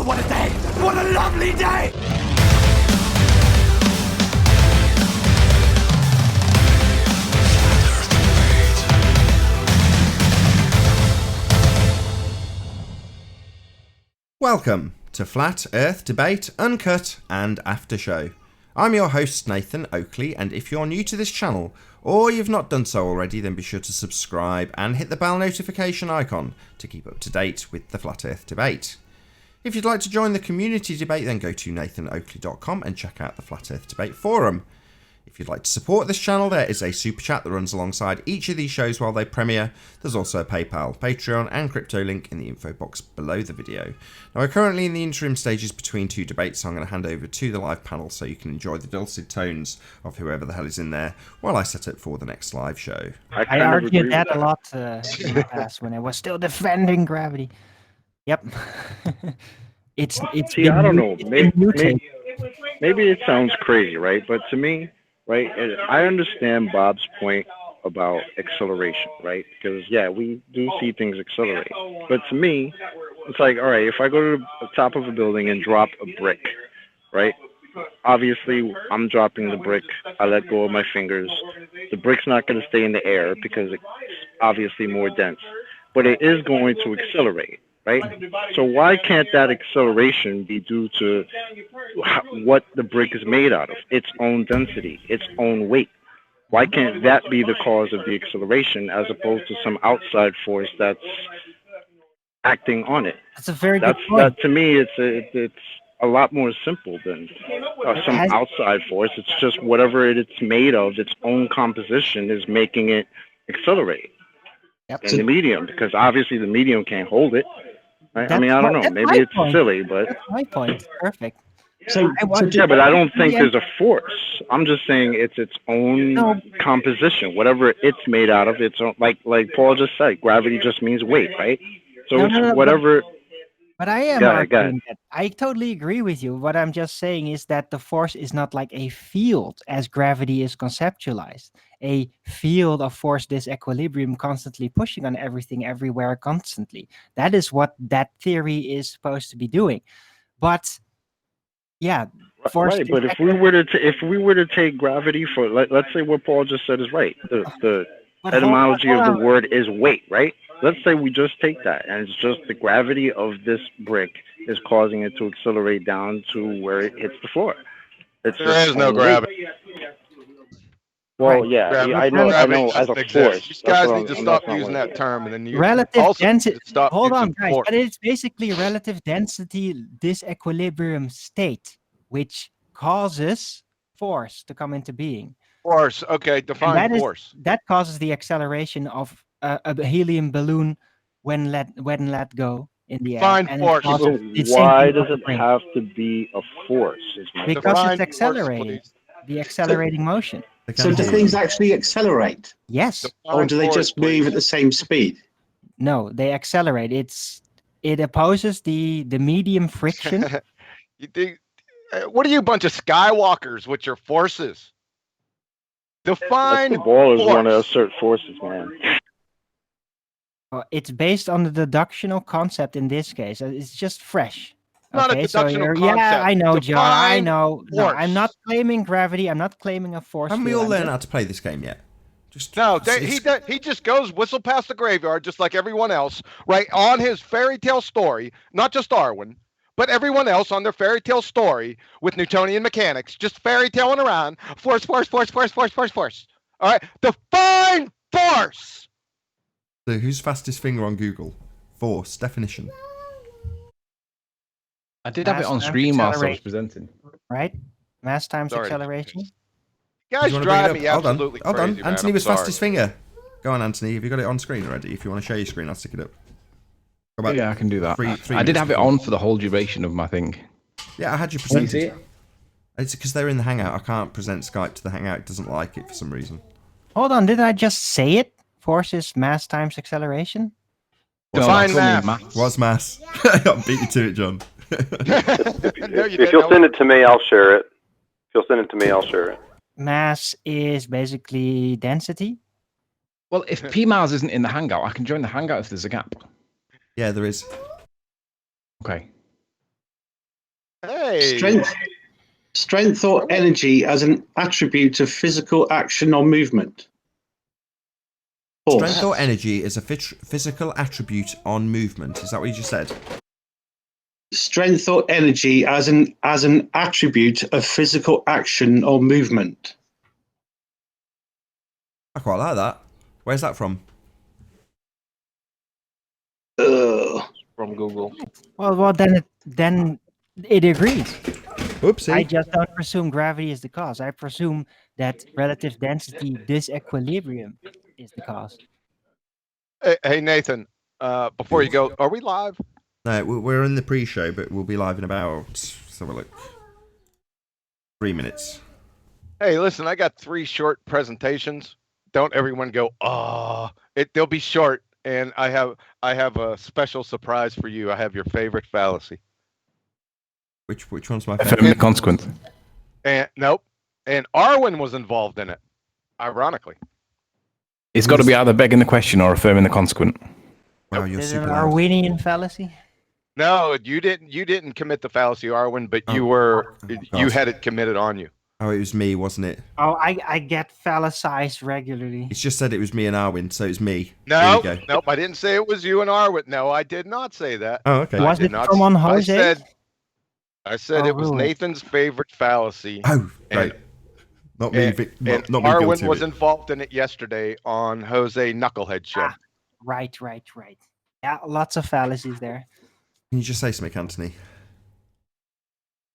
Oh, what a day! What a lovely day! Welcome to Flat Earth Debate, Uncut and After Show. I'm your host Nathan Oakley, and if you're new to this channel, or you've not done so already, then be sure to subscribe and hit the bell notification icon to keep up to date with the Flat Earth Debate. If you'd like to join the community debate, then go to nathanoakley.com and check out the Flat Earth Debate forum. If you'd like to support this channel, there is a super chat that runs alongside each of these shows while they premiere. There's also a PayPal, Patreon and crypto link in the info box below the video. Now, we're currently in the interim stages between two debates, so I'm going to hand over to the live panel so you can enjoy the dulcet tones of whoever the hell is in there while I set up for the next live show. I argued that a lot in the past when I was still defending gravity. Yep. it's See, I don't know. Maybe it sounds crazy, right? But to me, right, I understand Bob's point about acceleration, right? Because, yeah, we do see things accelerate. But to me, it's like, all right, if I go to the top of a building and drop a brick, right? Obviously, I'm dropping the brick. I let go of my fingers. The brick's not going to stay in the air because it's obviously more dense. But it is going to accelerate, right? So why can't that acceleration be due to what the brick is made out of, its own density, its own weight? Why can't that be the cause of the acceleration as opposed to some outside force that's acting on it? That's a very good point. To me, it's a lot more simple than some outside force. It's just whatever it's made of, its own composition is making it accelerate. Yep. In the medium, because obviously the medium can't hold it. Right? I mean, I don't know. Maybe it's silly, but that's my point. Perfect. Yeah, but I don't think there's a force. I'm just saying it's its own composition, whatever it's made out of. Its own, like Paul just said, gravity just means weight, right? So it's whatever. But I am arguing that. I totally agree with you. What I'm just saying is that the force is not like a field as gravity is conceptualized. A field of force disequilibrium constantly pushing on everything, everywhere, constantly. That is what that theory is supposed to be doing. But yeah, force. Right, but if we were to take gravity for, let's say what Paul just said is right. The etymology of the word is weight, right? Let's say we just take that, and it's just the gravity of this brick is causing it to accelerate down to where it hits the floor. There is no gravity. Well, yeah, I know, as a force. You guys need to stop using that term, and then you relative also density. Stop hold on, guys, force. but it's basically relative density disequilibrium state, which causes force to come into being. Force, okay, define force. That causes the acceleration of a helium balloon when let go in the define air. Force. Why does it have to be a force? Because it's accelerating. The accelerating motion. So do things actually accelerate? Yes. Or do they just move at the same speed? No, they accelerate. It opposes the medium friction. You think, what are you, a bunch of Skywalkers with your forces? Define the ballers force. Want to assert forces, man. It's based on the deductional concept in this case. It's just fresh. Not a deductional concept. Yeah, I know, John. I know. No, Force. I'm not claiming gravity. I'm not claiming a force. Haven't we all learned how to play this game yet? He just goes whistle past the graveyard just like everyone else, right? On his fairy tale story, not just Darwin, but everyone else on their fairy tale story with Newtonian mechanics, just fairy tailing around. Force. All right, define force. So who's fastest finger on Google? Force definition. I did have it on screen whilst I was presenting. Right? Mass times acceleration. You guys drive me absolutely crazy. Hold on. Anthony was fastest sorry. finger. Go on, Anthony. Have you got it on screen already? If you want to share your screen, I'll stick it up. Yeah, I can do that. Three I did have it on for the whole duration of my thing. Yeah, I had you presented. It's because they're in the Hangout. I can't present Skype to the Hangout. It doesn't like it for some reason. Hold on. Did I just say it? Force is mass times acceleration? Define mass. Was mass. I beat you to it, John. If you'll send it to me, I'll share it. Mass is basically density. Well, if PMARS isn't in the Hangout, I can join the Hangout if there's a gap. Yeah, there is. Okay. Hey. Strength or energy as an attribute of physical action or movement. Strength or energy is a physical attribute on movement. Is that what you just said? Strength or energy as an attribute of physical action or movement. I quite like that. Where's that from? From Google. Well, then it agrees. Oopsie. I just don't presume gravity is the cause. I presume that relative density disequilibrium is the cause. Hey Nathan, before you go, are we live? No, we're in the pre-show, but we'll be live in about, let's have a look, 3 minutes. Hey, listen, I got 3 short presentations. Don't everyone go, they'll be short, and I have a special surprise for you. I have your favorite fallacy. Which one's my Affirming favorite? the consequent. And nope. And Arwen was involved in it, ironically. It's got to be either begging the question or affirming the consequent. Wow, you're Is it super an loud. Arwinian fallacy? No, you didn't commit the fallacy, Arwen, but you had it committed on you. Oh, it was me, wasn't it? Oh, I get phallicized regularly. It's just said it was me and Arwen, so it's me. No, There you go. nope, I didn't say it was you and Arwen. No, I did not say that. Oh, okay. Was it from on Jose? I said it was Nathan's favorite fallacy. Oh, right. Not me. And Not me. Arwen guilty of was it. involved in it yesterday on Jose Knucklehead show. Right. Yeah, lots of fallacies there. Can you just say something, Anthony?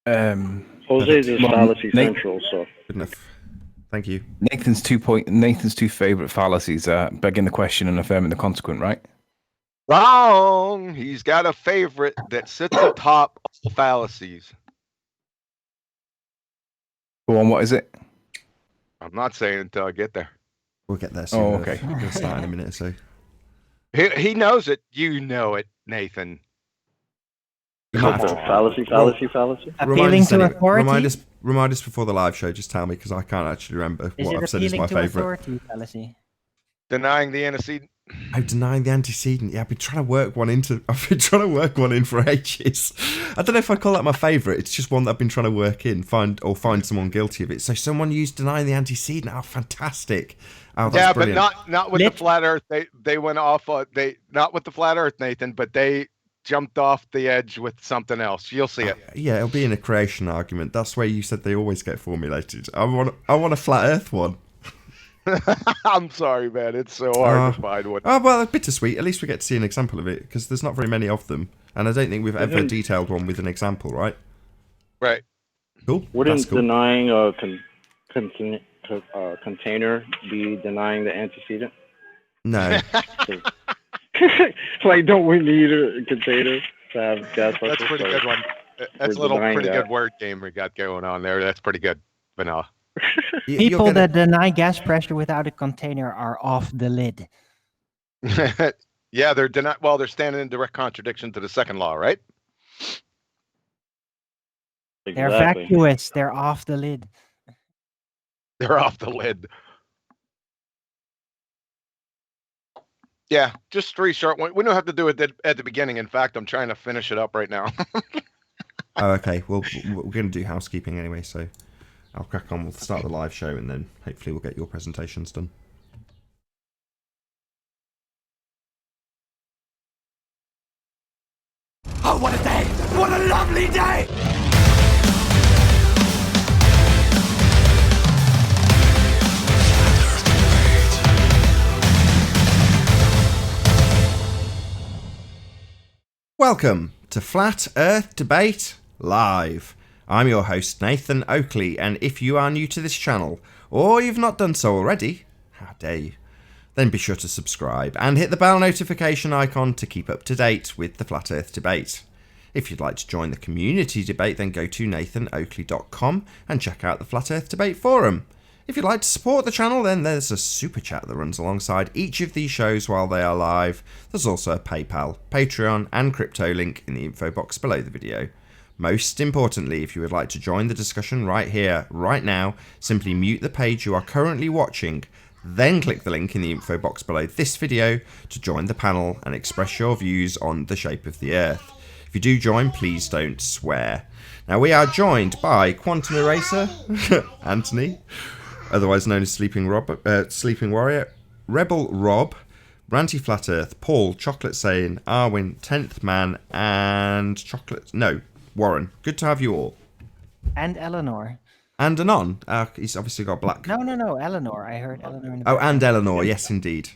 Jose's is fallacy central, so Good enough. Thank you. Nathan's two favorite fallacies are begging the question and affirming the consequent, right? Wrong. He's got a favorite that sits atop all fallacies. Go on, what is it? I'm not saying until I get there. We'll get there soon. Oh, okay. We're going to start in a minute or so. He knows it. You know it, Nathan. You might have to fallacy. Appealing to authority? Remind us before the live show. Just tell me, because I can't actually remember Is what it I've said is appealing my to favourite. authority fallacy? Denying the antecedent. Oh, denying the antecedent. Yeah, I've been trying to work one in for ages. I don't know if I call that my favourite. It's just one that I've been trying to work in, find someone guilty of it. So someone used denying the antecedent. Oh, fantastic! Oh, that's brilliant. But not with the flat Earth. They went off. Not with the flat Earth, Nathan. But they jumped off the edge with something else. You'll see it. Yeah, it'll be in a creation argument. That's where you said they always get formulated. I want a flat Earth one. I'm sorry, man. It's so hard to find one. Oh, well, bittersweet. At least we get to see an example of it, because there's not very many of them. And I don't think we've ever detailed one with an example, right? Right. Cool. Wouldn't denying a container be denying the antecedent? No. Like, don't we need a container to have gas? That's a pretty good one. That's a little pretty good word game we got going on there. That's pretty good, Vanilla. People that deny gas pressure without a container are off the lid. Yeah, they're standing in direct contradiction to the second law, right? Exactly. They're vacuous. They're off the lid. They're off the lid. Yeah, just 3 short ones. We don't have to do it at the beginning. In fact, I'm trying to finish it up right now. Oh, okay. Well, we're going to do housekeeping anyway, so I'll crack on. We'll start the live show, and then hopefully we'll get your presentations done. Oh, what a day! What a lovely day! Welcome to Flat Earth Debate Live. I'm your host, Nathan Oakley, and if you are new to this channel, or you've not done so already, how dare you, then be sure to subscribe and hit the bell notification icon to keep up to date with the Flat Earth Debate. If you'd like to join the community debate, then go to nathanoakley.com and check out the Flat Earth Debate Forum. If you'd like to support the channel, then there's a super chat that runs alongside each of these shows while they are live. There's also a PayPal, Patreon, and crypto link in the info box below the video. Most importantly, if you would like to join the discussion right here, right now, simply mute the page you are currently watching, then click the link in the info box below this video to join the panel and express your views on the shape of the Earth. If If you do join, please don't swear. Now, we are joined by Quantum Eraser, Anthony, otherwise known as Sleeping Warrior, Rebel Rob, Ranty Flat Earth, Paul, Chocolate Saying, Arwin, 10th Man, and Warren. Good to have you all. And Eleanor. And Anon. He's obviously got black. No, Eleanor. I heard Eleanor in the background. And Eleanor, yes, indeed.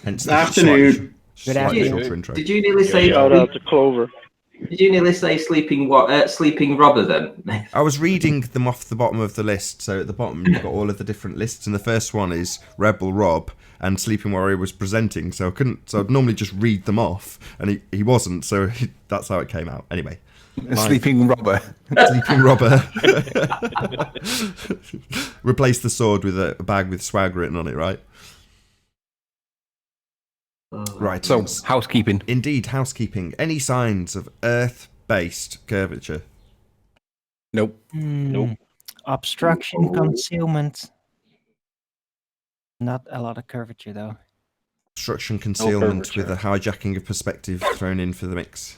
Hence the afternoon. Good afternoon. Shorter intro. Did you nearly say Shout out to Clover. Did you nearly say sleeping robber then? I was reading them off the bottom of the list. So at the bottom you've got all of the different lists, and the first one is Rebel Rob, and Sleeping Warrior was presenting. So I'd normally just read them off, and he wasn't. So that's how it came out. Anyway. Sleeping robber. Sleeping robber. Replace the sword with a bag with swag written on it, right? Right. So, housekeeping. Indeed, housekeeping. Any signs of Earth-based curvature? Nope. Nope. Obstruction, concealment. Not a lot of curvature, though. Obstruction, concealment with a hijacking of perspective thrown in for the mix.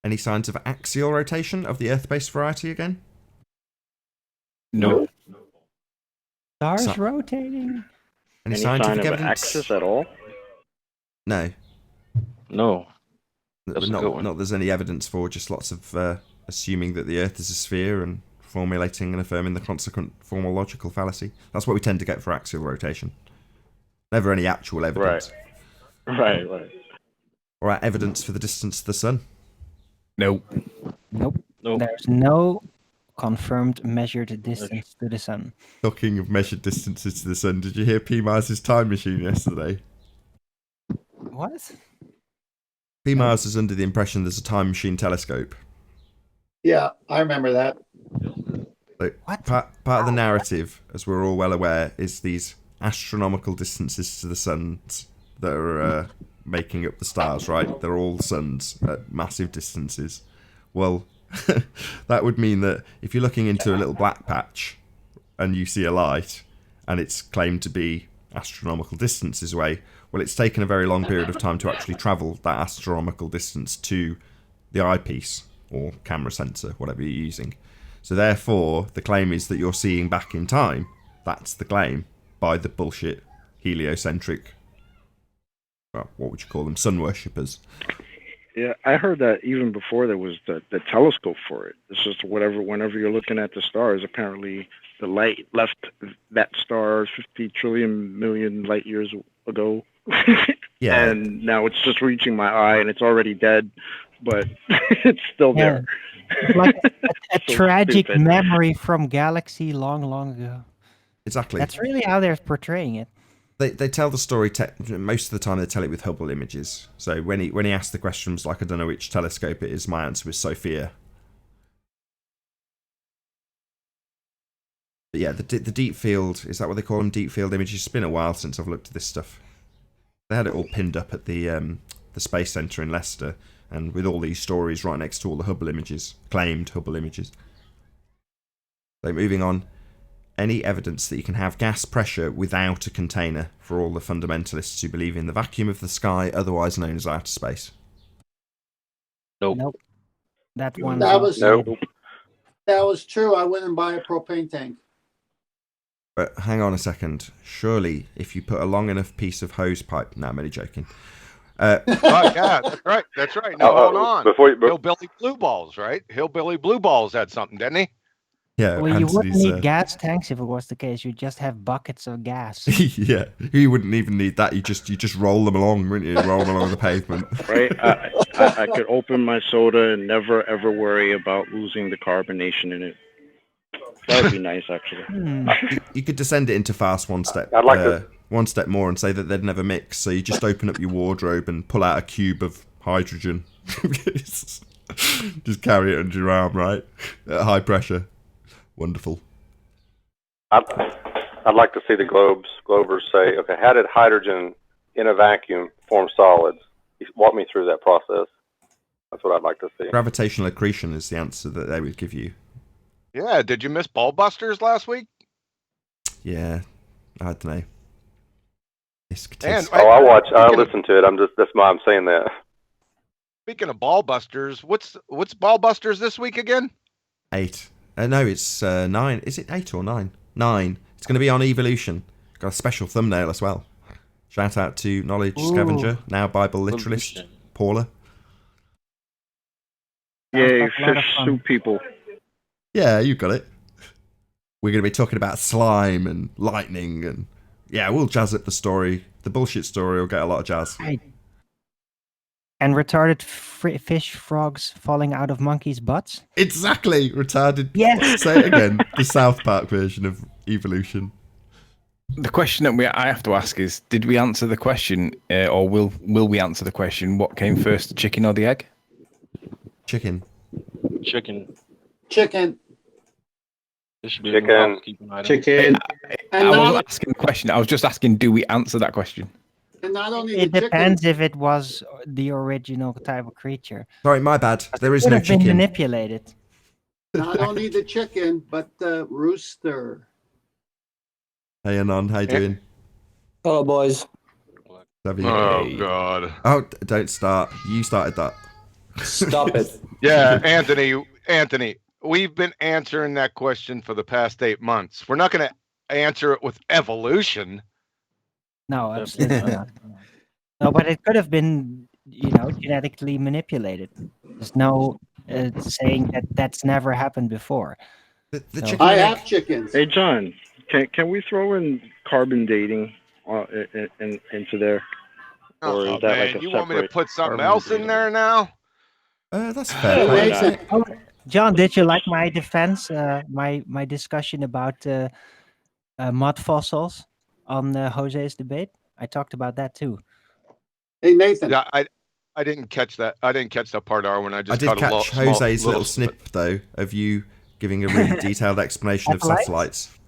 Any signs of axial rotation of the Earth-based variety again? No. Stars rotating. Any sign scientific of evidence? axis at all? No. No. Not there's any evidence for, just lots of assuming that the Earth is a sphere and formulating and affirming the consequent formal logical fallacy. That's what we tend to get for axial rotation. Never any actual evidence. Right. Or evidence for the distance to the sun. Nope. There's no confirmed measured distance to the sun. Talking of measured distances to the sun, did you hear P. Mars's time machine yesterday? What? P. Mars is under the impression there's a time machine telescope. Yeah, I remember that. So part of the narrative, as we're all well aware, is these astronomical distances to the suns that are making up the stars, right? They're all suns at massive distances. Well, that would mean that if you're looking into a little black patch and you see a light and it's claimed to be astronomical distances away, well, it's taken a very long period of time to actually travel that astronomical distance to the eyepiece or camera sensor, whatever you're using. So therefore, the claim is that you're seeing back in time. That's the claim by the bullshit heliocentric, well, what would you call them, sun worshippers. Yeah, I heard that even before there was the telescope for it. It's just whenever you're looking at the stars, apparently the light left that star 50 trillion million light years ago. Yeah. And now it's just reaching my eye and it's already dead, but it's still there. It's like a So tragic stupid. memory from galaxy long ago. Exactly. That's really how they're portraying it. They tell the story, most of the time they tell it with Hubble images. So when he asked the questions like, I don't know which telescope it is, my answer was Sophia. But yeah, the deep field, is that what they call them, deep field images? It's been a while since I've looked at this stuff. They had it all pinned up at the Space Centre in Leicester, and with all these stories right next to all the Hubble images, claimed Hubble images. So moving on. Any evidence that you can have gas pressure without a container for all the fundamentalists who believe in the vacuum of the sky, otherwise known as outer space? Nope. That one. That was Nope. that was true. I went and buy a propane tank. But hang on a second. Surely, if you put a long enough piece of hose pipe... No, I'm only joking. Oh, yeah, that's right. Now, hold on. Hillbilly Blue Balls, right? Hillbilly Blue Balls had something, didn't he? Yeah, Well, you wouldn't Anthony's, need gas tanks if it was the case. You'd just have buckets of gas. yeah, you wouldn't even need that. You just roll them along, wouldn't you? Roll them along the pavement. Right? I could open my soda and never ever worry about losing the carbonation in it. That would be nice, actually. You could descend it into fast one step. I'd like to. One step more and say that they'd never mix. So you just open up your wardrobe and pull out a cube of hydrogen. Just carry it under your arm, right? At high pressure. Wonderful. I'd like to see the Globers say, okay, how did hydrogen in a vacuum form solids? Walk me through that process. That's what I'd like to see. Gravitational accretion is the answer that they would give you. Yeah, did you miss Ballbusters last week? Yeah, I don't know. I listen to it. That's why I'm saying that. Speaking of ball busters, what's ball busters this week again? 8. No, it's 9. Is it 8 or 9? 9. It's going to be on evolution. Got a special thumbnail as well. Shout out to Knowledge Scavenger, now Bible literalist, Paula. Yay, fish soup people. Yeah, you got it. We're going to be talking about slime and lightning and... Yeah, we'll jazz up the story. The bullshit story will get a lot of jazz. Right. And retarded fish frogs falling out of monkeys' butts? Exactly! Retarded. Yes! Say it again. The South Park version of evolution. The question that I have to ask is, did we answer the question, or will we answer the question, what came first, the chicken or the egg? Chicken. Chicken. This should be chicken. Chicken. I wasn't asking the question. I was just asking, do we answer that question? And not only It depends if it was the original type of creature. Sorry, my bad. There is Could no have been chicken. manipulated. not only the chicken, but the rooster. Hey, Anon, how you doing? Hello, boys. Oh, God. Oh, don't start. You started that. Stop it. Yeah, Anthony, we've been answering that question for the past 8 months. We're not going to answer it with evolution. No, absolutely not. No, but it could have been, genetically manipulated. There's no saying that that's never happened before. The So- chicken I egg- have chickens. Hey, John, can we throw in carbon dating into there? Or is that man, like a you want me to separate put something carbon else in dating? there now? That's Hey, fair. Nathan, Oh, John, did you like my defense, my discussion about mud fossils on Jose's debate? I talked about that too. hey, Nathan. Yeah, I didn't catch that. I didn't catch that part, Arwen. I I just did caught a catch small Jose's little snip, though, of you giving a really detailed explanation of Satellites? satellites.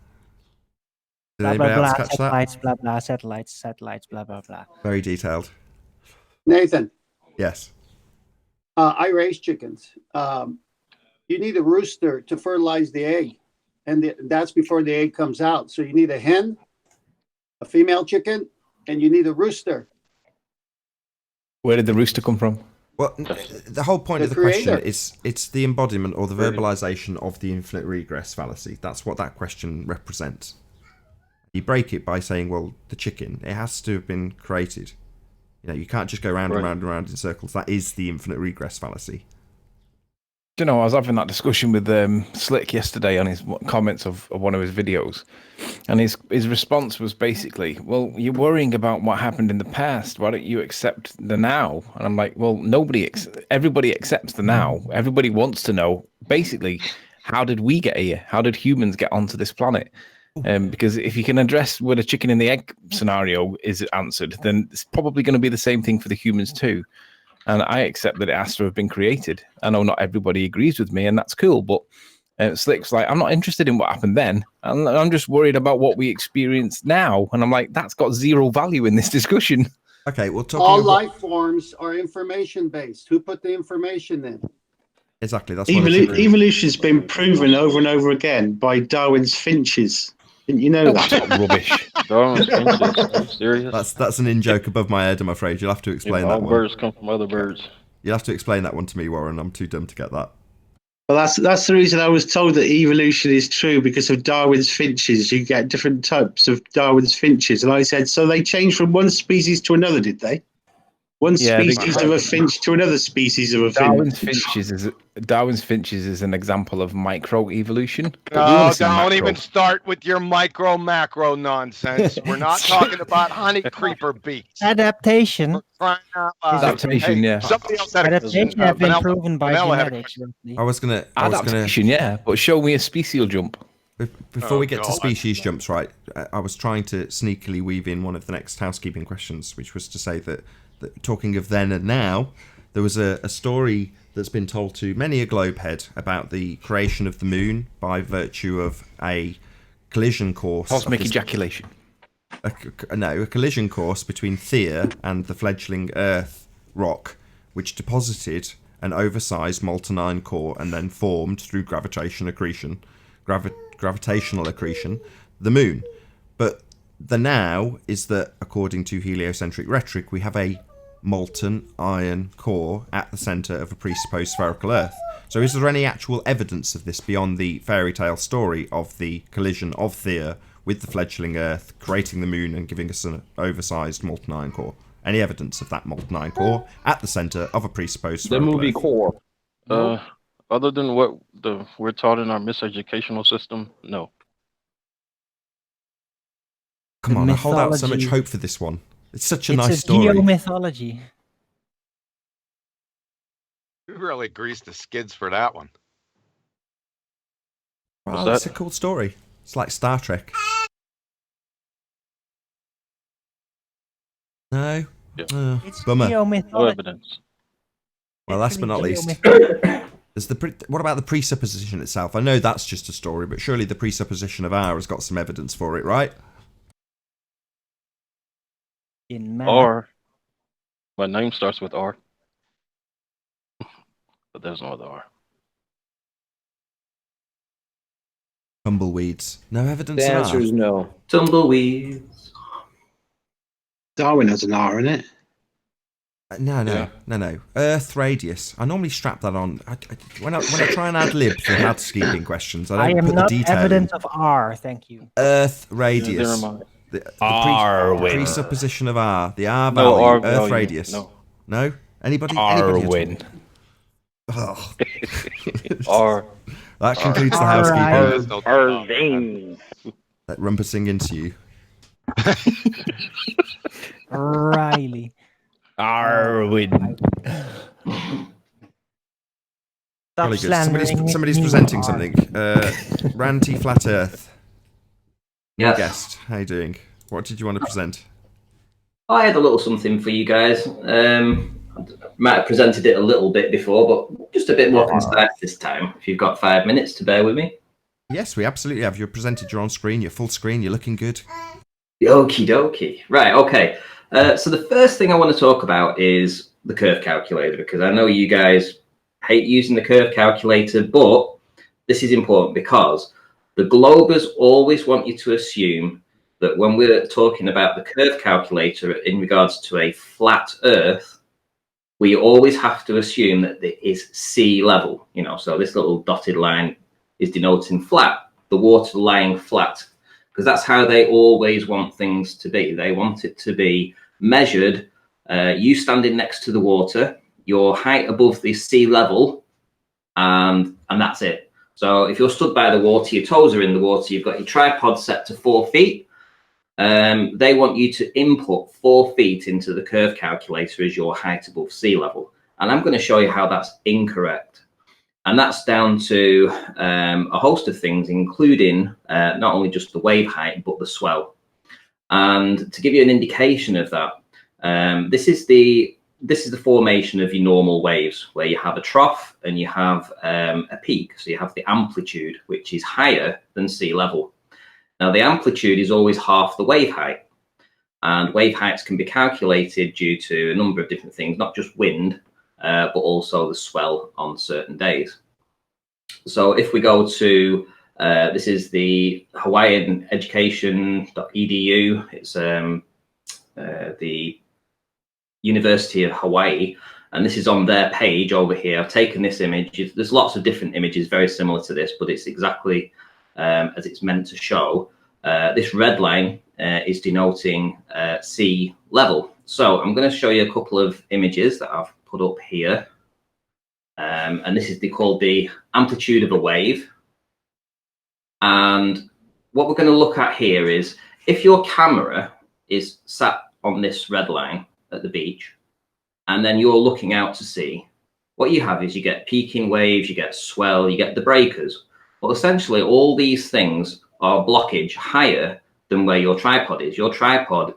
Did Blah, blah, anybody else blah, catch that? satellites, blah, blah, satellites, blah, blah, blah. Very detailed. Nathan, Yes. I raise chickens. You need a rooster to fertilize the egg, and that's before the egg comes out. So you need a hen, a female chicken, and you need a rooster. Where did the rooster come from? Well, the whole point The of the question creator. is it's the embodiment or the verbalization of the infinite regress fallacy. That's what that question represents. You break it by saying, well, the chicken, it has to have been created. You can't just go round and round and round in circles. That is the infinite regress fallacy. I was having that discussion with Slick yesterday on his comments of one of his videos, and his response was basically, well, you're worrying about what happened in the past. Why don't you accept the now? And I'm like, well, everybody accepts the now. Everybody wants to know, basically, how did we get here? How did humans get onto this planet? Because if you can address where the chicken and the egg scenario is answered, then it's probably going to be the same thing for the humans too. And I accept that it has to have been created. I know not everybody agrees with me, and that's cool. But Slick's like, I'm not interested in what happened then. I'm just worried about what we experience now. And I'm like, that's got zero value in this discussion. Okay, well, All life forms are information based. Who put the information in? Exactly. That's what Evolution's been proven over and over again by Darwin's finches. Didn't you know that? That's rubbish. Darwin's finches. Are you serious? That's an in-joke above my head, I'm afraid. You'll have to explain all that one. birds come from other birds. You'll have to explain that one to me, Warren. I'm too dumb to get that. Well, that's the reason I was told that evolution is true, because of Darwin's finches. You get different types of Darwin's finches. And I said, so they changed from one species to another, did they? One species of a finch to another species of a finch. Darwin's finches is an example of micro-evolution. No, don't even start with your micro-macro nonsense. We're not talking about honey creeper bees. Adaptation. Adaptation, yeah. Somebody else had Adaptation have been proven by genetics. I was gonna. Adaptation, yeah, but show me a special jump. Before we get to species jumps, right? I was trying to sneakily weave in one of the next housekeeping questions, which was to say that talking of then and now, there was a story that's been told to many a globehead about the creation of the moon by virtue of a collision course. Cosmic ejaculation. A collision course between Theia and the fledgling Earth rock, which deposited an oversized molten iron core and then formed through gravitational accretion, the moon. But the now is that, according to heliocentric rhetoric, we have a molten iron core at the centre of a presupposed spherical Earth. So is there any actual evidence of this beyond the fairy tale story of the collision of Thea with the fledgling Earth, creating the moon and giving us an oversized molten iron core? Any evidence of that molten iron core at the centre of a presupposed spherical The movie Earth? Core. Other than what we're taught in our miseducational system, no. Come on, I hold out so much hope for this one. It's such a It's nice a story. geomythology. You really greased the skids for that one. Well, it's a cool story. It's like Star Trek. No? It's Bummer. geomythology. No evidence. Well, last but not least, there's what about the presupposition itself? I know that's just a story, but surely the presupposition of R has got some evidence for it, right? In math. R. My name starts with R. But there's no other R. Tumbleweeds. No evidence The of answer R? is no. Tumbleweeds. Darwin has an R in it. No. Earth radius. I normally strap that on. When I try and ad lib for housekeeping questions, I don't am put the not detail evidence in. of R, thank you. Earth radius. Never mind. The presupposition of R. The R No value. R Earth value, radius. no. No? Anybody? Anybody at all? Oh. R. That concludes the housekeeping. Let rumpusing into you. Riley. Arwin. Jolly good. Somebody's presenting something. Ranty Flat Earth. Yes. Guest, how you doing? What did you want to present? I had a little something for you guys. Might have presented it a little bit before, but just a bit more concise this time. If you've got 5 minutes to bear with me. Yes, we absolutely have. You're presented, you're on screen, you're full screen, you're looking good. Okie dokie. Right, okay. So the first thing I want to talk about is the curve calculator, because I know you guys hate using the curve calculator, but this is important because the Globers always want you to assume that when we're talking about the curve calculator in regards to a flat Earth, we always have to assume that it is sea level. You know, so this little dotted line is denoting flat, the water lying flat, because that's how they always want things to be. They want it to be measured, you standing next to the water, your height above the sea level, and that's it. So if you're stood by the water, your toes are in the water, you've got your tripod set to 4 feet, they want you to input 4 feet into the curve calculator as your height above sea level. And I'm going to show you how that's incorrect. And that's down to a host of things, including not only just the wave height, but the swell. And to give you an indication of that, this is the formation of your normal waves, where you have a trough and you have a peak. So you have the amplitude, which is higher than sea level. Now, the amplitude is always half the wave height. And wave heights can be calculated due to a number of different things, not just wind, but also the swell on certain days. So if we go to, this is the Hawaiian education.edu. It's the University of Hawaii. And this is on their page over here. I've taken this image. There's lots of different images very similar to this, but it's exactly as it's meant to show. This red line is denoting sea level. So I'm going to show you a couple of images that I've put up here. And this is called the amplitude of a wave. And what we're going to look at here is if your camera is sat on this red line at the beach, and then you're looking out to sea, what you have is you get peaking waves, you get swell, you get the breakers. Well, essentially, all these things are blockage higher than where your tripod is. Your tripod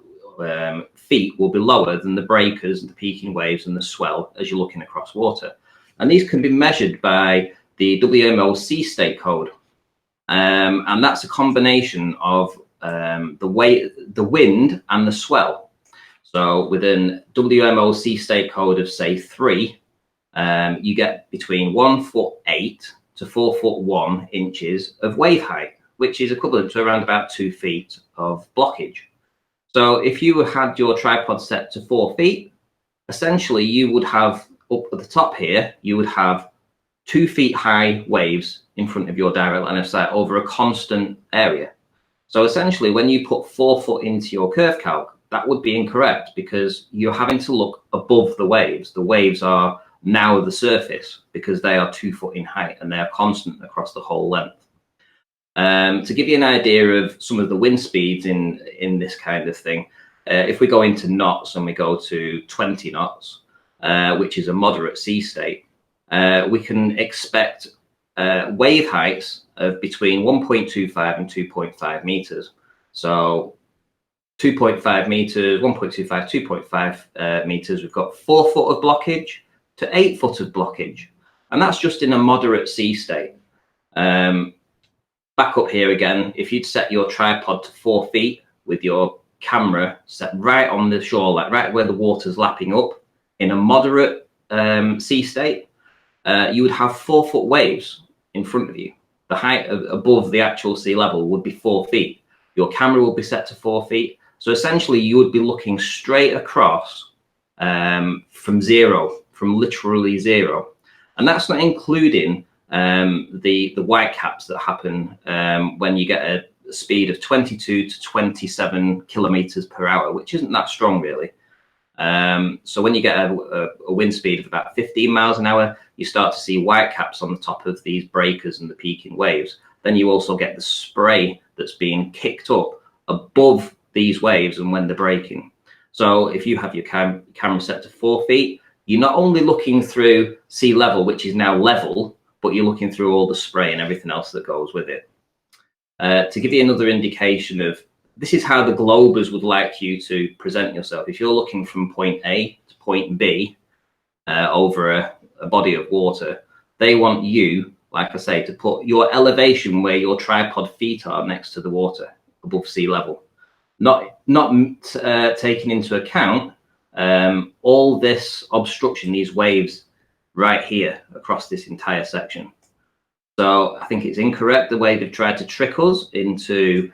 feet will be lower than the breakers, the peaking waves, and the swell as you're looking across water. And these can be measured by the WMO sea state code. And that's a combination of the wind and the swell. So within WMO sea state code of, say, 3, you get between 1'8" to 4'1" of wave height, which is equivalent to around about 2 feet of blockage. So if you had your tripod set to 4 feet, essentially you would have up at the top here, you would have 2 feet high waves in front of your direct line of sight over a constant area. So essentially, when you put 4 foot into your curve calc, that would be incorrect because you're having to look above the waves. The waves are now the surface because they are 2 foot in height and they are constant across the whole length. To give you an idea of some of the wind speeds in this kind of thing, if we go into knots and we go to 20 knots, which is a moderate sea state, we can expect wave heights of between 1.25 and 2.5 meters. So 2.5 meters, 1.25, 2.5 meters, we've got 4 foot of blockage to 8 foot of blockage. And that's just in a moderate sea state. Back up here again, if you'd set your tripod to 4 feet with your camera set right on the shoreline, right where the water's lapping up, in a moderate sea state, you would have 4 foot waves in front of you. The height above the actual sea level would be 4 feet. Your camera will be set to 4 feet. So essentially you would be looking straight across from zero, from literally zero. And that's not including the white caps that happen when you get a speed of 22 to 27 kilometers per hour, which isn't that strong really. So when you get a wind speed of about 15 miles an hour, you start to see white caps on the top of these breakers and the peaking waves. Then you also get the spray that's being kicked up above these waves and when they're breaking. So if you have your camera set to 4 feet, you're not only looking through sea level, which is now level, but you're looking through all the spray and everything else that goes with it. To give you another indication of, this is how the globers would like you to present yourself. If you're looking from point A to point B over a body of water, they want you, like I say, to put your elevation where your tripod feet are next to the water, above sea level. Not taking into account all this obstruction, these waves right here across this entire section. So I think it's incorrect the way they've tried to trick us into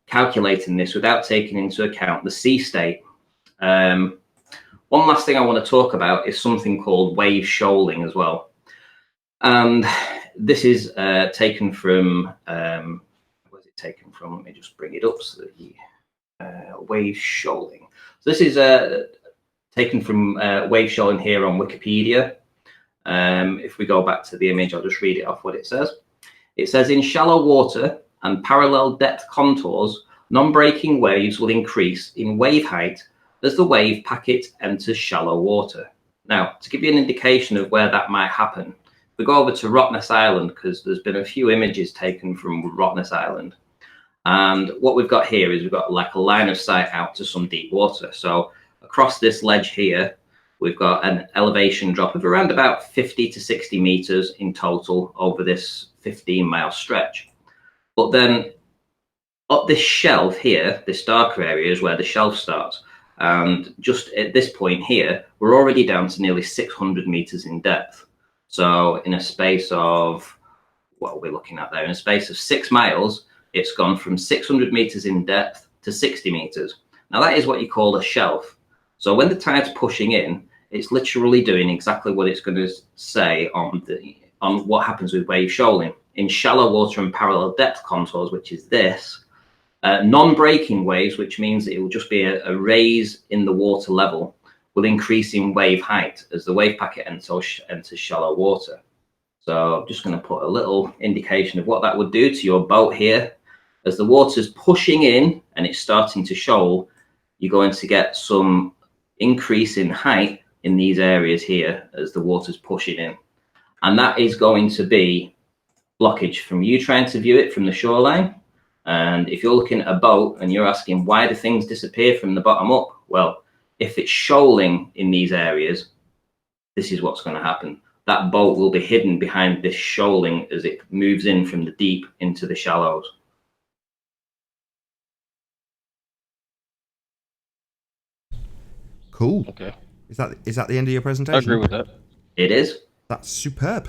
calculating this without taking into account the sea state. One last thing I want to talk about is something called wave shoaling as well. And this is taken from, where's it taken from? Let me just bring it up so that you, wave shoaling. So this is taken from wave shoaling here on Wikipedia. If we go back to the image, I'll just read it off what it says. It says, in shallow water and parallel depth contours, non-breaking waves will increase in wave height as the wave packet enters shallow water. Now, to give you an indication of where that might happen, we go over to Rottnest Island, because there's been a few images taken from Rottnest Island. And what we've got here is we've got like a line of sight out to some deep water. So across this ledge here, we've got an elevation drop of around about 50 to 60 meters in total over this 15-mile stretch. But then up this shelf here, this darker area is where the shelf starts. And just at this point here, we're already down to nearly 600 meters in depth. So in a space of, what are we looking at there? In a space of 6 miles, it's gone from 600 meters in depth to 60 meters. Now that is what you call a shelf. So when the tide's pushing in, it's literally doing exactly what it's going to say on what happens with wave shoaling. In shallow water and parallel depth contours, which is this, non-breaking waves, which means it will just be a raise in the water level, will increase in wave height as the wave packet enters shallow water. So I'm just going to put a little indication of what that would do to your boat here. As the water's pushing in and it's starting to shoal, you're going to get some increase in height in these areas here as the water's pushing in. And that is going to be blockage from you trying to view it from the shoreline. And if you're looking at a boat and you're asking, why do things disappear from the bottom up? Well, if it's shoaling in these areas, this is what's going to happen. That boat will be hidden behind this shoaling as it moves in from the deep into the shallows. Cool. Okay. Is that the end of your presentation? I agree with that. It is. That's superb.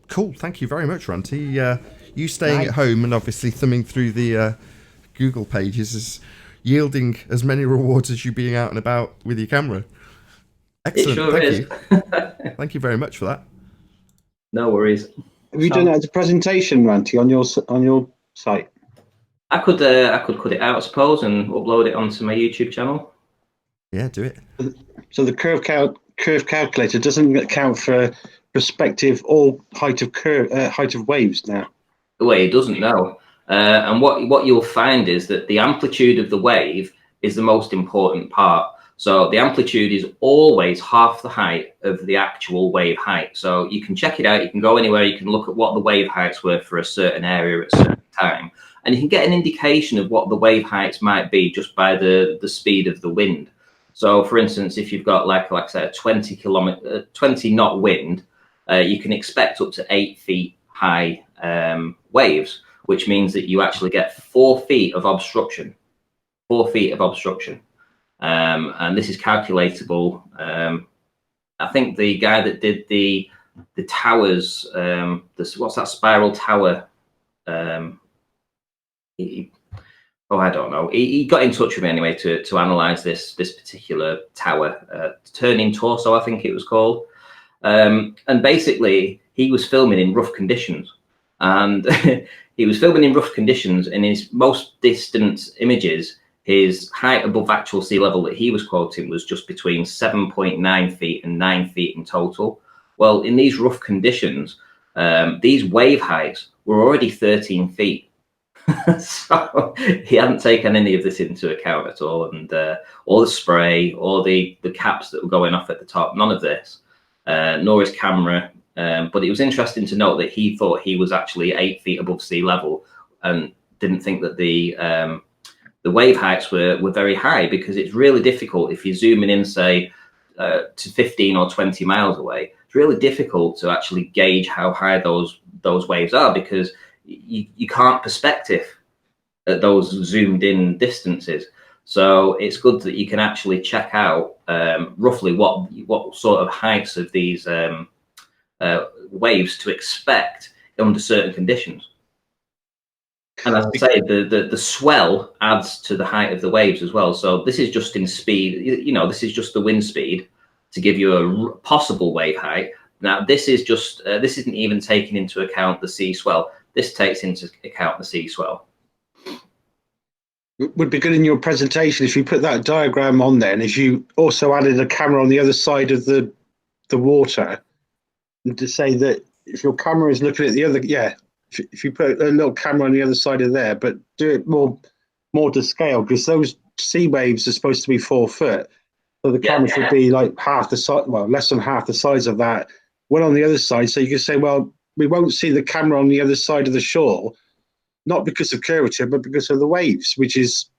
Cool. Thank you very much, Ranty. You staying at home and obviously thumbing through the Google pages is yielding as many rewards as you being out and about with your camera. Excellent. It sure Thank is. you. Thank you very much for that. No worries. Have you done it as a presentation, Ranty, on your site? I could cut it out, I suppose, and upload it onto my YouTube channel. Yeah, do it. So the curve calculator doesn't account for perspective or height of waves now. The way it doesn't know. And what you'll find is that the amplitude of the wave is the most important part. So the amplitude is always half the height of the actual wave height. So you can check it out. You can go anywhere. You can look at what the wave heights were for a certain area at a certain time. And you can get an indication of what the wave heights might be just by the speed of the wind. So for instance, if you've got like I said, a 20 knot wind, you can expect up to 8 feet high waves, which means that you actually get 4 feet of obstruction. 4 feet of obstruction. And this is calculatable. I think the guy that did the towers, what's that spiral tower? I don't know. He got in touch with me anyway to analyze this particular tower, Turning Torso, I think it was called. And basically, he was filming in rough conditions, and he was filming in rough conditions. In his most distant images, his height above actual sea level that he was quoting was just between 7.9 feet and 9 feet in total. Well, in these rough conditions, these wave heights were already 13 feet. So he hadn't taken any of this into account at all. And all the spray, all the caps that were going off at the top, none of this, nor his camera. But it was interesting to note that he thought he was actually 8 feet above sea level and didn't think that the wave heights were very high, because it's really difficult if you're zooming in, say, to 15 or 20 miles away. It's really difficult to actually gauge how high those waves are, because you can't perspective at those zoomed in distances. So it's good that you can actually check out roughly what sort of heights of these waves to expect under certain conditions. And as I say, the swell adds to the height of the waves as well. So this is just in speed, this is just the wind speed to give you a possible wave height. Now, this is just, this isn't even taking into account the sea swell. This takes into account the sea swell. It would be good in your presentation if you put that diagram on there, and if you also added a camera on the other side of the water, and to say that if your camera is looking at the other, if you put a little camera on the other side of there, but do it more to scale, because those sea waves are supposed to be 4 foot. So the camera should be like half the size, well, less than half the size of that. One on the other side, so you can say, well, we won't see the camera on the other side of the shore, not because of curvature, but because of the waves, which is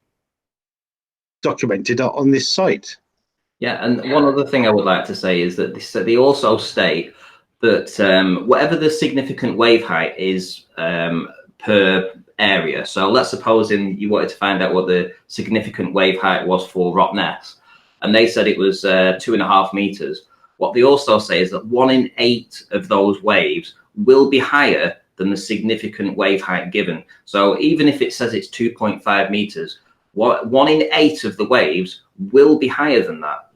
documented on this site. Yeah, and one other thing I would like to say is that they also state that whatever the significant wave height is per area. So let's suppose you wanted to find out what the significant wave height was for Rottnest, and they said it was 2.5 meters. What they also say is that 1 in 8 of those waves will be higher than the significant wave height given. So even if it says it's 2.5 meters, 1 in 8 of the waves will be higher than that.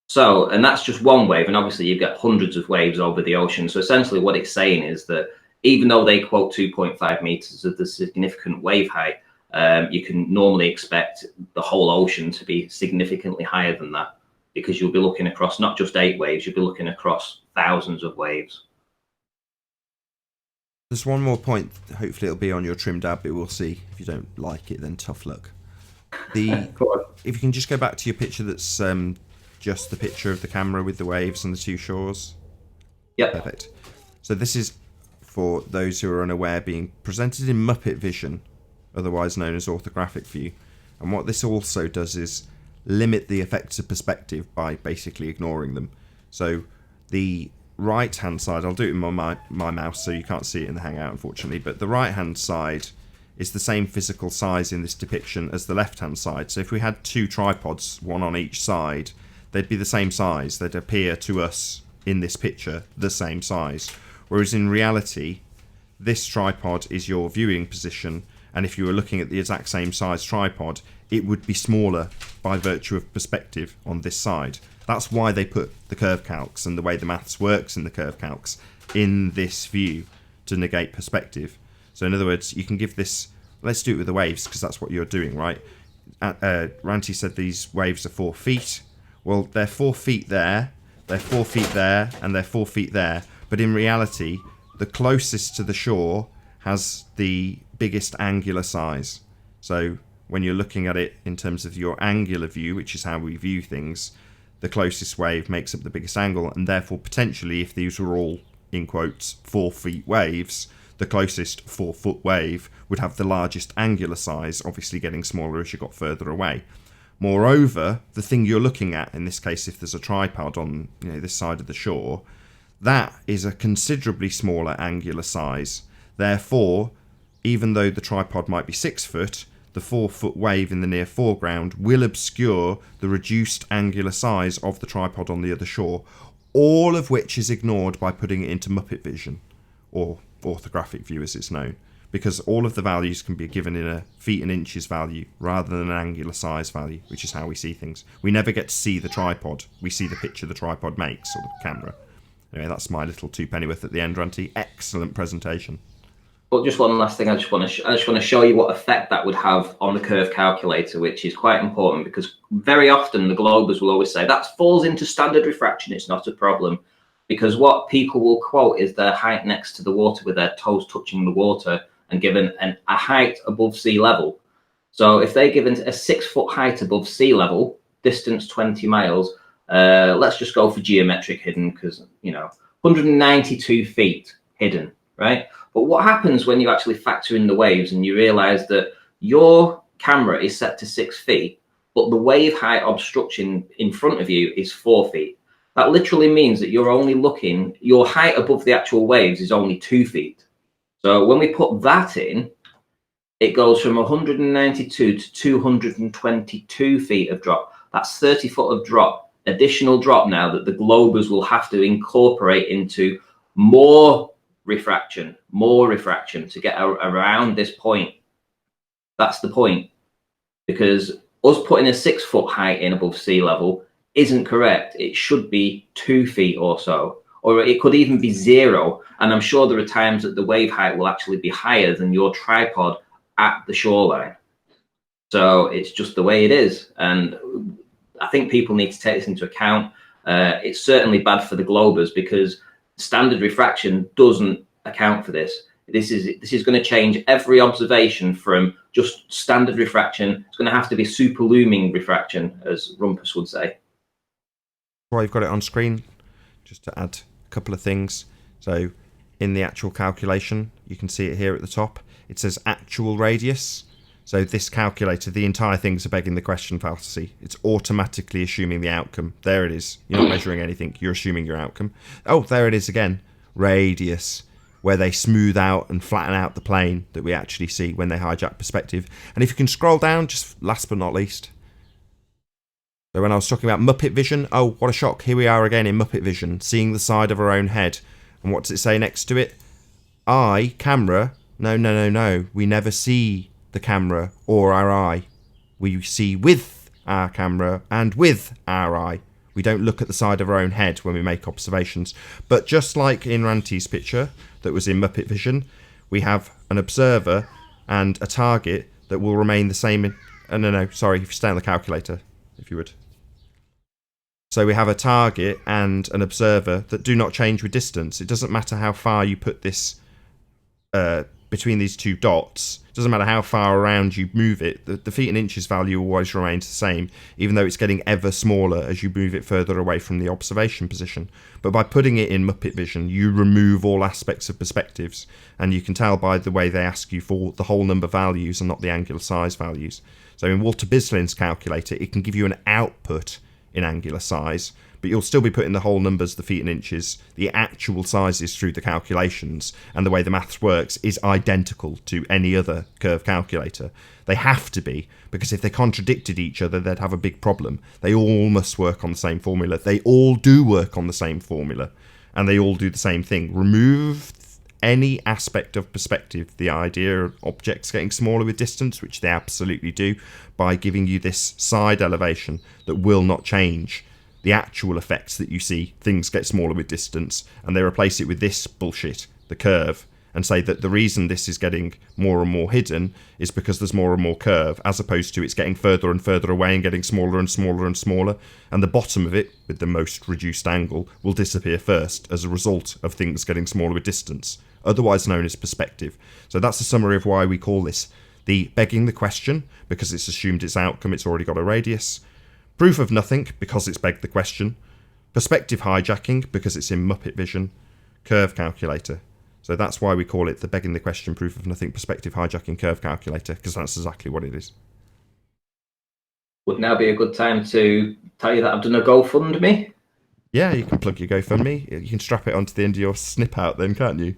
So, and that's just one wave, and obviously you get hundreds of waves over the ocean. So essentially what it's saying is that even though they quote 2.5 meters of the significant wave height, you can normally expect the whole ocean to be significantly higher than that, because you'll be looking across not just 8 waves, you'll be looking across thousands of waves. There's one more point. Hopefully it'll be on your trimmed ab, but we'll see. If you don't like it, then tough luck. If you can just go back to your picture that's just the picture of the camera with the waves and the 2 shores. Yep. Perfect. So this is, for those who are unaware, being presented in Muppet vision, otherwise known as orthographic view. And what this also does is limit the effects of perspective by basically ignoring them. So the right hand side, I'll do it in my mouse so you can't see it in the Hangout unfortunately, but the right hand side is the same physical size in this depiction as the left hand side. So if we had 2 tripods, one on each side, they'd be the same size. They'd appear to us in this picture the same size, whereas in reality this tripod is your viewing position, and if you were looking at the exact same size tripod, it would be smaller by virtue of perspective on this side. That's why they put the curve calcs and the way the maths works in the curve calcs in this view to negate perspective. So in other words, you can give this, let's do it with the waves because that's what you're doing, right? Ranty said these waves are 4 feet. Well, they're 4 feet there, they're 4 feet there, and they're 4 feet there. But in reality, the closest to the shore has the biggest angular size. So when you're looking at it in terms of your angular view, which is how we view things, the closest wave makes up the biggest angle, and therefore potentially if these were all, in quotes, 4 feet waves, the closest 4-foot wave would have the largest angular size, obviously getting smaller as you got further away. Moreover, the thing you're looking at, in this case if there's a tripod on this side of the shore, that is a considerably smaller angular size. Therefore, even though the tripod might be 6 foot, the 4-foot wave in the near foreground will obscure the reduced angular size of the tripod on the other shore, all of which is ignored by putting it into Muppet vision, or orthographic view as it's known, because all of the values can be given in a feet and inches value rather than an angular size value, which is how we see things. We never get to see the tripod. We see the picture the tripod makes, or the camera. Anyway, that's my little two pennyworth at the end, Ranty. Excellent presentation. Well, just one last thing. I just want to show you what effect that would have on the curve calculator, which is quite important because very often the Globers will always say that falls into standard refraction. It's not a problem, because what people will quote is their height next to the water with their toes touching the water and given a height above sea level. So if they're given a 6-foot height above sea level, distance 20 miles, let's just go for geometric hidden because 192 feet hidden, right? But what happens when you actually factor in the waves and you realize that your camera is set to 6 feet, but the wave height obstruction in front of you is 4 feet? That literally means that you're only looking, your height above the actual waves is only 2 feet. So when we put that in, it goes from 192 to 222 feet of drop. That's 30 foot of drop, additional drop now that the Globers will have to incorporate into more refraction to get around this point. That's the point, because us putting a 6-foot height in above sea level isn't correct. It should be 2 feet or so, or it could even be 0. And I'm sure there are times that the wave height will actually be higher than your tripod at the shoreline. So it's just the way it is. And I think people need to take this into account. It's certainly bad for the Globers because standard refraction doesn't account for this. This is going to change every observation from just standard refraction. It's going to have to be superlumin refraction, as Rumpus would say. Well, you've got it on screen, just to add a couple of things. So in the actual calculation, you can see it here at the top. It says actual radius. So this calculator, the entire thing's a begging the question fallacy. It's automatically assuming the outcome. There it is. You're not measuring anything. You're assuming your outcome. Oh, there it is again. Radius, where they smooth out and flatten out the plane that we actually see when they hijack perspective. And if you can scroll down, just last but not least. So when I was talking about Muppet vision, oh, what a shock. Here we are again in Muppet vision, seeing the side of our own head. And what does it say next to it? Eye, camera. No. We never see the camera or our eye. We see with our camera and with our eye. We don't look at the side of our own head when we make observations. But just like in Ranty's picture that was in Muppet vision, we have an observer and a target that will remain the same. Sorry, if you stay on the calculator, if you would. So we have a target and an observer that do not change with distance. It doesn't matter how far you put this between these two dots. It doesn't matter how far around you move it. The feet and inches value always remains the same, even though it's getting ever smaller as you move it further away from the observation position. But by putting it in Muppet vision, you remove all aspects of perspectives, and you can tell by the way they ask you for the whole number values and not the angular size values. So in Walter Bislin's calculator, it can give you an output in angular size, but you'll still be putting the whole numbers, the feet and inches, the actual sizes through the calculations, and the way the maths works is identical to any other curve calculator. They have to be, because if they contradicted each other, they'd have a big problem. They all must work on the same formula. They all do work on the same formula, and they all do the same thing. Remove any aspect of perspective, the idea of objects getting smaller with distance, which they absolutely do, by giving you this side elevation that will not change the actual effects that you see, things get smaller with distance, and they replace it with this bullshit, the curve, and say that the reason this is getting more and more hidden is because there's more and more curve, as opposed to it's getting further and further away and getting smaller and smaller and smaller, and the bottom of it, with the most reduced angle, will disappear first as a result of things getting smaller with distance, otherwise known as perspective. So that's a summary of why we call this the begging the question, because it's assumed its outcome, it's already got a radius. Proof of nothing, because it's begged the question. Perspective hijacking, because it's in Muppet vision. Curve calculator. So that's why we call it the begging the question, proof of nothing, perspective hijacking curve calculator, because that's exactly what it is. Would now be a good time to tell you that I've done a GoFundMe? Yeah, you can plug your GoFundMe. You can strap it onto the end of your snip out then, can't you?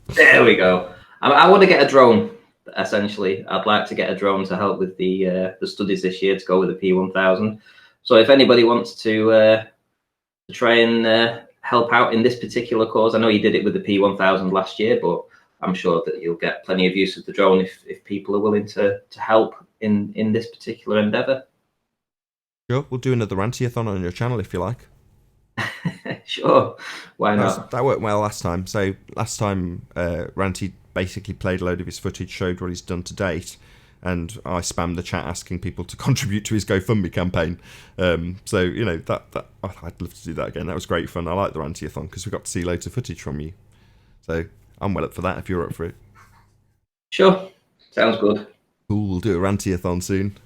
There we go. I want to get a drone, essentially. I'd like to get a drone to help with the studies this year to go with the P1000. So if anybody wants to try and help out in this particular cause, I know you did it with the P1000 last year, but I'm sure that you'll get plenty of use of the drone if people are willing to help in this particular endeavour. Sure, we'll do another Ranty-a-thon on your channel if you like. Sure, why not? That worked well last time. So last time Ranty basically played a load of his footage, showed what he's done to date, and I spammed the chat asking people to contribute to his GoFundMe campaign. So, you know, I'd love to do that again. That was great fun. I like the Ranty-a-thon because we got to see loads of footage from you. So I'm well up for that if you're up for it. Sure, sounds good. Cool, we'll do a Ranty-a-thon soon.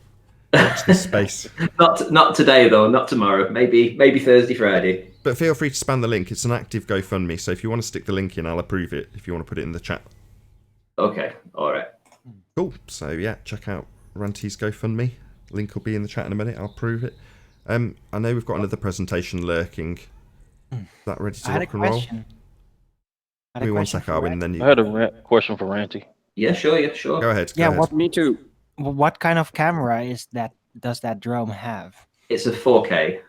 Watch this space. Not today though, not tomorrow. Maybe Thursday, Friday. But feel free to spam the link. It's an active GoFundMe, so if you want to stick the link in, I'll approve it if you want to put it in the chat. Okay, all right. Cool. So yeah, check out Ranty's GoFundMe. Link will be in the chat in a minute. I'll prove it. I know we've got another presentation lurking. Is that ready to rock and roll? Give me 1 sec, Arwin, and then you. I had a question for Ranty. Yeah, sure. Go ahead. Yeah, ahead. Me too. What kind of camera does that drone have? It's a 4K.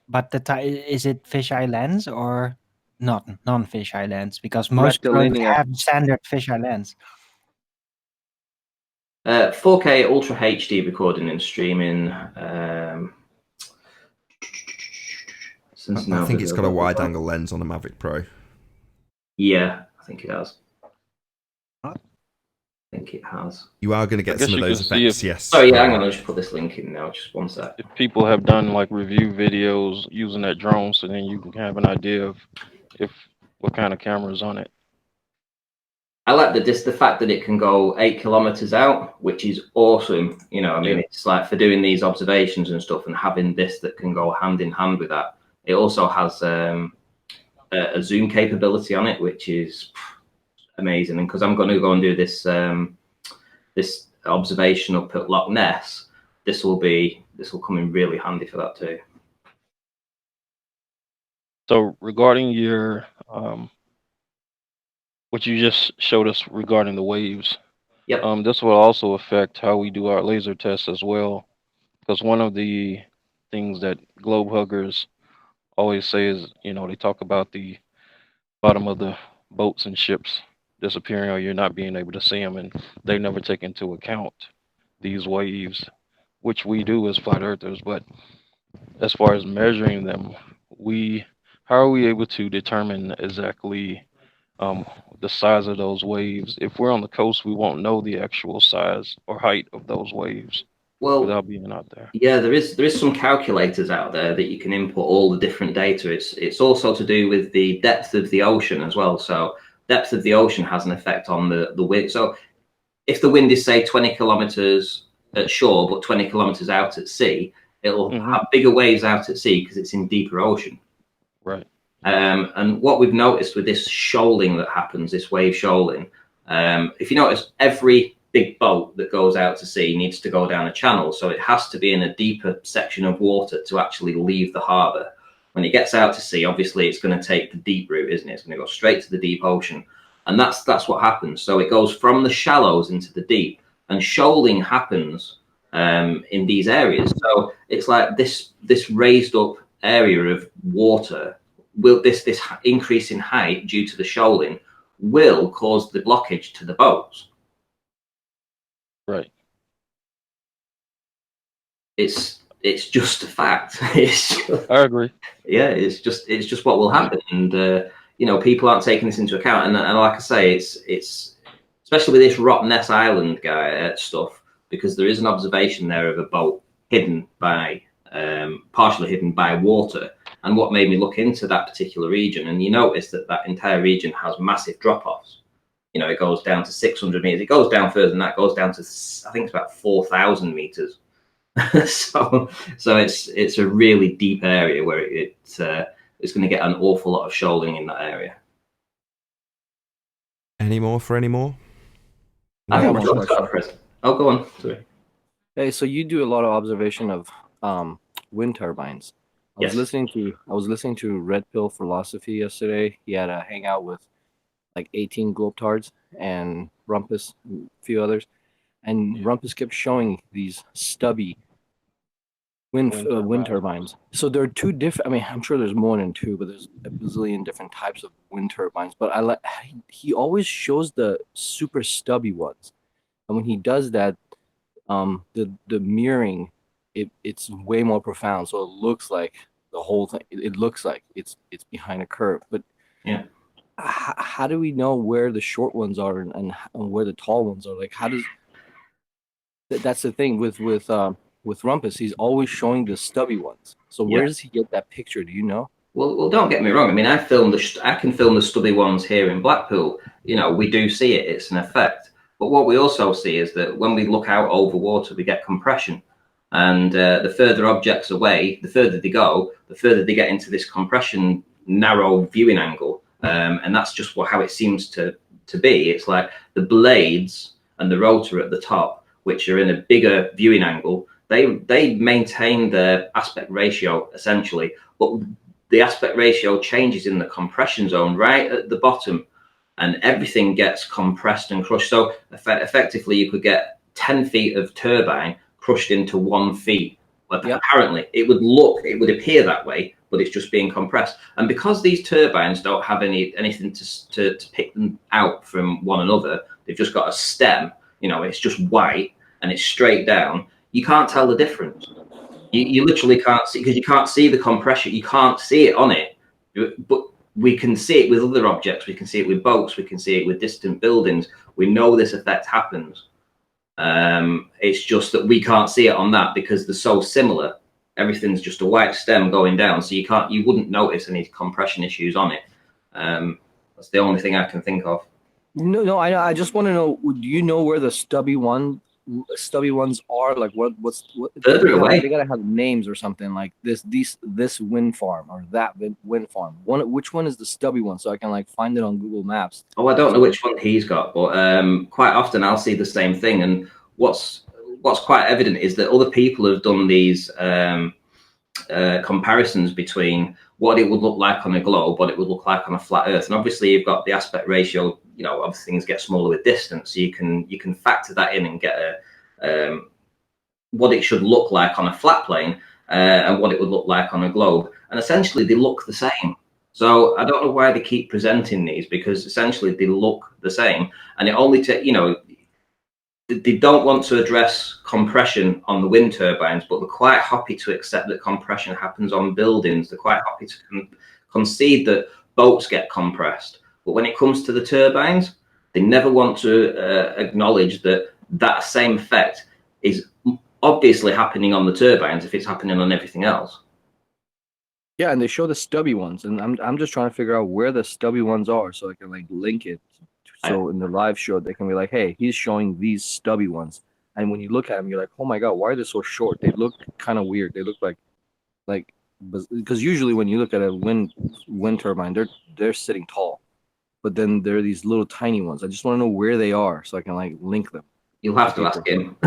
But is it fisheye lens or not non-fisheye lens? Because most drones have standard fisheye lens. 4K Ultra HD recording and streaming. I think it's got a wide-angle lens on a Mavic Pro. Yeah, I think it has. I think it has. You are going to get some of those effects, yes. Oh yeah, I'm going to just put this link in now. Just 1 sec. If people have done like review videos using that drone, so then you can have an idea of what kind of camera is on it. I like the fact that it can go 8 kilometers out, which is awesome. You know, I mean, it's like for doing these observations and stuff, and having this that can go hand in hand with that. It also has a zoom capability on it, which is amazing. And because I'm going to go and do this this observation up at Loch Ness, this will come in really handy for that too. So regarding your what you just showed us regarding the waves, this will also affect how we do our laser tests as well, because one of the things that globe huggers always say is, you know, they talk about the bottom of the boats and ships disappearing, or you're not being able to see them, and they never take into account these waves, which we do as flat earthers. But as far as measuring them, how are we able to determine exactly the size of those waves? If we're on the coast, we won't know the actual size or height of those waves without being out there. Yeah, there is some calculators out there that you can input all the different data. It's also to do with the depth of the ocean as well. So depth of the ocean has an effect on the wind. So if the wind is, say, 20 kilometers at shore, but 20 kilometers out at sea, it'll have bigger waves out at sea because it's in deeper ocean. Right. And what we've noticed with this shoaling that happens, this wave shoaling, if you notice, every big boat that goes out to sea needs to go down a channel. So it has to be in a deeper section of water to actually leave the harbour. When it gets out to sea, obviously it's going to take the deep route, isn't it? It's going to go straight to the deep ocean. And that's what happens. So it goes from the shallows into the deep. And shoaling happens in these areas. So it's like this raised up area of water, this increase in height due to the shoaling will cause the blockage to the boats. Right. It's it's just a fact. I agree. Yeah, it's just what will happen, and you know, people aren't taking this into account. And like I say, it's especially with this Rottnest Island guy stuff, because there is an observation there of a boat hidden by partially hidden by water. And what made me look into that particular region, and you notice that that entire region has massive drop-offs. You know, it goes down to 600 meters. It goes down further than that. It goes down to, I think it's about 4,000 meters. so it's a really deep area where it's going to get an awful lot of shoaling in that area. Any more for any more? I think we're done, Chris. Oh, go on. Sorry. Hey, so you do a lot of observation of wind turbines. I was listening to Red Pill Philosophy yesterday. He had a hangout with like 18 globetards and Rumpus and a few others, and Rumpus kept showing these stubby wind turbines. So there are two different. I mean, I'm sure there's more than two, but there's a bazillion different types of wind turbines. But he always shows the super stubby ones, and when he does that, the mirroring, it's way more profound. So it looks like the whole thing. It looks like it's behind a curve. But yeah, how do we know where the short ones are and where the tall ones are? Like, how does that's the thing with Rumpus, he's always showing the stubby ones. So where does he get that picture? Do you know? Well, don't get me wrong. I mean, I can film the stubby ones here in Blackpool. You know, we do see it. It's an effect. But what we also see is that when we look out over water, we get compression. And the further objects away, the further they go, the further they get into this compression narrow viewing angle. And that's just how it seems to be. It's like the blades and the rotor at the top, which are in a bigger viewing angle, they maintain their aspect ratio essentially, but the aspect ratio changes in the compression zone right at the bottom, and everything gets compressed and crushed. So effectively, you could get 10 feet of turbine crushed into 1 feet. But apparently, it would appear that way, but it's just being compressed. And because these turbines don't have anything to pick them out from one another, they've just got a stem. You know, it's just white and it's straight down. You can't tell the difference. You literally can't see, because you can't see the compression. You can't see it on it, but we can see it with other objects. We can see it with boats. We can see it with distant buildings. We know this effect happens. It's just that we can't see it on that because they're so similar. Everything's just a white stem going down, so you wouldn't notice any compression issues on it. That's the only thing I can think of. No, I just want to know. Do you know where the stubby ones are? Like what further away? They gotta have names or something, like this wind farm or that wind farm. Which one is the stubby one, so I can like find it on Google Maps? Oh, I don't know which one he's got, but quite often I'll see the same thing. And what's quite evident is that other people have done these comparisons between what it would look like on a globe, what it would look like on a flat Earth, and obviously you've got the aspect ratio. You know, obviously things get smaller with distance, so you can factor that in and get what it should look like on a flat plane and what it would look like on a globe, and essentially they look the same. So I don't know why they keep presenting these, because essentially they look the same, and it only they don't want to address compression on the wind turbines, but they're quite happy to accept that compression happens on buildings. They're quite happy to concede that boats get compressed. But when it comes to the turbines, they never want to acknowledge that same effect is obviously happening on the turbines if it's happening on everything else. Yeah, and they show the stubby ones, and I'm just trying to figure out where the stubby ones are so I can like link it. So in the live show, they can be like, hey, he's showing these stubby ones. And when you look at them, you're like, oh my God, why are they so short? They look kind of weird. They look like because usually when you look at a wind turbine, they're sitting tall. But then there are these little tiny ones. I just want to know where they are so I can like link them. You'll have to ask him.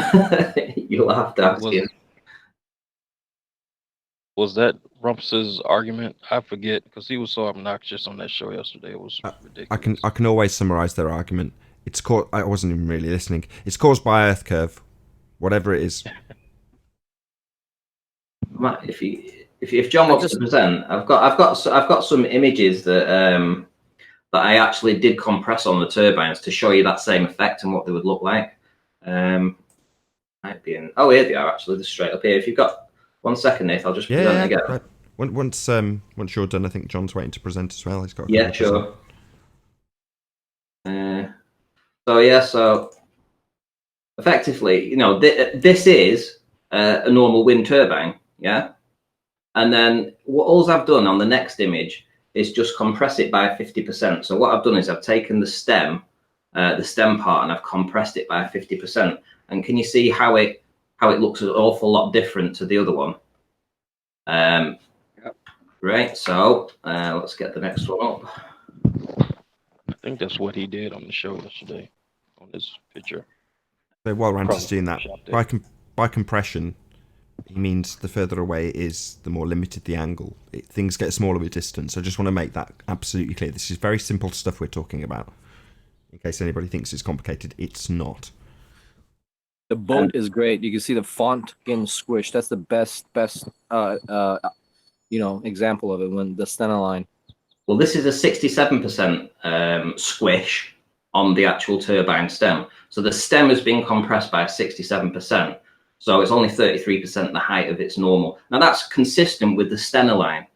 You'll have to ask him. Was that Rumpus's argument? I forget, because he was so obnoxious on that show yesterday. It was ridiculous. I can always summarize their argument. It's called. I wasn't even really listening. It's caused by Earth curve, whatever it is. Matt, if John wants to present, I've got some images that I actually did compress on the turbines to show you that same effect and what they would look like. Might be in. Oh, here they are. Actually, they're straight up here. If you've got 1 second, Nate. I'll just present again. Right. Once you're done, I think John's waiting to present as well. He's got. Sure. So effectively, this is a normal wind turbine, yeah. And then all I've done on the next image is just compress it by 50%. So what I've done is I've taken the stem part, and I've compressed it by 50%. And can you see how it looks an awful lot different to the other one? Right. So let's get the next one up. I think that's what he did on the show yesterday, on this picture. So while Rantis doing that, by compression, he means the further away it is, the more limited the angle. Things get smaller with distance. I just want to make that absolutely clear. This is very simple stuff we're talking about. In case anybody thinks it's complicated, it's not. The boat is great. You can see the font getting squished. That's the best example of it when the stena line. Well, this is a 67% squish on the actual turbine stem. So the stem has been compressed by 67%. So it's only 33% the height of its normal. Now that's consistent with the stena line.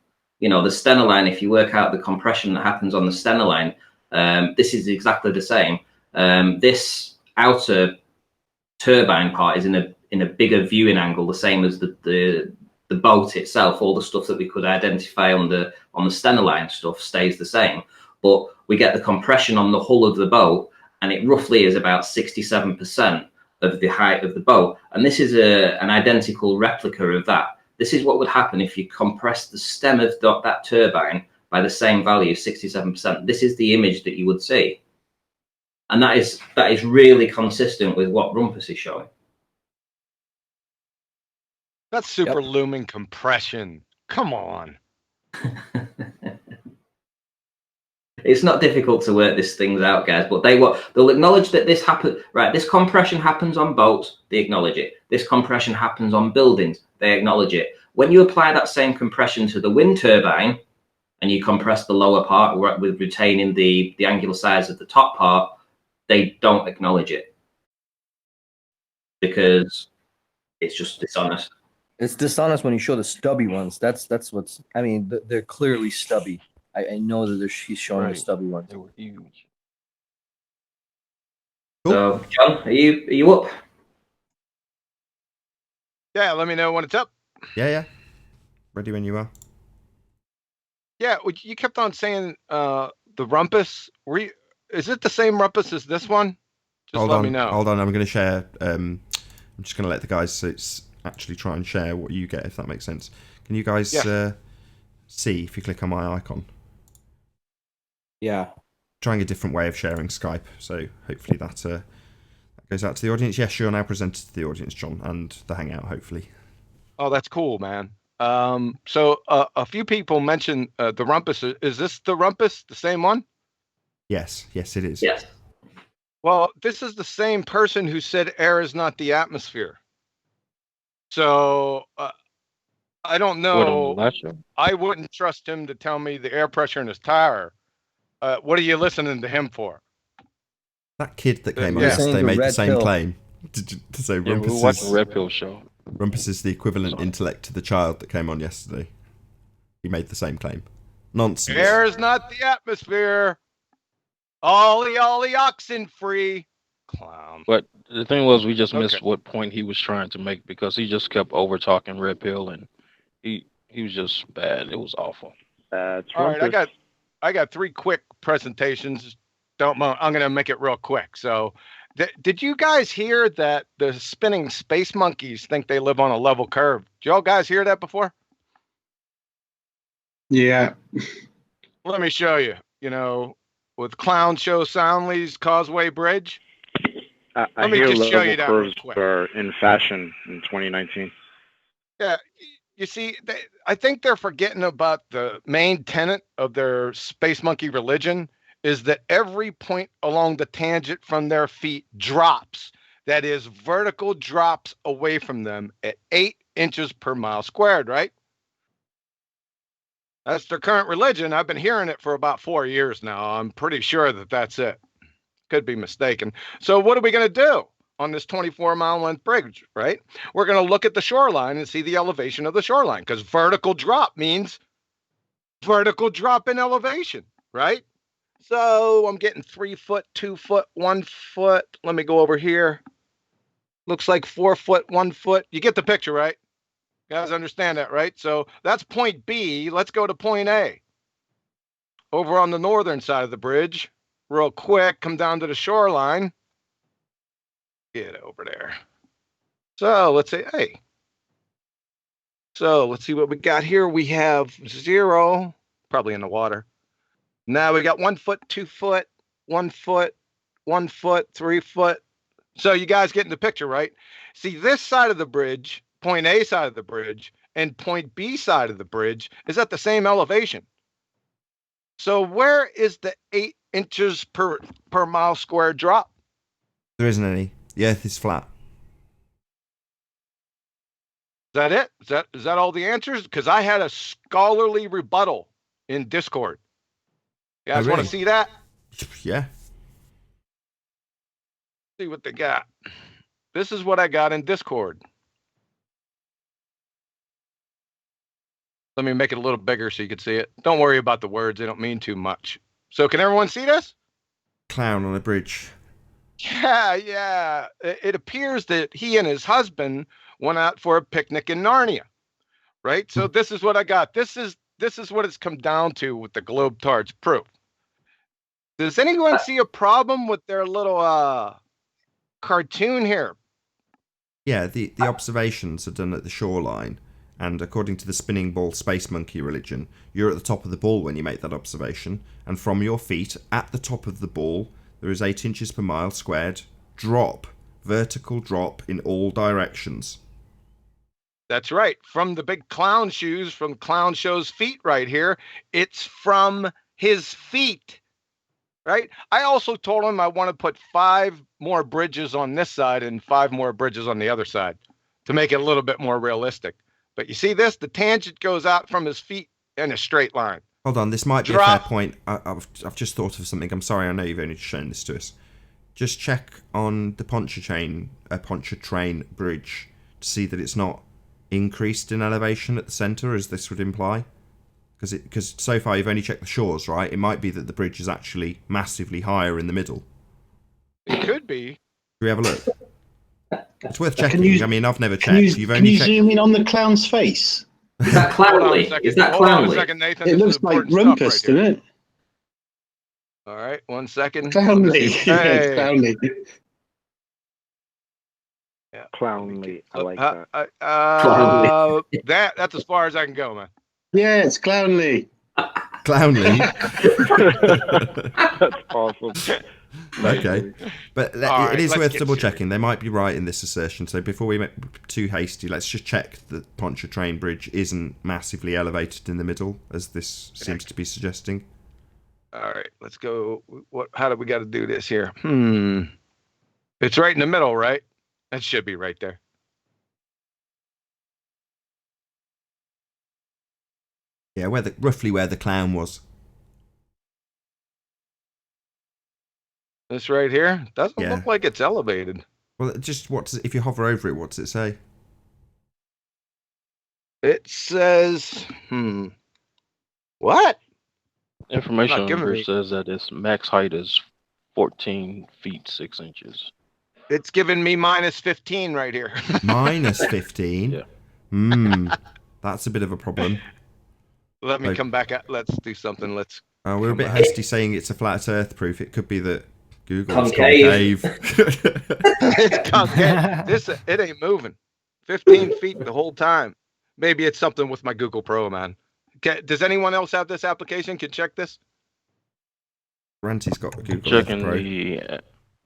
The stena line, if you work out the compression that happens on the stena line, this is exactly the same. This outer turbine part is in a bigger viewing angle, the same as the boat itself. All the stuff that we could identify on the stena line stuff stays the same, but we get the compression on the hull of the boat, and it roughly is about 67% of the height of the boat. And this is an identical replica of that. This is what would happen if you compress the stem of that turbine by the same value, 67%. This is the image that you would see. And that is really consistent with what Rumpus is showing. That's super looming compression. Come on. It's not difficult to work these things out, guys, but they'll acknowledge that this happens. Right, this compression happens on boats, they acknowledge it. This compression happens on buildings, they acknowledge it. When you apply that same compression to the wind turbine and you compress the lower part with retaining the angular size of the top part, they don't acknowledge it because it's just dishonest. It's dishonest when you show the stubby ones. That's what's. I mean, they're clearly stubby. I know that he's showing the stubby ones. They were huge. So, John, are you up? Yeah, let me know when it's up. Yeah. Ready when you are. Yeah, you kept on saying the rumpus. Is it the same rumpus as this one? Just let me know. Hold on, I'm going to share. I'm just going to let the guys actually try and share what you get, if that makes sense. Can you guys see if you click on my icon? Yeah. Trying a different way of sharing Skype, so hopefully that goes out to the audience. Yes, you're now presented to the audience, John, and the Hangout, hopefully. Oh, that's cool, man. So a few people mentioned the rumpus. Is this the rumpus, the same one? Yes, it is. Yes. Well, this is the same person who said air is not the atmosphere. So I don't know. I wouldn't trust him to tell me the air pressure in his tire. What are you listening to him for? That kid that came on yesterday made the same claim. To say we watched the Red Pill show. Rumpus is the equivalent intellect to the child that came on yesterday. He made the same claim. Nonsense. Air is not the atmosphere. Ollie, oxen free. Clown. But the thing was, we just missed what point he was trying to make because he just kept over talking Red Pill, and he was just bad. It was awful. All right, I got 3 quick presentations. I'm going to make it real quick. So, did you guys hear that the spinning space monkeys think they live on a level curve? Did y'all guys hear that before? Yeah. Let me show you. With Clown Show Soundly's Causeway Bridge. I hear level curves are in fashion in 2019. Yeah, you see, I think they're forgetting about the main tenet of their space monkey religion is that every point along the tangent from their feet drops. That is, vertical drops away from them at 8 inches per mile squared, right? That's their current religion. I've been hearing it for about 4 years now. I'm pretty sure that that's it. Could be mistaken. So what are we going to do on this 24-mile length bridge, right? We're going to look at the shoreline and see the elevation of the shoreline, because vertical drop means vertical drop in elevation, right? So I'm getting 3 foot, 2 foot, 1 foot. Let me go over here. Looks like 4 foot, 1 foot. You get the picture, right? You guys understand that, right? So that's point B. Let's go to point A. Over on the northern side of the bridge, real quick, come down to the shoreline. Get over there. So let's say, hey. So let's see what we got here. We have 0, probably in the water. Now we got 1 foot, 2 foot, 1 foot, 1 foot, 3 foot. So you guys getting the picture, right? See, this side of the bridge, point A side of the bridge, and point B side of the bridge is at the same elevation. So where is the 8 inches per mile square drop? There isn't any. The Earth is flat. Is that it? Is that all the answers? Because I had a scholarly rebuttal in Discord. You guys want to see that? Yeah. See what they got. This is what I got in Discord. Let me make it a little bigger so you can see it. Don't worry about the words. They don't mean too much. So can everyone see this? Clown on a bridge. Yeah. It appears that he and his husband went out for a picnic in Narnia, right? So this is what I got. This is what it's come down to with the Globetards proof. Does anyone see a problem with their little cartoon here? Yeah, the observations are done at the shoreline, and according to the spinning ball space monkey religion, you're at the top of the ball when you make that observation, and from your feet at the top of the ball there is 8 inches per mile squared drop, vertical drop in all directions. That's right. From the big clown shoes, from Clown Show's feet right here, it's from his feet, right? I also told him I want to put 5 more bridges on this side and 5 more bridges on the other side to make it a little bit more realistic. But you see this? The tangent goes out from his feet in a straight line. Hold on, this might be a fair point. I've just thought of something. I'm sorry, I know you've only shown this to us. Just check on the Pontchartrain bridge to see that it's not increased in elevation at the centre, as this would imply. Because so far you've only checked the shores, right? It might be that the bridge is actually massively higher in the middle. It could be. Can we have a look? It's worth checking. I mean, I've never checked. Can you zoom in on the clown's face? Is that clownly? Is that clownly? Hold on a second, Nathan. It looks like Rumpus, doesn't it? All right, 1 second. Clownly. Hey. Yeah, clownly. Yeah. Clownly. I like that. That's as far as I can go, man. Yeah, it's clownly. Clownly. That's awesome. Okay, but right, it is worth get double serious. checking. They might be right in this assertion. So before we make too hasty, let's just check that Pontchartrain Bridge isn't massively elevated in the middle, as this seems to be suggesting. All right, let's go. How do we got to do this here? It's right in the middle, right? That should be right there. Yeah, roughly where the clown was. This right here doesn't look like it's elevated. Well, just if you hover over it, what does it say? It says, what? Information on the bridge says that its max height is 14 feet 6 inches. It's giving me minus 15 right here. Minus 15? Yeah. That's a bit of a problem. Let me come back. Let's do something. We're a bit hasty saying it's a flat earth proof. It could be that Google's concave. It's concave. It ain't moving. 15 feet the whole time. Maybe it's something with my Google Pro, man. Does anyone else have this application? Can check this? Ranty's got the Google Checking Pro. the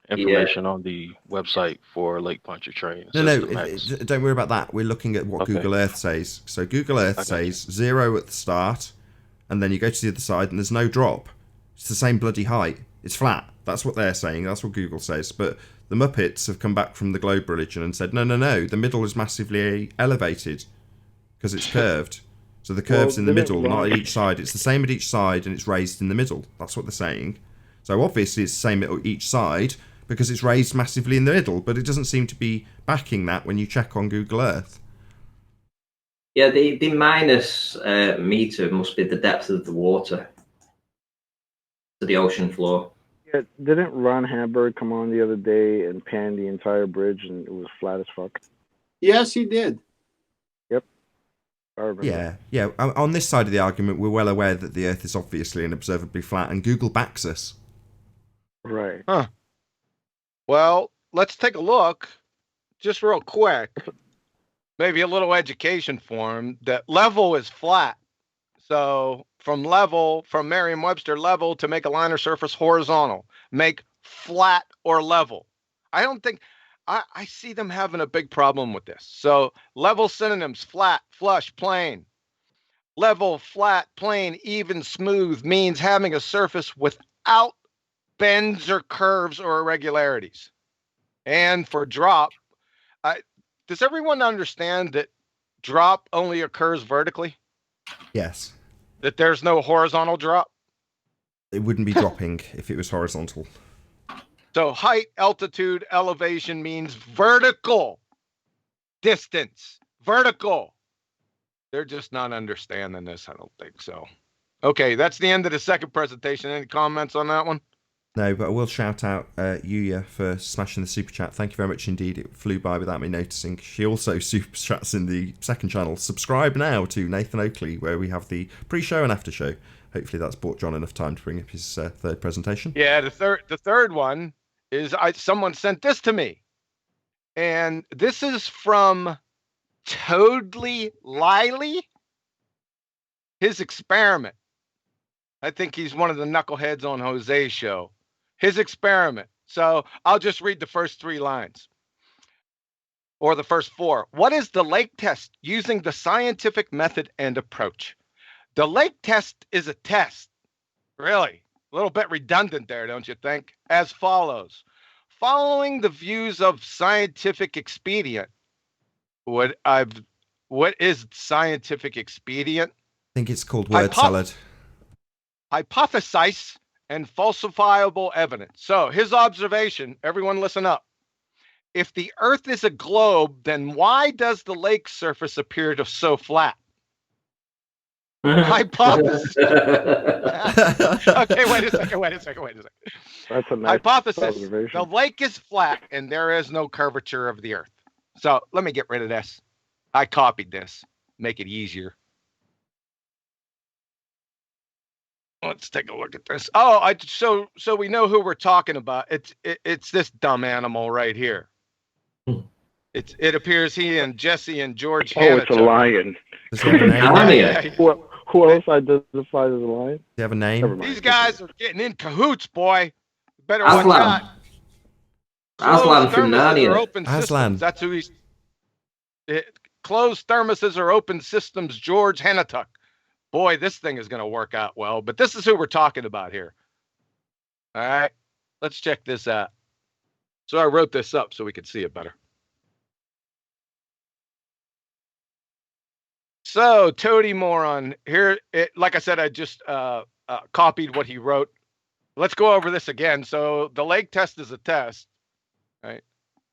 information on the website for Lake Pontchartrain. No, don't worry about that. We're looking at what Google Earth says. So Google Earth says 0 at the start, and then you go to the other side, and there's no drop. It's the same bloody height. It's flat. That's what they're saying. That's what Google says. But the Muppets have come back from the globe religion and said, no. The middle is massively elevated because it's curved. So the curve's in the middle, not at each side. It's the same at each side, and it's raised in the middle. That's what they're saying. So obviously it's the same at each side, because it's raised massively in the middle, but it doesn't seem to be backing that when you check on Google Earth. Yeah, the minus meter must be the depth of the water to the ocean floor. Yeah, didn't Ron Hamburg come on the other day and pan the entire bridge and it was flat as fuck? Yes, he did. Yep. I remember. Yeah. On this side of the argument, we're well aware that the Earth is obviously and observably flat, and Google backs us. Right. Huh. Well, let's take a look, just real quick. Maybe a little education for him. That level is flat. So from Merriam-Webster, level to make a line or surface horizontal, make flat or level. I don't think, I see them having a big problem with this. So level synonyms: flat, flush, plane. Level, flat, plane, even, smooth means having a surface without bends or curves or irregularities. And for drop, does everyone understand that drop only occurs vertically? Yes. That there's no horizontal drop? It wouldn't be dropping if it was horizontal. So height, altitude, elevation means vertical distance. Vertical. They're just not understanding this, I don't think so. Okay, that's the end of the second presentation. Any comments on that one? No, but I will shout out Yuya for smashing the super chat. Thank you very much indeed. It flew by without me noticing. She also super chats in the second channel. Subscribe now to Nathan Oakley, where we have the pre-show and after show. Hopefully that's bought John enough time to bring up his third presentation. Yeah, the third one is someone sent this to me, and this is from Totally Lily. His experiment. I think he's one of the knuckleheads on Jose's show. His experiment. So I'll just read the first 3 lines. Or the first 4. What is the Lake test using the scientific method and approach? The Lake test is a test. Really? A little bit redundant there, don't you think? As follows. Following the views of scientific expedient. What is scientific expedient? I think it's called word salad. Hypothesize and falsifiable evidence. So his observation, everyone listen up. If the Earth is a globe, then why does the lake surface appear to so flat? Hypothesis. Okay, wait a second. That's a nice hypothesis. observation. The lake is flat and there is no curvature of the Earth. So let me get rid of this. I copied this. Make it easier. Let's take a look at this. Oh, so we know who we're talking about. It's this dumb animal right here. It appears he and Jesse and George. Oh, it's a lion. Does he have a name? Who else identified as a lion? Do you have a name? These guys are getting in cahoots, boy. Better watch out. Aslan from Narnia. Aslan. That's who he's. Closed thermoses are open systems. George Hanatuck. Boy, this thing is going to work out well. But this is who we're talking about here. All right, let's check this out. So I wrote this up so we could see it better. So Toady Moron here. Like I said, I just copied what he wrote. Let's go over this again. So the lake test is a test, right?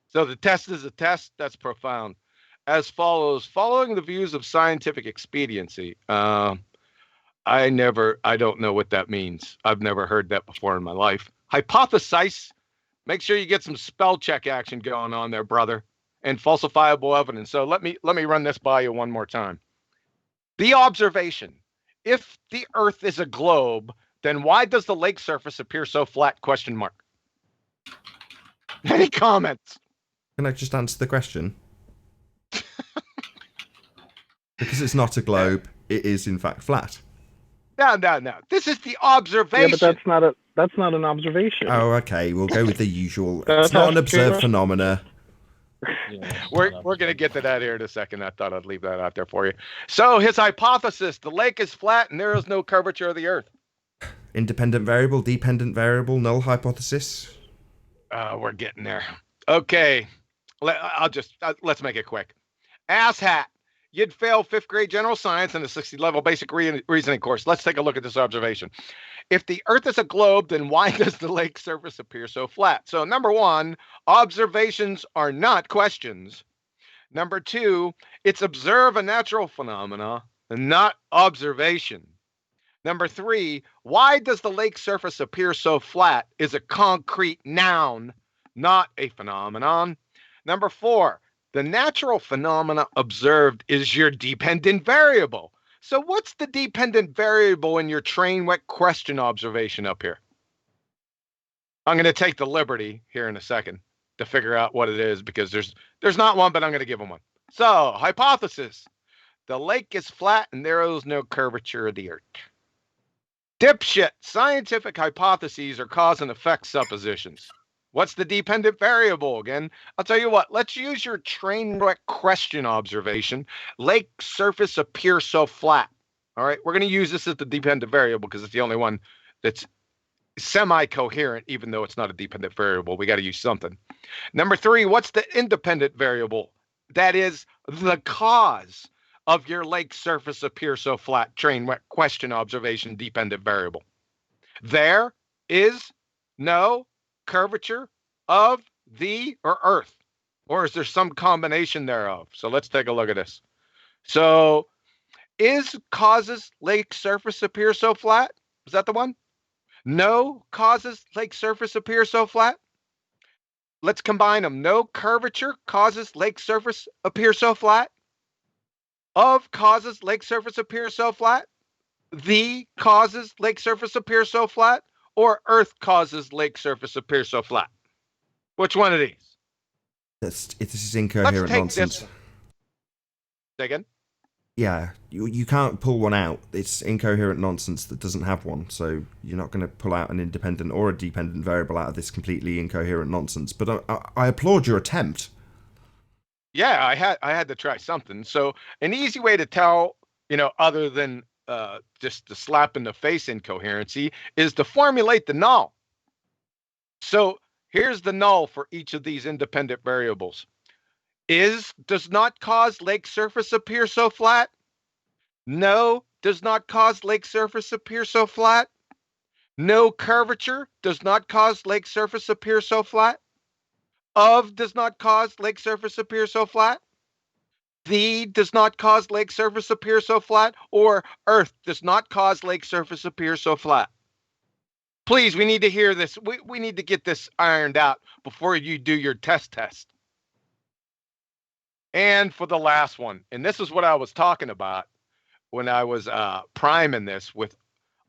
So the test is a test. That's profound. As follows: following the views of scientific expediency. I don't know what that means. I've never heard that before in my life. Hypothesize. Make sure you get some spell check action going on there, brother. And falsifiable evidence. So let me run this by you one more time. The observation: if the Earth is a globe, then why does the lake surface appear so flat? ? Any comments? Can I just answer the question? Because it's not a globe, it is in fact flat. No. This is the observation. Yeah, but that's not an observation. Oh, okay. We'll go with the usual. It's not an observed phenomena. We're going to get to that here in a second. I thought I'd leave that out there for you. So his hypothesis: the lake is flat and there is no curvature of the Earth. Independent variable, dependent variable, null hypothesis. We're getting there. Okay. Let's make it quick. Asshat. You'd fail 5th grade general science and a 60-level basic reasoning course. Let's take a look at this observation. If the Earth is a globe, then why does the lake surface appear so flat? So number one, observations are not questions. Number two, it's observe a natural phenomena and not observation. Number three, why does the lake surface appear so flat is a concrete noun, not a phenomenon. Number four, the natural phenomena observed is your dependent variable. So what's the dependent variable in your train wreck question observation up here? I'm going to take the liberty here in a second to figure out what it is, because there's not one, but I'm going to give them one. So, hypothesis. The lake is flat and there is no curvature of the Earth. Dipshit. Scientific hypotheses are cause and effect suppositions. What's the dependent variable again? I'll tell you what, let's use your train wreck question observation. Lake surface appears so flat. All right, we're going to use this as the dependent variable because it's the only one that's semi-coherent, even though it's not a dependent variable. We got to use something. Number three, what's the independent variable? That is the cause of your lake surface appear so flat train wreck question observation dependent variable. There is no curvature of the or Earth, or is there some combination thereof? So let's take a look at this. So is causes lake surface appear so flat? Is that the one? No causes lake surface appear so flat? Let's combine them. No curvature causes lake surface appear so flat? Of causes lake surface appear so flat? The causes lake surface appear so flat? Or Earth causes lake surface appear so flat? Which one of these? This is incoherent nonsense. Say again? Yeah, you can't pull one out. It's incoherent nonsense that doesn't have one. So you're not going to pull out an independent or a dependent variable out of this completely incoherent nonsense. But I applaud your attempt. Yeah, I had to try something. So an easy way to tell, other than just the slap in the face incoherency, is to formulate the null. So here's the null for each of these independent variables. Does not cause lake surface appear so flat? No, does not cause lake surface appear so flat? No curvature does not cause lake surface appear so flat? Of does not cause lake surface appear so flat? The does not cause lake surface appear so flat? Or Earth does not cause lake surface appear so flat? Please, we need to hear this. We need to get this ironed out before you do your test. And for the last one, and this is what I was talking about when I was priming this with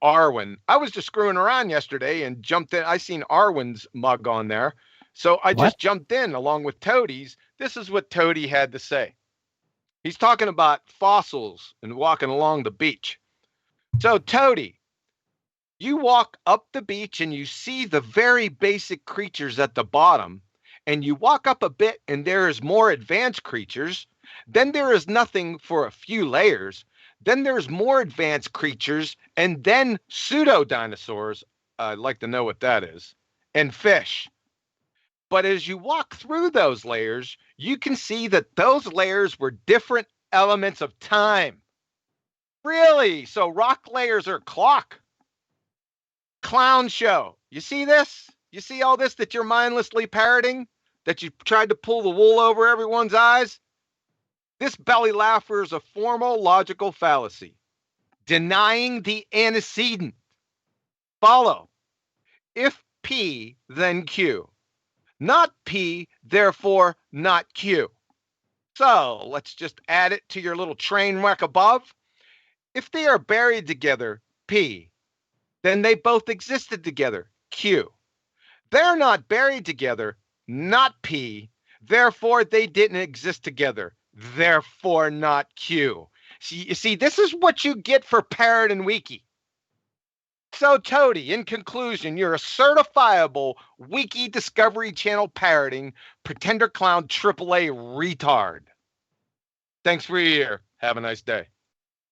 Arwen. I was just screwing around yesterday and jumped in. I seen Arwen's mug on there. So I just jumped in along with Toadie's. This is what Toadie had to say. He's talking about fossils and walking along the beach. So Toadie, you walk up the beach and you see the very basic creatures at the bottom, and you walk up a bit and there is more advanced creatures. Then there is nothing for a few layers. Then there's more advanced creatures, and then pseudo dinosaurs. I'd like to know what that is. And fish. But as you walk through those layers, you can see that those layers were different elements of time. Really? So rock layers are clock. Clown show. You see this? You see all this that you're mindlessly parroting? That you tried to pull the wool over everyone's eyes? This belly laugher is a formal logical fallacy. Denying the antecedent. Follow. If P, then Q. Not P, therefore not Q. So let's just add it to your little train wreck above. If they are buried together, P, then they both existed together, Q. They're not buried together, not P, therefore they didn't exist together, therefore not Q. You see, this is what you get for parrot and wiki. So, Toadie, in conclusion, you're a certifiable Wiki Discovery Channel parroting pretender clown AAA retard. Thanks for your ear. Have a nice day.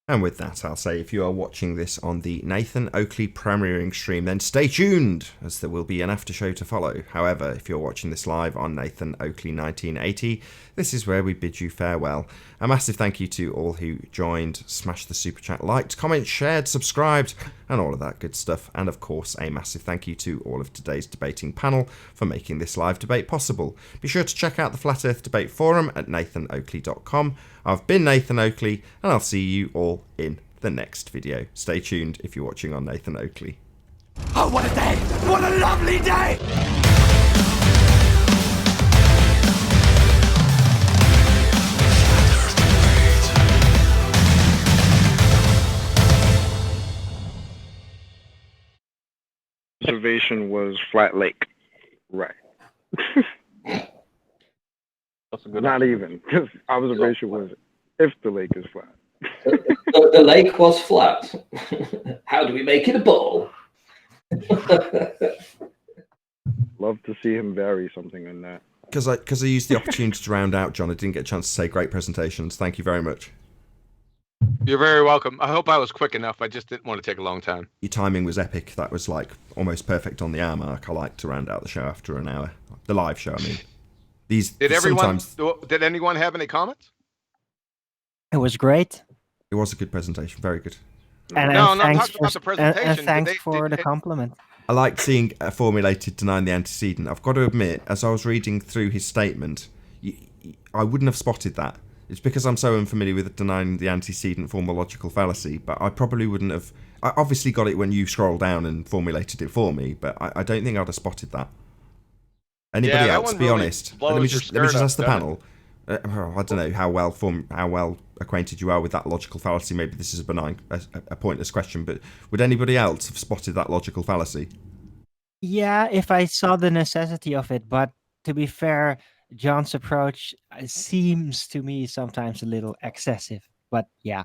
And with that, I'll say if you are watching this on the Nathan Oakley premiering stream, then stay tuned, as there will be an after show to follow. However, if you're watching this live on Nathan Oakley 1980, this is where we bid you farewell. A massive thank you to all who joined, smashed the super chat, liked, commented, shared, subscribed, and all of that good stuff. And of course, a massive thank you to all of today's debating panel for making this live debate possible. Be sure to check out the Flat Earth Debate Forum at nathanoakley.com. I've been Nathan Oakley, and I'll see you all in the next video. Stay tuned if you're watching on Nathan Oakley. Oh, what a day! What a lovely day! Observation was flat lake. Right. That's a good Not even. Because observation was if the lake is flat. The lake was flat. How do we make it a ball? Love to see him vary something in that. Because I used the opportunity to round out, John. I didn't get a chance to say great presentations. Thank you very much. You're very welcome. I hope I was quick enough. I just didn't want to take a long time. Your timing was epic. That was like almost perfect on the hour mark. I like to round out the show after an hour. The live show, I mean. Did anyone have any comments? It was great. It was a good presentation. Very good. And no, thanks talking about the presentation. and thanks for the compliment. I liked seeing a formulated denying the antecedent. I've got to admit, as I was reading through his statement, I wouldn't have spotted that. It's because I'm so unfamiliar with denying the antecedent form of logical fallacy, but I probably wouldn't have... I obviously got it when you scrolled down and formulated it for me, but I don't think I'd have spotted that. Anybody else? Be honest. Let me just ask the panel. I don't know how well acquainted you are with that logical fallacy. Maybe this is a pointless question, but would anybody else have spotted that logical fallacy? Yeah, if I saw the necessity of it, but to be fair, John's approach seems to me sometimes a little excessive. But yeah,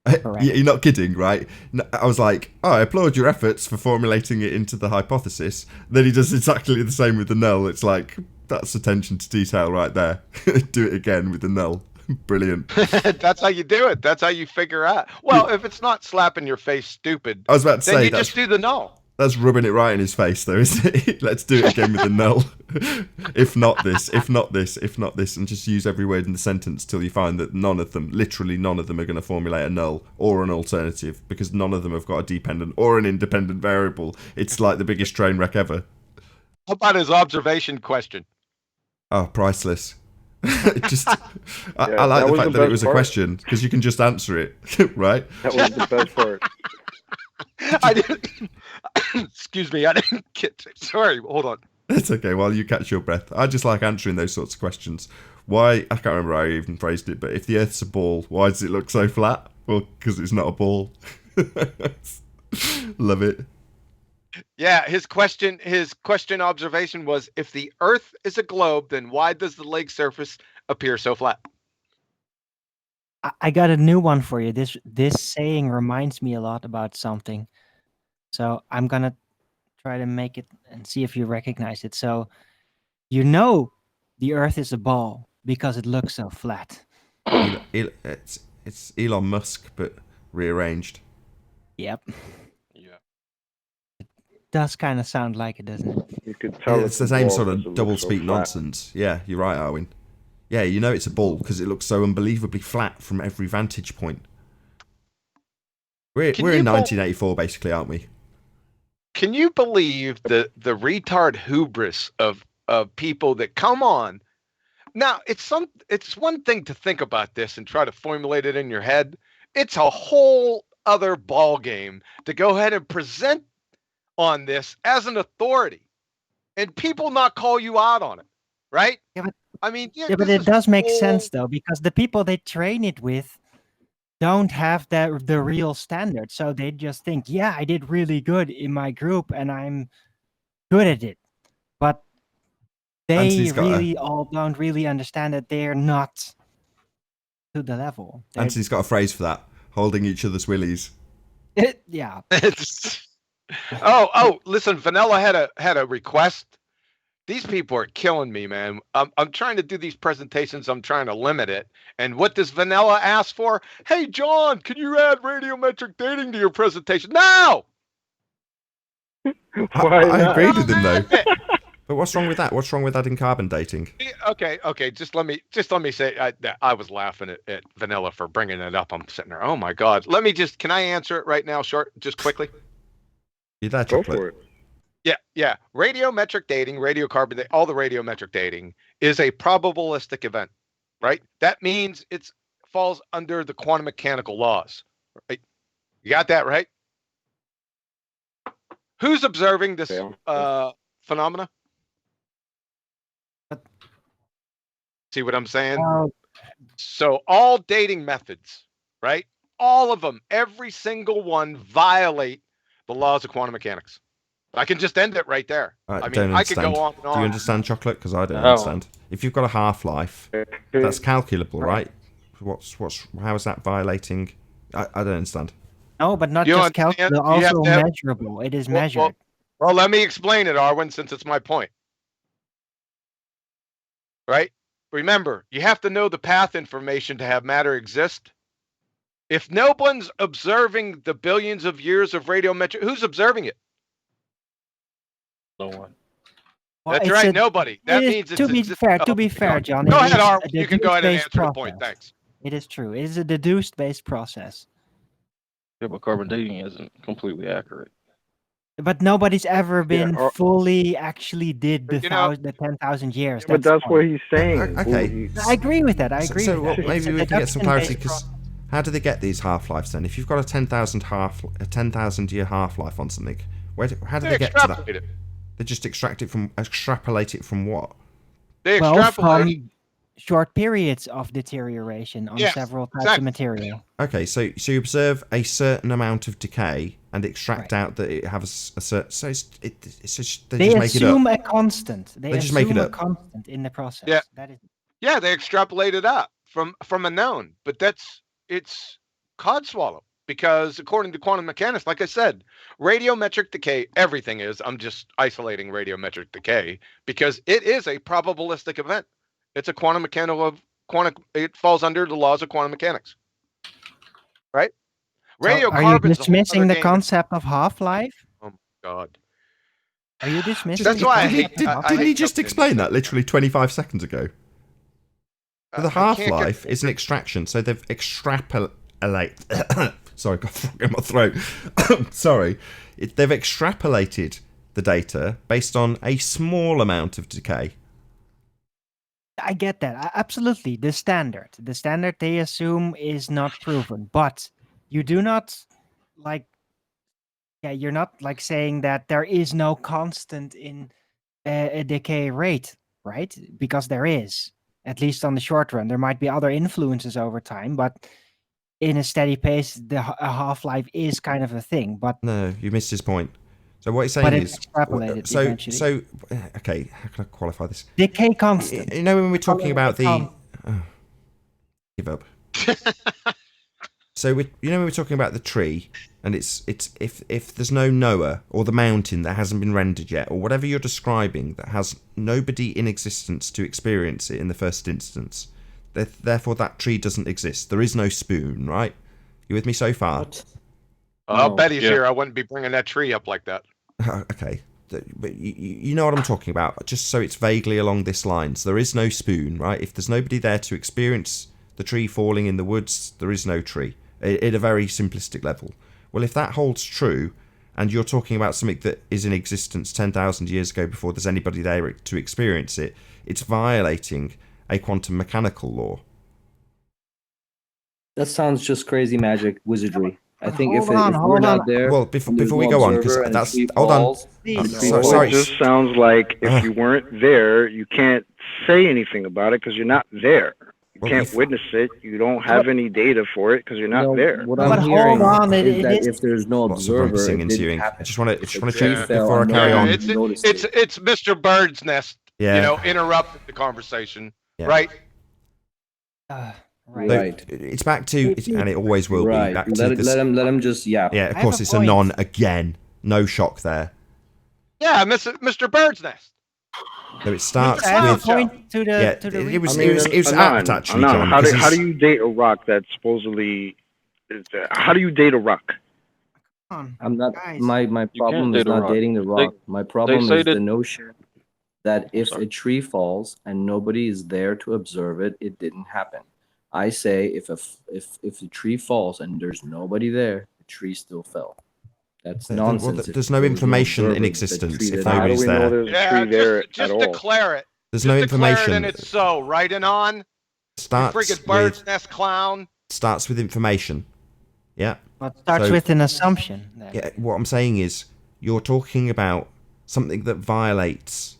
correct. You're not kidding, right? I was like, oh, I applaud your efforts for formulating it into the hypothesis. Then he does exactly the same with the null. It's like, that's attention to detail right there. Do it again with the null. Brilliant. That's how you do it. That's how you figure out. Well, if it's not slapping your face stupid, I was about to then say, you just do the null. That's rubbing it right in his face, though, isn't it? Let's do it again with the null. If not this, if not this, if not this, and just use every word in the sentence till you find that none of them, literally none of them, are going to formulate a null or an alternative, because none of them have got a dependent or an independent variable. It's like the biggest train wreck ever. How about his observation question? Oh, priceless. I like the fact that it was a question, because you can just answer it, right? That was the best part. I didn't. Excuse me, I didn't get. Sorry, hold on. It's okay. While you catch your breath, I just like answering those sorts of questions. Why? I can't remember how I even phrased it, but if the Earth's a ball, why does it look so flat? Well, because it's not a ball. Love it. Yeah, his question observation was: if the Earth is a globe, then why does the lake surface appear so flat? I got a new one for you. This saying reminds me a lot about something. So I'm going to try to make it and see if you recognize it. So you know the Earth is a ball because it looks so flat. It's Elon Musk, but rearranged. Yep. Yeah. It does kind of sound like it, doesn't it? You could tell it's the same sort of double-speak nonsense. Yeah, you're right, Arwin. Yeah, you know it's a ball because it looks so unbelievably flat from every vantage point. We're in 1984, basically, aren't we? Can you believe the retard hubris of people that come on? Now, it's one thing to think about this and try to formulate it in your head. It's a whole other ball game to go ahead and present on this as an authority, and people not call you out on it, right? Yeah, but I mean, yeah, but it does make sense though, because the people they train it with don't have the real standard, so they just think, yeah, I did really good in my group and I'm good at it, but they really all don't really understand that they're not to the level. Anthony's got a phrase for that: holding each other's willies. Yeah. Oh, listen, Vanilla had a request. These people are killing me, man. I'm trying to do these presentations. I'm trying to limit it. And what does Vanilla ask for? Hey, John, can you add radiometric dating to your presentation? No! I agreed with him, though. But what's wrong with that? What's wrong with adding carbon dating? Okay. Just let me say I was laughing at Vanilla for bringing it up. I'm sitting there. Oh, my God. Can I answer it right now, just quickly? You there, Go Chocolate? for it. Yeah. Radiometric dating, radiocarbon, all the radiometric dating is a probabilistic event, right? That means it falls under the quantum mechanical laws, right? You got that right? Who's observing this phenomena? See what I'm saying? So all dating methods, right? All of them, every single one violate the laws of quantum mechanics. I can just end it right there. I mean, I could go on and on. Do you understand, Chocolate? Because I don't understand. If you've got a half-life, that's calculable, right? How is that violating? I don't understand. No, but not just calculable, also measurable. It is measured. Well, let me explain it, Arwen, since it's my point. Right? Remember, you have to know the path information to have matter exist. If no one's observing the billions of years of radiometric, who's observing it? No one. Well, that's right, nobody. That means it's to be fair, John. Go ahead, Arwen. You can go ahead and answer the point. Thanks. It is true. It is a deduced-based process. Yeah, but carbon dating isn't completely accurate. But nobody's ever been fully actually did the 10,000 years. But that's what he's saying. Okay. I agree with that. So maybe we can get some clarity, because how do they get these half-lives then? If you've got a 10,000 year half-life on something, how do they get to that? They just extrapolate it from what? They extrapolate from short periods of deterioration on several types of material. Okay, so you observe a certain amount of decay and extract out that it has a certain. So it's just, they just make it up. They assume a constant. They just make it up. A constant in the process. Yeah. That is. Yeah, they extrapolate it up from a known, but it's codswallop. Because according to quantum mechanics, like I said, radiometric decay, everything is. I'm just isolating radiometric decay because it is a probabilistic event. It's a quantum mechanical it falls under the laws of quantum mechanics. Right? Radiocarbon. Are you dismissing the concept of half-life? Oh my god. Are you dismissing? That's why didn't he just explain that literally 25 seconds ago? The half-life is an extraction, so they've extrapolated. Sorry, got a frog in my throat. Sorry. They've extrapolated the data based on a small amount of decay. I get that. Absolutely. The standard they assume is not proven, but you do not you're not saying that there is no constant in a decay rate, right? Because there is, at least on the short run. There might be other influences over time, but in a steady pace, a half-life is kind of a thing. But no, you missed his point. So what he's saying is, so okay, how can I qualify this? Decay constant. You know when we're talking about the give up. So when we're talking about the tree, and it's if there's no Noah or the mountain that hasn't been rendered yet, or whatever you're describing that has nobody in existence to experience it in the first instance. Therefore, that tree doesn't exist. There is no spoon, right? You with me so far? I'll bet he's here. I wouldn't be bringing that tree up like that. Okay. But you know what I'm talking about. Just so it's vaguely along this line. So there is no spoon, right? If there's nobody there to experience the tree falling in the woods, there is no tree. At a very simplistic level. Well, if that holds true, and you're talking about something that is in existence 10,000 years ago before there's anybody there to experience it, it's violating a quantum mechanical law. That sounds just crazy magic wizardry. I think if we're not there, well, before we go on, because that's hold on. Sorry, it just sounds like if you weren't there, you can't say anything about it because you're not there. You can't witness it. You don't have any data for it because you're not there. What I'm hearing is that if there's no observer, it didn't happen. I just want to check before I carry on. It's Mr. Bird's Nest. Yeah. Interrupted the conversation. Yeah. Right. Right. So it's back to, and it always will be back to let him just Yeah, of course it's a non again. No shock there. Yeah, Mr. Bird's Nest. So it starts with it was apt actually, John. How do you date a rock that's supposedly? How do you date a rock? I'm not. My problem is not dating the rock. My problem is the notion that if a tree falls and nobody is there to observe it, it didn't happen. I say if the tree falls and there's nobody there, the tree still fell. That's nonsense. There's no information in existence if nobody's there. Just declare it. There's no information. And it's so, right and on. Starts Friggin' bird's nest clown. Starts with information. Yeah. Well, it starts with an assumption. Then. Yeah. What I'm saying is, you're talking about something that violates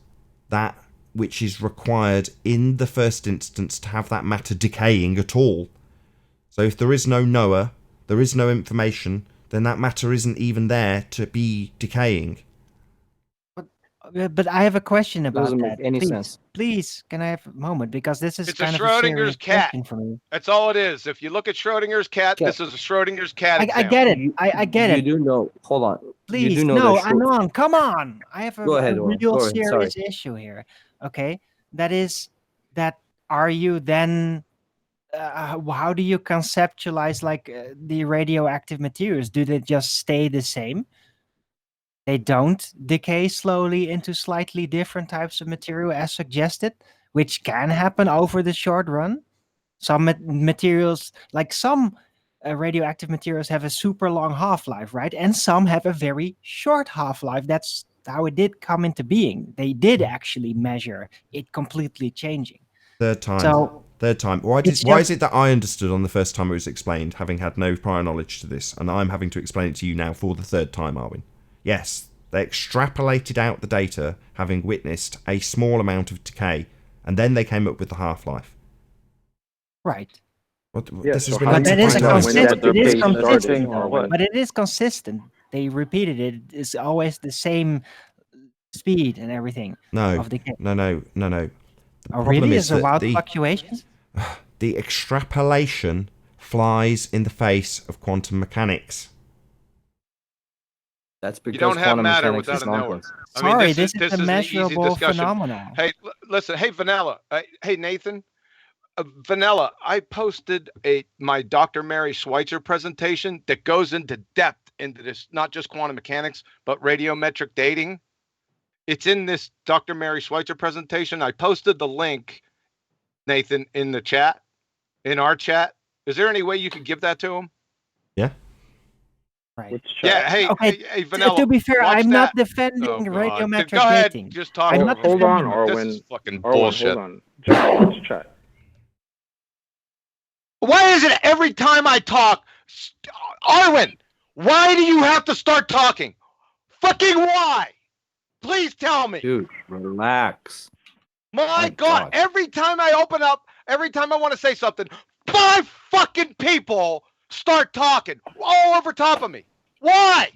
that which is required in the first instance to have that matter decaying at all. So if there is no knower, there is no information, then that matter isn't even there to be decaying. But I have a question about doesn't that. Make any sense. Please, can I have a moment? Because this is it's kind a of Schrodinger's a cat. for me. That's all it is. If you look at Schrodinger's cat, this is a Schrodinger's cat. I get it. I get it. You do know. Hold on. Please, you do know no, Anon, come on. I have a real serious Sorry. issue here. Okay, that are you then? How do you conceptualize like the radioactive materials? Do they just stay the same? They don't decay slowly into slightly different types of material as suggested, which can happen over the short run. Some materials, like some radioactive materials, have a super long half-life, right? And some have a very short half-life. That's how it did come into being. They did actually measure it completely changing. Third time. Why is it that I understood on the first time it was explained, having had no prior knowledge to this, and I'm having to explain it to you now for the third time, Arwin? Yes, they extrapolated out the data, having witnessed a small amount of decay, and then they came up with the half-life. Right. This has been but it is consistent. They repeated it. It's always the same speed and everything. No. Of decay. No. Oh, really? Is there wild fluctuations? The extrapolation flies in the face of quantum mechanics. That's because you don't have matter without a knower. Sorry, this is a measurable phenomenon. Hey, listen. Hey, Vanilla. Hey, Nathan. Vanilla, I posted my Dr. Mary Schweitzer presentation that goes into depth into this, not just quantum mechanics, but radiometric dating. It's in this Dr. Mary Schweitzer presentation. I posted the link, Nathan, in the chat, in our chat. Is there any way you could give that to him? Yeah. Right. Yeah. Hey, Vanilla. To be fair, I'm not defending radiometric Go ahead. dating. Just talk. Hold on, Arwin. This is fucking bullshit. Hold on. John, let's chat. Why is it every time I talk, Arwin? Why do you have to start talking? Fucking why? Please tell me. Dude, relax. My God, every time I open up, every time I want to say something, 5 fucking people start talking all over top of me. Why?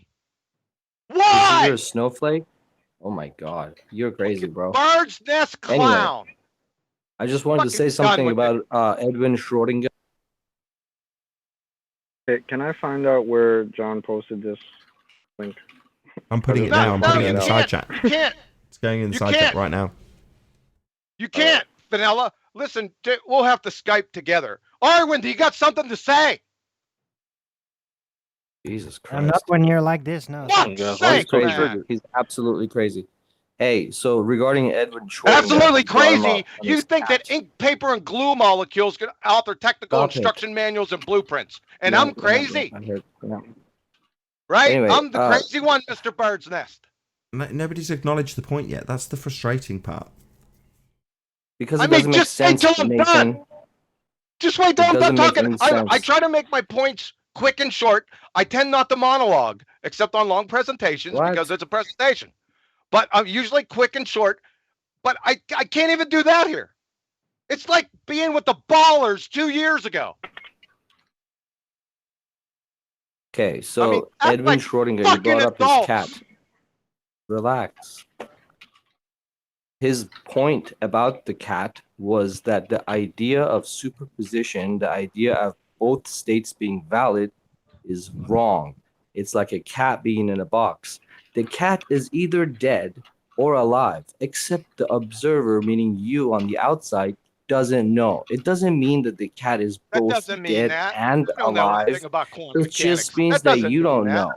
Why? You're a snowflake? Oh my God. You're crazy, bro. Bird's nest clown. Anyway, I just wanted to say something about Edwin Schrodinger. Hey, can I find out where John posted this link? I'm putting it now. I'm putting it in the side chat. You can't. It's going in the side chat right now. You can't, Vanilla. Listen, we'll have to Skype together. Arwin, do you got something to say? Jesus Christ. I'm not when you're like this, no. He's absolutely crazy. Hey, so regarding Edwin Schrodinger... Absolutely crazy! You think that ink, paper, and glue molecules can author technical instruction manuals and blueprints. And I'm crazy. Right? Anyway, I'm the crazy one, Mr. Bird's Nest. Nobody's acknowledged the point yet. That's the frustrating part. Because it doesn't make sense, wait till I'm done. Just wait till I'm done talking. I try to make my points quick and short. I tend not to monologue, except on long presentations because it's a presentation. But I'm usually quick and short. But I can't even do that here. It's like being with the Ballers 2 years ago. Okay, so Edwin Schrodinger, you brought up his cat. Relax. His point about the cat was that the idea of superposition, the idea of both states being valid, is wrong. It's like a cat being in a box. The cat is either dead or alive, except the observer, meaning you on the outside, doesn't know. It doesn't mean that the cat is both dead and alive. It just means that you don't know.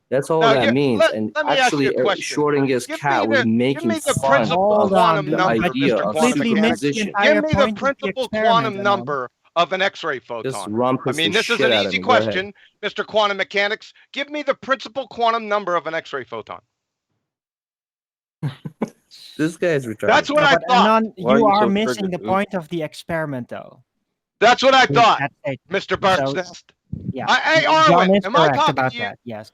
That's all that means. And actually, Schrodinger's cat was making fun of the idea of superposition. Give me the principal quantum number of an X-ray Just photon? Ron I mean, this is an easy question, Mr. Quantum Mechanics. Give me the principal quantum number of an X-ray photon. This guy is retarded. That's what I But thought. Anon, you are missing the point of the experiment, though. That's what I With thought, that statement. Mr. Bird's So, Nest. yeah, Hey, John Arwen, is am I correct talking about to you? that. Yes.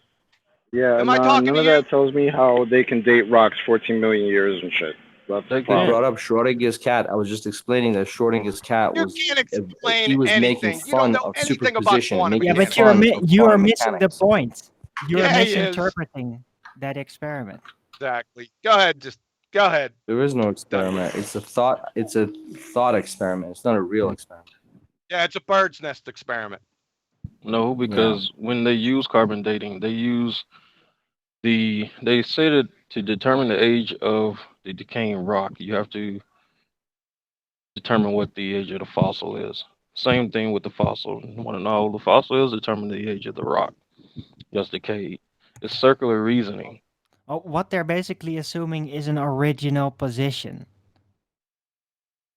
Yeah, Am I talking none to of you? that tells me how they can date rocks 14 million years and shit. That's He brought up Schrodinger's cat. I was just explaining that Schrodinger's cat You was can't explain he was anything. making You don't fun know of anything about superposition, quantum making Yeah, but fun of you are quantum missing the mechanics. point. You are Yeah, he is. misinterpreting that experiment. Exactly. Go ahead. Just go ahead. There is no experiment. It's a thought. It's a thought experiment. It's not a real experiment. Yeah, it's a bird's nest experiment. No, because when they use carbon dating, they say that to determine the age of the decaying rock, you have to determine what the age of the fossil is. Same thing with the fossil. You want to know how old the fossil is? Determine the age of the rock. Just decayed. It's circular reasoning. Oh, what they're basically assuming is an original position.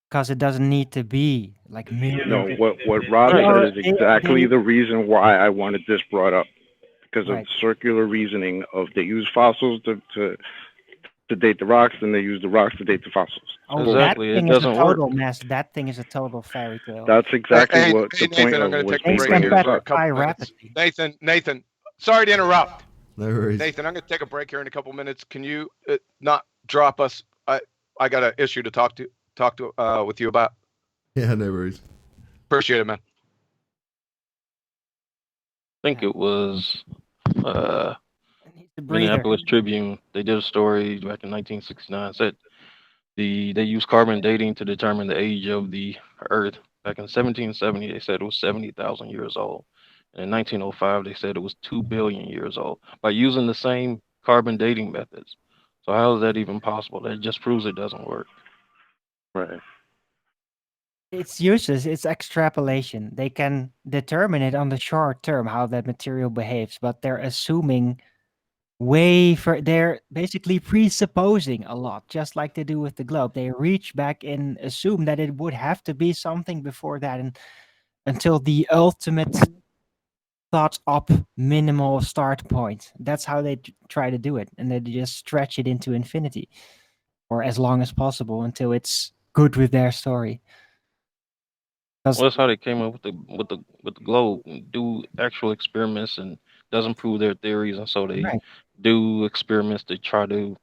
Because it doesn't need to be like millions. No, what Rob They are- said is exactly they- the reason why I wanted this brought up. Because Right. of circular reasoning of they use fossils to date the rocks, and they use the rocks to date the fossils. Oh, Exactly, that it thing is a doesn't work. total mess. That thing is a total fairy tale. That's exactly Hey, what the Nathan, point I'm of going to was take a break bringing here this for a up. couple minutes. Nathan, sorry to interrupt. No worries. Nathan, I'm going to take a break here in a couple minutes. Can you not drop us? I got an issue to talk to with you about. Yeah, no worries. Appreciate it, man. I think it was breather. Minneapolis Tribune. They did a story back in 1969. Said they used carbon dating to determine the age of the Earth. Back in 1770, they said it was 70,000 years old. And in 1905, they said it was 2 billion years old by using the same carbon dating methods. So how is that even possible? That just proves it doesn't work. Right. It's useless. It's extrapolation. They can determine it on the short term how that material behaves, but they're assuming they're basically presupposing a lot, just like they do with the globe. They reach back and assume that it would have to be something before that, and until the ultimate thought up minimal start point. That's how they try to do it, and they just stretch it into infinity, or as long as possible until it's good with their story. Well, that's how they came up with the globe. Do actual experiments and doesn't prove their theories, and so they do experiments to try to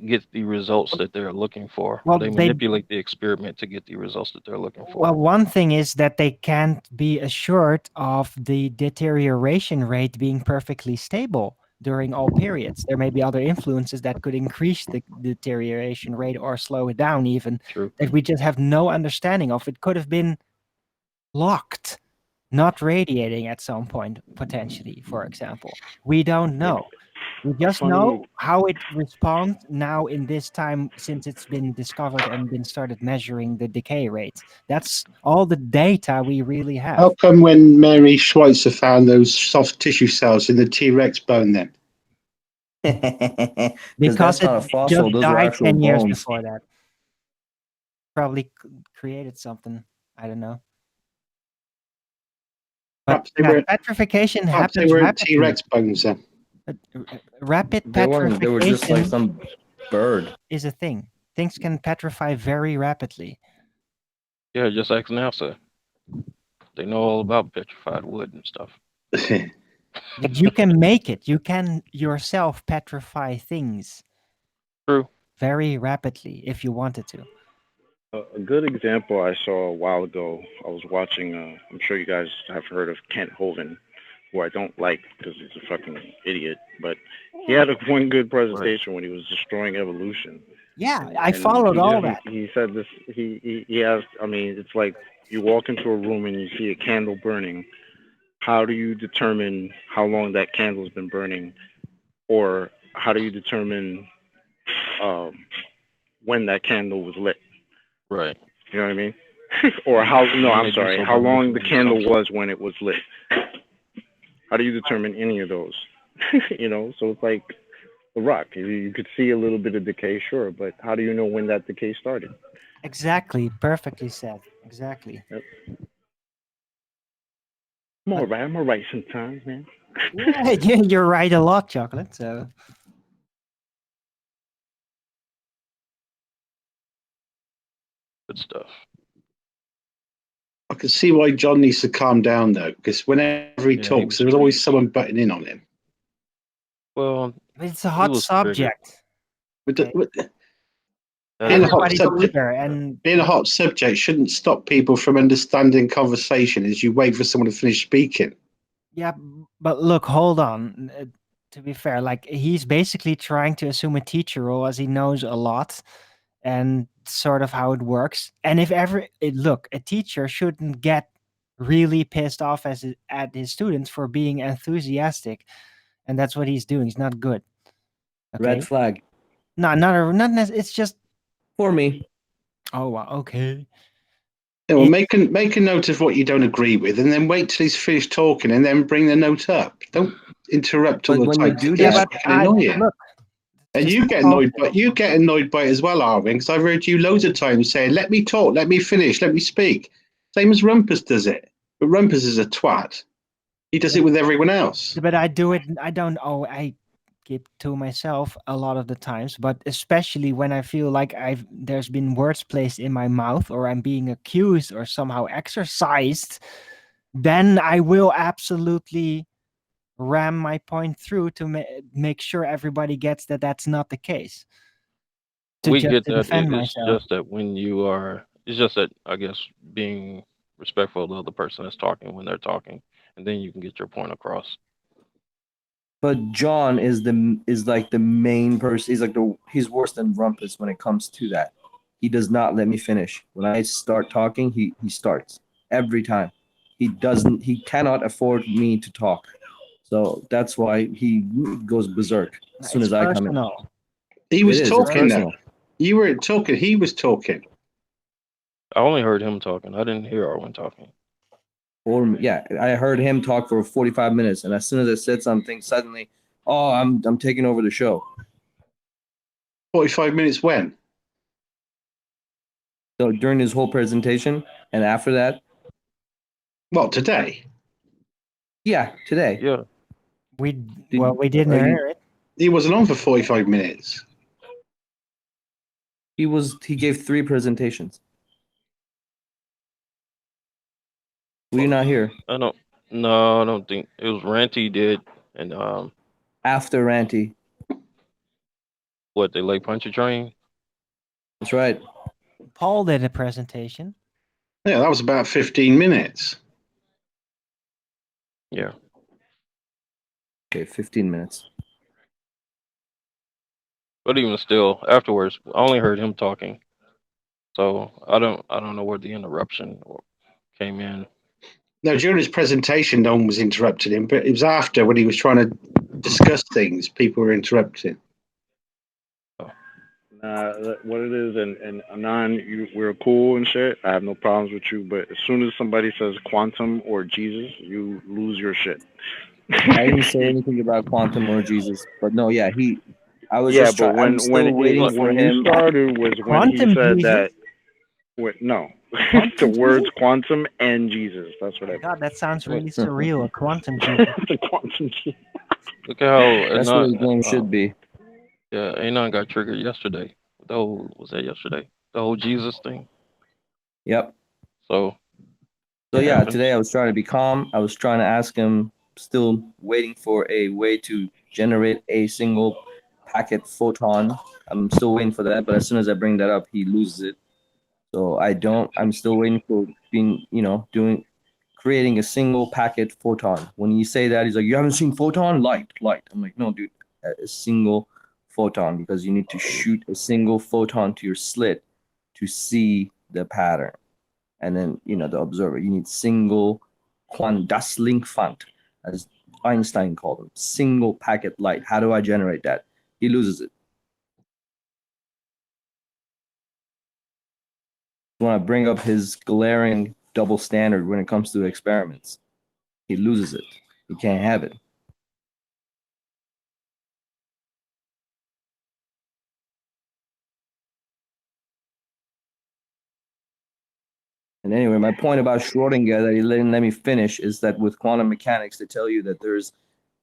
get the results that they're looking for. Well, They they- manipulate the experiment to get the results that they're looking for. Well, one thing is that they can't be assured of the deterioration rate being perfectly stable during all periods. There may be other influences that could increase the deterioration rate or slow it down even. True. That we just have no understanding of. It could have been locked, not radiating at some point, potentially, for example. We don't know. We just know how it responds now in this time since it's been discovered and been started measuring the decay rates. That's all the data we really have. How come when Mary Schweitzer found those soft tissue cells in the T-Rex bone then? Because that's it not a fossil, just those are died actual 10 years bones. before that. Probably created something. I don't know. But Perhaps they were- petrification Perhaps they happens were rapidly. T-Rex bones then. Rapid They weren't. They were just like petrification some bird. is a thing. Things can petrify very rapidly. Yeah, just ask NASA. They know all about petrified wood and stuff. But you can make it. You can yourself petrify things. True. Very rapidly if you wanted to. A good example I saw a while ago, I was watching, I'm sure you guys have heard of Kent Hovind, who I don't like because he's a fucking idiot, but he had one good presentation when he was destroying evolution. Yeah, I And followed all he- that. He said this, he asked, I mean, it's like you walk into a room and you see a candle burning. How do you determine how long that candle's been burning? Or how do you determine when that candle was lit? Right. You know what I mean? Or how long the candle was when it was lit. How do you determine any of those? You know, so it's like the rock. You could see a little bit of decay, sure, but how do you know when that decay started? Exactly. Perfectly said. Exactly. Yep. I'm all right. I'm all right sometimes, man. Yeah, you're right a lot, Chocolate. So Good stuff. I can see why John needs to calm down though, because whenever he talks, there's always someone butting in on him. Well, it's a hot subject. Being Everybody's eager, and being a hot subject shouldn't stop people from understanding conversation as you wait for someone to finish speaking. yeah, but look, hold on. To be fair, like he's basically trying to assume a teacher role as he knows a lot and sort of how it works. And if ever look, a teacher shouldn't get really pissed off at his students for being enthusiastic, and that's what he's doing. It's not good. Okay? Red flag. No, it's just for me. Oh wow, okay. Yeah, well, make a note of what you don't agree with, and then wait till he's finished talking, and then bring the note up. Don't interrupt all the when time. you do that, Annoying. And you get annoyed, but you get annoyed by it as well, Arvin, because I've heard you loads of times saying, "Let me talk, let me finish, let me speak." Same as Rumpus does it, but Rumpus is a twat. He does it with everyone else. But I do it. I don't. Oh, I keep to myself a lot of the times, but especially when I feel like there's been words placed in my mouth, or I'm being accused or somehow exercised, then I will absolutely ram my point through to make sure everybody gets that that's not the case. We get that. Defend It's myself. just that when you are, it's just that I guess being respectful of the other person that's talking when they're talking, and then you can get your point across. But John is like the main person. He's worse than Rumpus when it comes to that. He does not let me finish. When I start talking, he starts every time. He cannot afford me to talk. So that's why he goes berserk as soon as I come in. He was talking now. You weren't talking, he was talking. I only heard him talking. I didn't hear Arwen talking. Or yeah, I heard him talk for 45 minutes, and as soon as I said something, suddenly, oh, I'm taking over the show. 45 minutes when? So during his whole presentation, and after that. What, today? Yeah, today. Yeah. We didn't hear it. He wasn't on for 45 minutes. He gave 3 presentations. Were you not here? I don't think it was Ranty did, and after Ranty. What, they like Punch a Train? That's right. Paul did a presentation. Yeah, that was about 15 minutes. Yeah. Okay, 15 minutes. But even still, afterwards, I only heard him talking, so I don't know where the interruption came in. No, during his presentation, no one was interrupting him, but it was after when he was trying to discuss things, people were interrupting. What it is, and Anon, we're cool and shit. I have no problems with you, but as soon as somebody says quantum or Jesus, you lose your shit. I didn't say anything about quantum or Jesus, but no, yeah, I was yeah, just but trying. I'm still waiting for when him. you started was when Quantum he said Jesus? that. No, Quantum the words Jesus? quantum and Jesus. That's what I. God, that sounds really surreal. A quantum Jesus. The quantum Jesus. Look at how That's what his name should be. Yeah, Anon got triggered yesterday. Was that yesterday? The whole Jesus thing. Yep. So yeah, today I was trying to be calm. I was trying to ask him, still waiting for a way to generate a single packet photon. I'm still waiting for that, but as soon as I bring that up, he loses it. So I'm still waiting for creating a single packet photon. When you say that, he's like, you haven't seen photon? Light. I'm like, no, dude, a single photon, because you need to shoot a single photon to your slit to see the pattern. And then, the observer, you need single das Linkfant, as Einstein called them, single packet light. How do I generate that? He loses it. When I bring up his glaring double standard when it comes to experiments, he loses it. He can't have it. And anyway, my point about Schrodinger that you didn't let me finish is that with quantum mechanics, they tell you that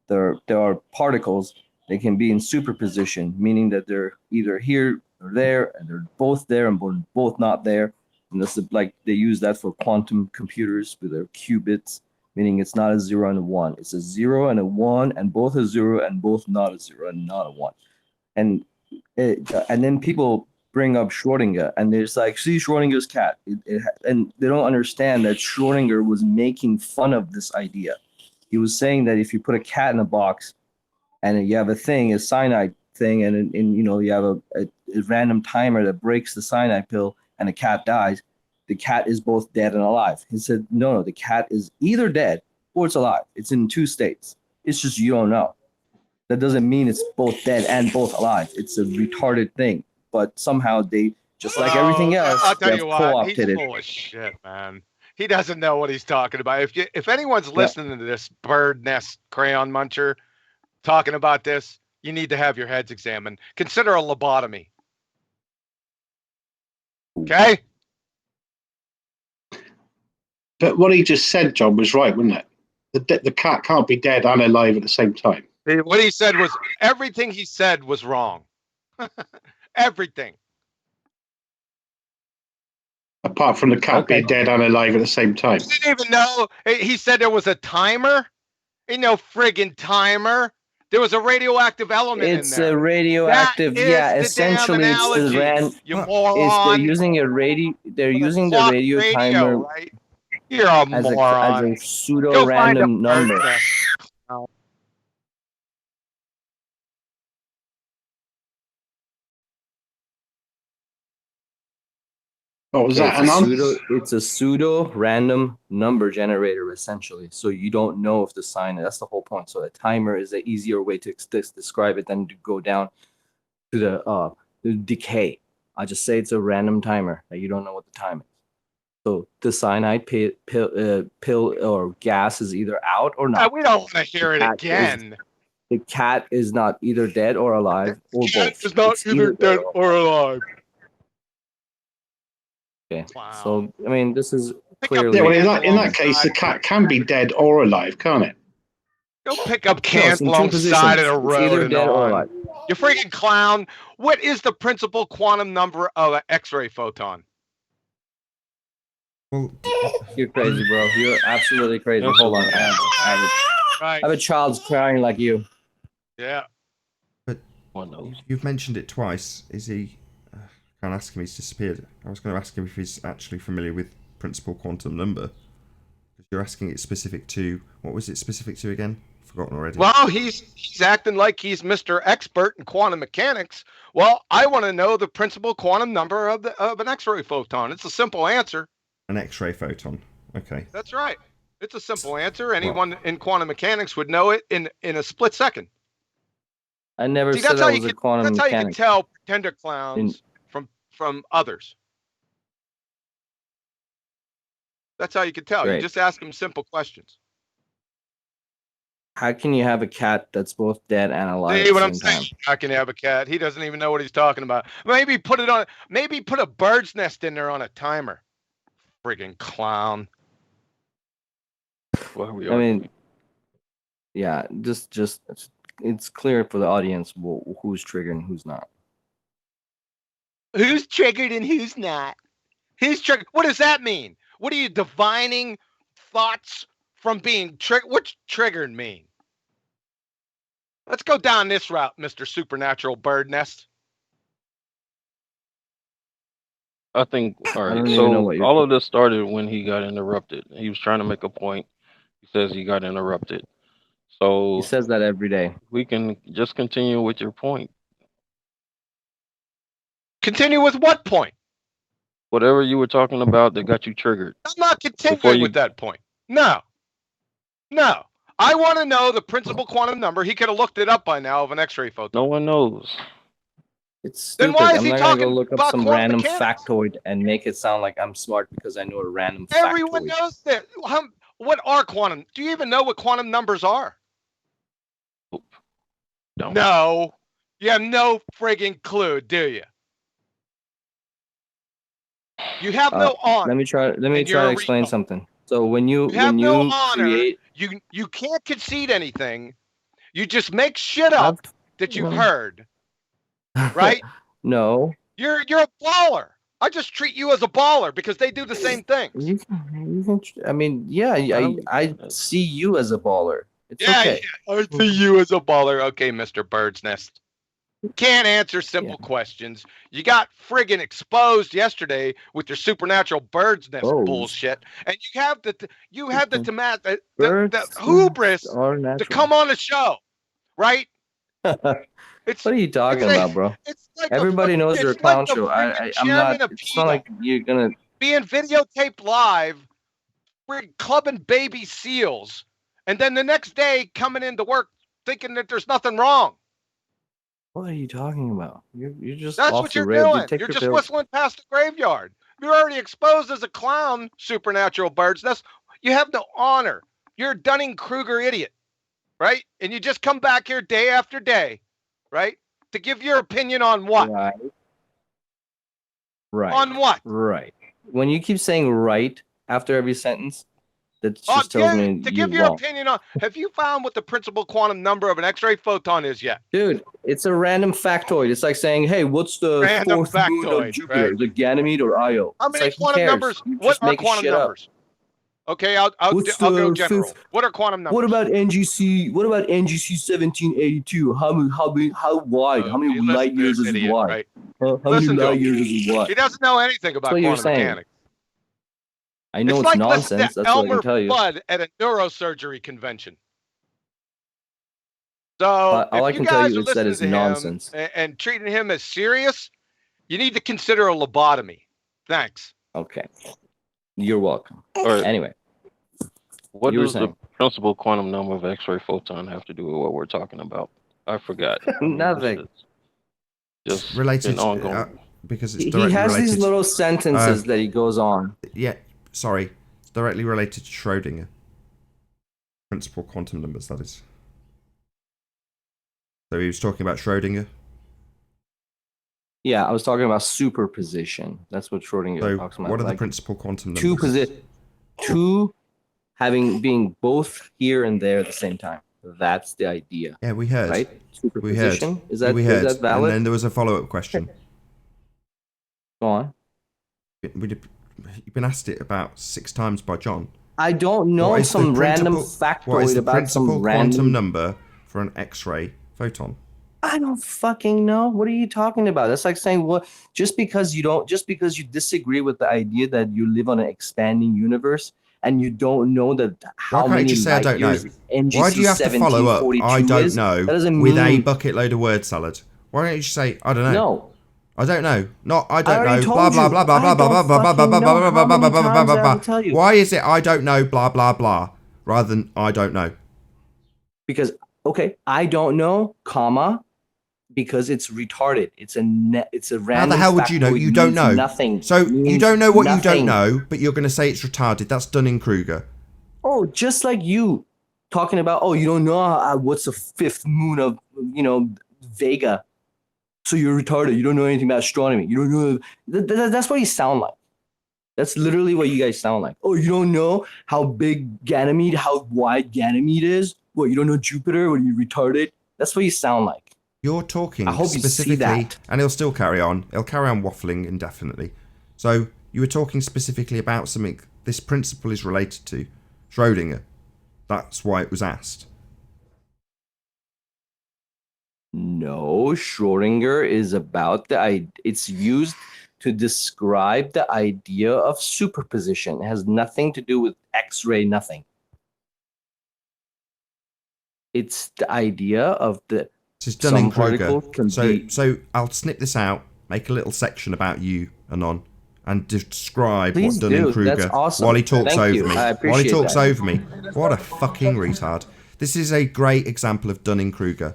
there are particles. They can be in superposition, meaning that they're either here or there, and they're both there and both not there. And this is like they use that for quantum computers with their qubits, meaning it's not a 0 and a 1. It's a 0 and a 1, and both a 0 and both not a 0 and not a 1. And then people bring up Schrodinger, and there's like, see Schrodinger's cat, and they don't understand that Schrodinger was making fun of this idea. He was saying that if you put a cat in a box, and you have a thing, a cyanide thing, and you know you have a random timer that breaks the cyanide pill, and the cat dies, the cat is both dead and alive. He said, no, the cat is either dead or it's alive. It's in 2 states. It's just you don't know. That doesn't mean it's both dead and both alive. It's a retarded thing. But somehow they, just like everything else, I'll tell they you have what, he's co-opted it. full of shit, man. He doesn't know what he's talking about. If anyone's listening to this bird nest crayon muncher talking about this, you need to have your heads examined. Consider a lobotomy. Okay? But what he just said, John, was right, wasn't it? The cat can't be dead and alive at the same time. What he said was, everything he said was wrong. Everything. Apart from the cat being dead and alive at the same time. You didn't even know. He said there was a timer. Ain't no friggin' timer. There was a radioactive element in there. It's a radioactive, That is essentially it's the you moron. they're using a they're using the radio timer, right? You're a moron. as a pseudo random number. What was that? It's a pseudo random number generator, essentially. So you don't know if the sign. That's the whole point. So a timer is an easier way to describe it than to go down to the decay. I just say it's a random timer that you don't know what the time is. So the cyanide pill or gas is either out or not. We don't want to hear it again. The cat is not either dead or alive or both. It's not either dead or alive. Okay. Wow. So I mean, this is clearly. Yeah, well, in that case, the cat can be dead or alive, can't it? Go pick up cans alongside of the road. Either dead or alive. You freaking clown! What is the principal quantum number of an X-ray photon? Well, you're crazy, bro. You're absolutely crazy. Hold on, I have a child's crying like you. Yeah. But you've mentioned it twice. Is he? Can't ask him. He's disappeared. I was going to ask him if he's actually familiar with principal quantum number. Because you're asking it specific to, what was it specific to again? Forgotten already. Well, he's acting like he's Mr. Expert in quantum mechanics. Well, I want to know the principal quantum number of an X-ray photon. It's a simple answer. An X-ray photon. Okay. That's right. It's a simple answer. Anyone in quantum mechanics would know it in a split second. I never said I was a quantum mechanic. That's how you can tell pretender clowns from others. That's how you can tell. Great. You just ask them simple questions. How can you have a cat that's both dead and alive? See what I'm saying? How can you have a cat? He doesn't even know what he's talking about. Maybe put a bird's nest in there on a timer. Friggin' clown. I mean, yeah, just it's clear for the audience who's triggered and who's not. Who's triggered and who's not? Who's triggered? What does that mean? What are you divining thoughts from being triggered? What's triggered mean? Let's go down this route, Mr. Supernatural Bird Nest. I think, all right, so all of this started when he got interrupted. He was trying to make a point. He says he got interrupted. So he says that every day. We can just continue with your point. Continue with what point? Whatever you were talking about that got you triggered. I'm not continuing with that point. No. I want to know the principal quantum number. He could have looked it up by now of an X-ray photon. No one knows. It's stupid. Then why is I'm he not talking gonna go look up about some quantum random mechanics? factoid and make it sound like I'm smart because I know a random Everyone factoid. knows that. What are quantum? Do you even know what quantum numbers are? No. You have no friggin' clue, do you? You have no honor. Let me try to explain something. So when you no honor, create, you can't concede anything. You just make shit up that you've heard. Right? No. You're a baller. I just treat you as a baller because they do the same things. I mean, yeah, I see you as a baller. It's okay. Yeah, I see you as a baller. Okay, Mr. Bird's Nest. Can't answer simple questions. You got friggin' exposed yesterday with your supernatural bird's nest bullshit, and you have the hubris to come on the show, right? What are you talking about, bro? It's like everybody knows you're a clown show. I'm not. It's not like you're gonna being videotaped live, clubbing baby seals, and then the next day coming into work thinking that there's nothing wrong. What are you talking about? You're just that's off what the you're rails. doing. You're just whistling past the graveyard. You're already exposed as a clown, supernatural bird's nest. You have no honor. You're a Dunning-Kruger idiot, right? And you just come back here day after day, right? To give your opinion on what? Right. On what? Right. When you keep saying right after every sentence, that just tells me to give your opinion on. Have you found what the principal quantum number of an X-ray photon is yet? Dude, it's a random factoid. It's like saying, hey, what's the random fourth moon of Jupiter? Right? The Ganymede or Io? How many quantum numbers? What are quantum numbers? Okay, I'll go general. What are quantum numbers? What about NGC? What about NGC 1782? How wide? How many light years is it wide? Right? How many light years is it wide? He doesn't know anything about quantum mechanics. I know it's like nonsense. That's what I can tell you. Fudd at a neurosurgery convention. So all I can tell you is that it's nonsense. And treating him as serious, you need to consider a lobotomy. Thanks. Okay. You're welcome. Anyway, what does the principal quantum number of X-ray photon have to do with what we're talking about? I forgot. Nothing. Just related because it's directly he has related. These little sentences that he goes on. Yeah, sorry, it's directly related to Schrödinger. Principal quantum numbers, that is. So he was talking about Schrödinger. Yeah, I was talking about superposition. That's what Schrödinger talks about. What are the principal quantum numbers? Two being both here and there at the same time. That's the idea. Yeah, we heard. Right? Superposition. Is that valid? And then there was a follow-up question. Go on. You've been asked it about 6 times by John. I don't know some random factoid what is the about some principal random quantum number for an X-ray photon? I don't fucking know. What are you talking about? That's like saying just because you disagree with the idea that you live on an expanding universe and you don't know that how many you say I don't know? Why do you have to follow up? I don't know with a bucket load of word salad. Why don't you say I don't know? No. I don't know. Not I don't know. Blah blah blah blah blah blah blah blah blah blah blah blah blah blah blah. Why is it I don't know blah blah blah rather than I don't know? Because I don't know, comma, because it's retarded. It's a random. How the hell would you know? You don't know. Nothing. So you don't know what you don't know, but you're going to say it's retarded. That's Dunning-Kruger. Oh, just like you talking about. Oh, you don't know what's the fifth moon of Vega. So you're retarded. You don't know anything about astronomy. You don't know. That's what you sound like. That's literally what you guys sound like. Oh, you don't know how big Ganymede, how wide Ganymede is? What, you don't know Jupiter? What, are you retarded? That's what you sound like. You're talking I hope specifically, you see that. And he'll still carry on. He'll carry on waffling indefinitely. So you were talking specifically about something this principle is related to. Schrödinger. That's why it was asked. No, Schrödinger is about it's used to describe the idea of superposition. It has nothing to do with X-ray, nothing. It's the idea of the This is Dunning-Kruger. So I'll snip this out, make a little section about you, Anon, and describe what Dunning-Kruger awesome. while he talks over me. While he talks over me. What a fucking retard. This is a great example of Dunning-Kruger.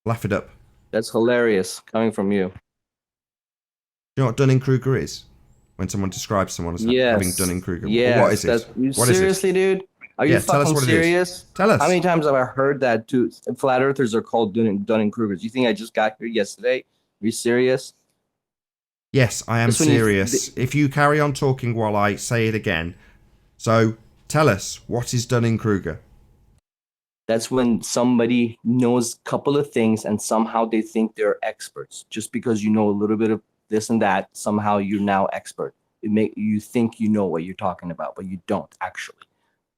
Laugh it up. That's hilarious coming from you. Do you know what Dunning-Kruger is? When someone describes someone as having Dunning-Kruger. Yes, what is it? Seriously, dude? Are you fucking serious? Tell us. How many times have I heard that too? Flat earthers are called Dunning-Krugers. You think I just got here yesterday? Are you serious? Yes, I am serious. If you carry on talking while I say it again. So, tell us, what is Dunning-Kruger? That's when somebody knows a couple of things and somehow they think they're experts. Just because you know a little bit of this and that, somehow you're now expert. You think you know what you're talking about, but you don't actually.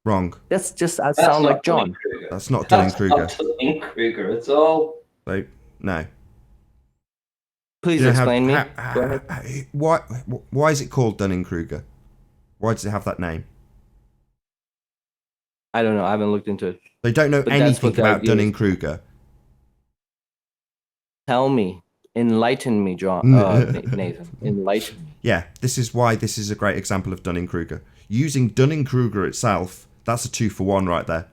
Wrong. That's sound like John. That's not Dunning-Kruger. That's not Dunning-Kruger at all. So, no. Please explain me. Why is it called Dunning-Kruger? Why does it have that name? I don't know. I haven't looked into it. They don't know anything about Dunning-Kruger. Tell me. Enlighten me, John. Nathan. Enlighten me. Yeah, this is why this is a great example of Dunning-Kruger. Using Dunning-Kruger itself, that's a 2-for-1 right there.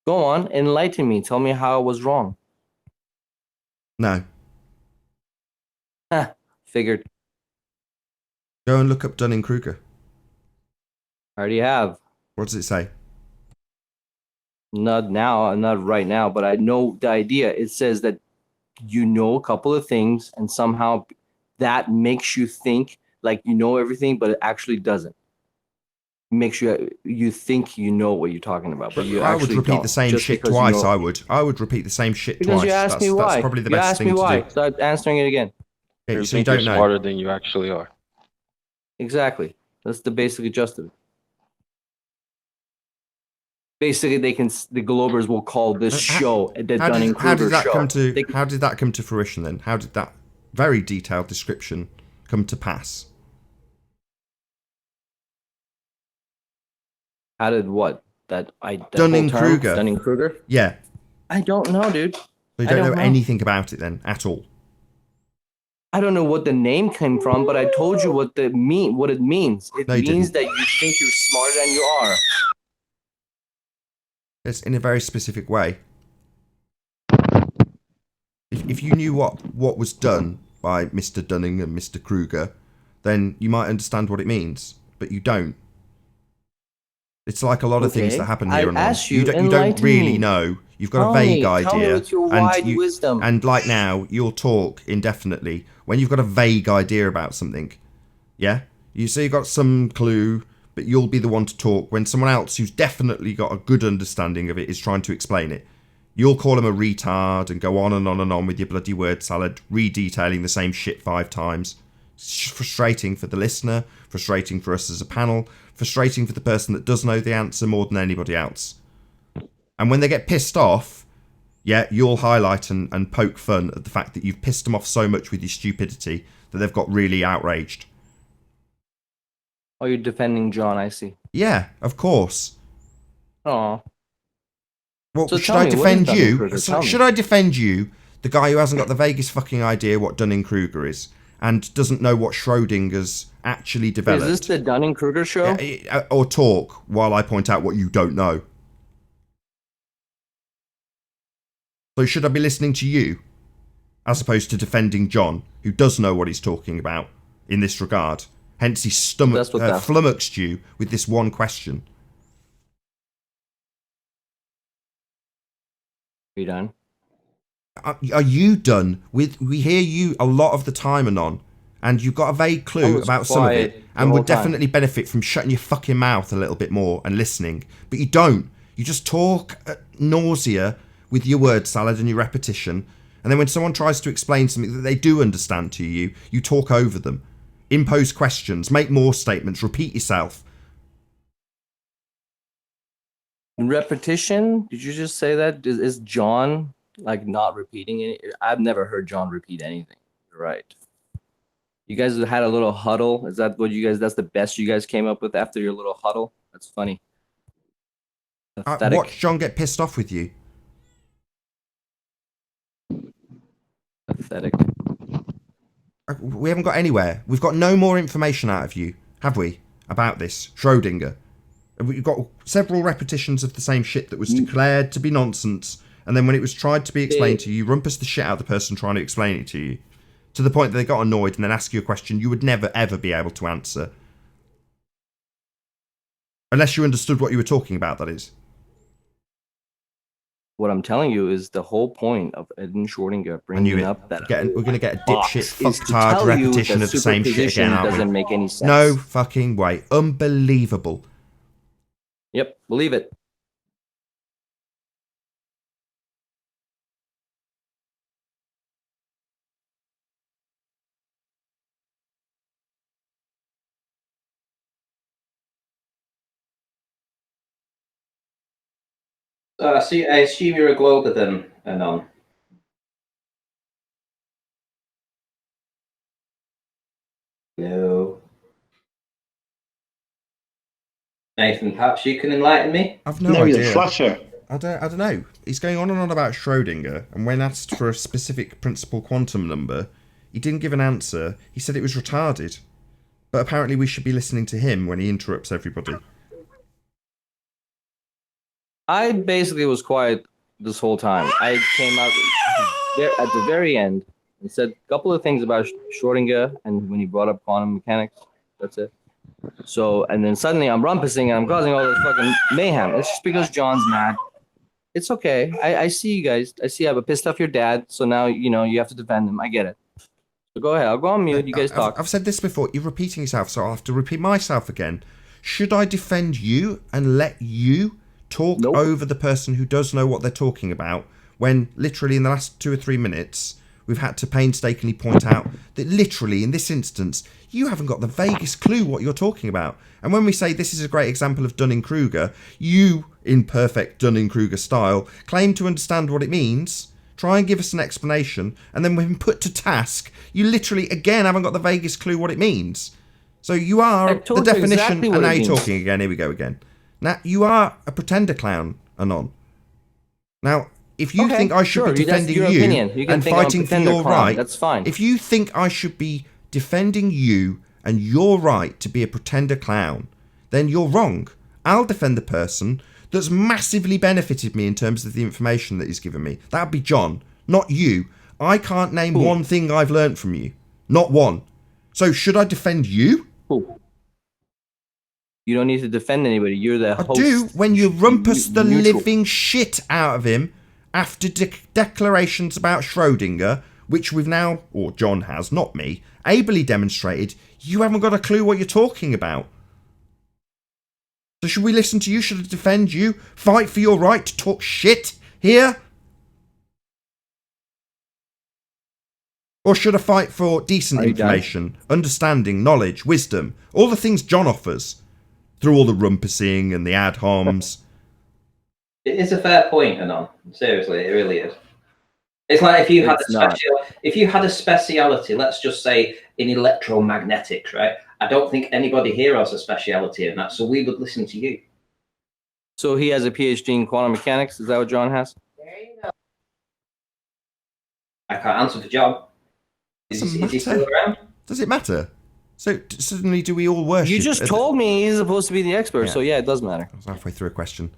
Go on. Enlighten me. Tell me how I was wrong. No. Figured. Go and look up Dunning-Kruger. I already have. What does it say? Not now, not right now, but I know the idea. It says that you know a couple of things and somehow that makes you think like you know everything, but it actually doesn't. Makes you think you know what you're talking about, but you I actually would repeat the same shit twice. I would repeat the same shit twice. Because you asked me why. That's probably the best thing to do. So I'm answering it again. Okay, You so you think you're don't know. smarter than you actually are. Exactly. That's the basic gist of it. Basically, the Globers will call this show the Dunning-Kruger show. How did that come to fruition then? How did that very detailed description come to pass? How did what? Dunning-Kruger. Dunning-Kruger? Yeah. I don't know, dude. So you don't know anything about it then, at all? I don't know what the name came from, but I told you what it means. It means that you think you're smarter than you are. It's in a very specific way. If you knew what was done by Mr. Dunning and Mr. Kruger, then you might understand what it means, but you don't. It's like a lot of things that happen here and on. You don't really know. You've got a vague idea, and like now, you'll talk indefinitely when you've got a vague idea about something. Yeah, you say you've got some clue, but you'll be the one to talk when someone else who's definitely got a good understanding of it is trying to explain it. You'll call him a retard and go on and on and on with your bloody word salad, re-detailing the same shit 5 times. It's frustrating for the listener, frustrating for us as a panel, frustrating for the person that does know the answer more than anybody else. And when they get pissed off, yeah, you'll highlight and poke fun at the fact that you've pissed them off so much with your stupidity that they've got really outraged. Oh, you're defending John, I see. Yeah, of course. Oh. Well, so should I defend you? Should I defend you, the guy who hasn't got the vaguest fucking idea what Dunning-Kruger is and doesn't know what Schrodinger's actually developed? Is this the Dunning-Kruger show? Or talk while I point out what you don't know? So should I be listening to you as opposed to defending John, who does know what he's talking about in this regard? Hence he flummoxed you with this one question. Are you done? Are you done? We hear you a lot of the time, Anon, and you've got a vague clue about some of it, and would definitely benefit from shutting your fucking mouth a little bit more and listening. But you don't. You just talk at nausea with your word salad and your repetition, and then when someone tries to explain something that they do understand to you, you talk over them, impose questions, make more statements, repeat yourself. Repetition? Did you just say that? Is John like not repeating it? I've never heard John repeat anything. You're right. You guys had a little huddle. Is that what you guys? That's the best you guys came up with after your little huddle? That's funny. Watch John get pissed off with you. Pathetic. We haven't got anywhere. We've got no more information out of you, have we, about this Schrodinger? We've got several repetitions of the same shit that was declared to be nonsense, and then when it was tried to be explained to you, you rumpus the shit out of the person trying to explain it to you, to the point that they got annoyed and then ask you a question you would never ever be able to answer. Unless you understood what you were talking about, that is. What I'm telling you is the whole point of Edwin Schrodinger bringing up that we're going to get a dipshit is fucked to hard tell you repetition that of the same shit superposition again, aren't doesn't we? make any sense. No fucking way. Unbelievable. Yep, believe it. I assume you're a Glober then, Anon. No. Nathan, perhaps you can enlighten me? I've no idea. Flasher. I don't know. He's going on and on about Schrodinger, and when asked for a specific principal quantum number, he didn't give an answer. He said it was retarded. But apparently we should be listening to him when he interrupts everybody. I basically was quiet this whole time. I came out there at the very end and said a couple of things about Schrodinger and when he brought up quantum mechanics. That's it. So, and then suddenly I'm rumpusing and I'm causing all this fucking mayhem. It's just because John's mad. It's okay. I see you guys. I see I've pissed off your dad. So now, you have to defend him. I get it. So go ahead. I'll go on mute. You guys talk. I've said this before. You're repeating yourself, so I'll have to repeat myself again. Should I defend you and let you talk over the person who does know what they're talking about when literally in the last 2 or 3 minutes we've had to painstakingly point out that literally in this instance you haven't got the vaguest clue what you're talking about? And when we say this is a great example of Dunning-Kruger, you, in perfect Dunning-Kruger style, claim to understand what it means, try and give us an explanation, and then when put to task, you literally again haven't got the vaguest clue what it means. So you are the definition, exactly and now you're talking again. Here we go again. Now, you are a pretender clown, Anon. Now, if you think I should be defending you and fighting for your right, that's fine. If you think I should be defending you and your right to be a pretender clown, then you're wrong. I'll defend the person that's massively benefited me in terms of the information that he's given me. That'd be John, not you. I can't name one thing I've learned from you. Not one. So should I defend you? You don't need to defend anybody. You're the host. I do when you rumpus the living shit out of him after declarations about Schrodinger, which we've now, or John has, not me, ably demonstrated. You haven't got a clue what you're talking about. So should we listen to you? Should I defend you? Fight for your right to talk shit here? Or should I fight for decent information, understanding, knowledge, wisdom, all the things John offers? Through all the rumpusing and the ad homs. It is a fair point, Anon. Seriously, it really is. It's like if you had a speciality, let's just say in electromagnetics, right? I don't think anybody here has a speciality in that, so we would listen to you. So he has a PhD in quantum mechanics. Is that what John has? There you go. I can't answer for John. Is he still around? Does it matter? So suddenly do we all worship? You just told me he's supposed to be the expert, so yeah, it does matter. I was halfway through a question.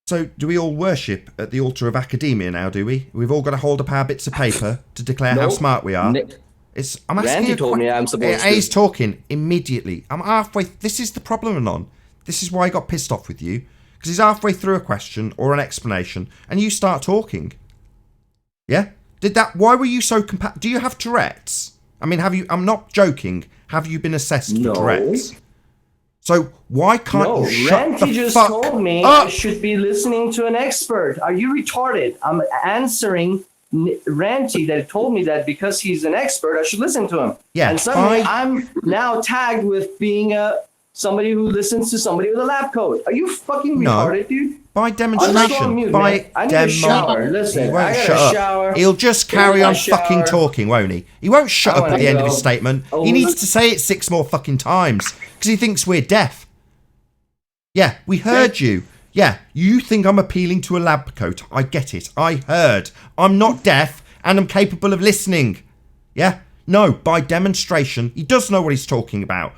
So do we all worship at the altar of academia now, do we? We've all got to hold up our bits of paper to declare how smart we are. I'm asking Randy told me I'm supposed to. He's talking immediately. I'm halfway. This is the problem, Anon. This is why I got pissed off with you. Because he's halfway through a question or an explanation and you start talking. Yeah? Why were you so do you have Tourette's? I mean, I'm not joking. Have you been assessed for Tourette's? So why can't you shut Randy the just fuck told me up? I should be listening to an expert. Are you retarded? I'm answering Randy that told me that because he's an expert, I should listen to him. Yeah. And suddenly I'm now tagged with being somebody who listens to somebody with a lab coat. Are you fucking retarded, dude? By demonstration. Mute, by I need a shower. Listen, he won't I shut got a up. shower. He'll just carry on fucking talking, won't he? He won't shut up at the end of his statement. He needs to say it 6 more fucking times because he thinks we're deaf. Yeah, we heard you. Yeah, you think I'm appealing to a lab coat. I get it. I heard. I'm not deaf and I'm capable of listening. Yeah? No, by demonstration. He does know what he's talking about.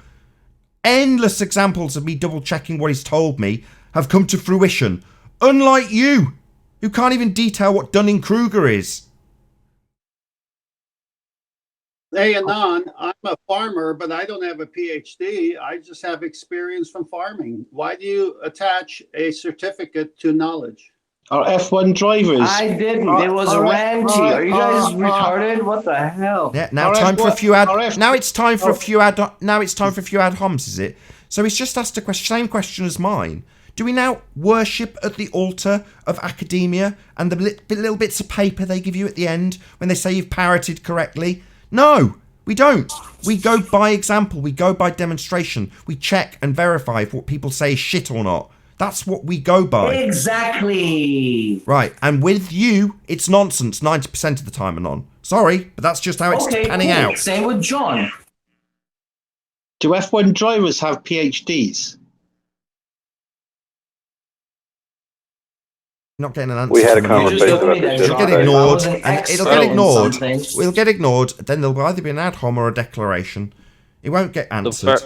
Endless examples of me double checking what he's told me have come to fruition. Unlike you, who can't even detail what Dunning-Kruger is. Hey, Anon, I'm a farmer, but I don't have a PhD. I just have experience from farming. Why do you attach a certificate to knowledge? Are F1 drivers? I didn't. It was ranty. Are you guys retarded? What the hell? Yeah. Now time for a few ad. Now it's time for a few ad. Now it's time for a few ad homs, is it? So he's just asked a question. Same question as mine. Do we now worship at the altar of academia and the little bits of paper they give you at the end when they say you've parroted correctly? No, we don't. We go by example. We go by demonstration. We check and verify if what people say is shit or not. That's what we go by. Exactly. Right, and with you, it's nonsense 90% of the time, Anon. Sorry, but that's just how it's panning out. Same with John. Do F1 drivers have PhDs? Not getting an answer. We had a conversation about this. It'll get ignored, and it'll get ignored. It'll get ignored. Then there'll either be an ad hom or a declaration. It won't get answered.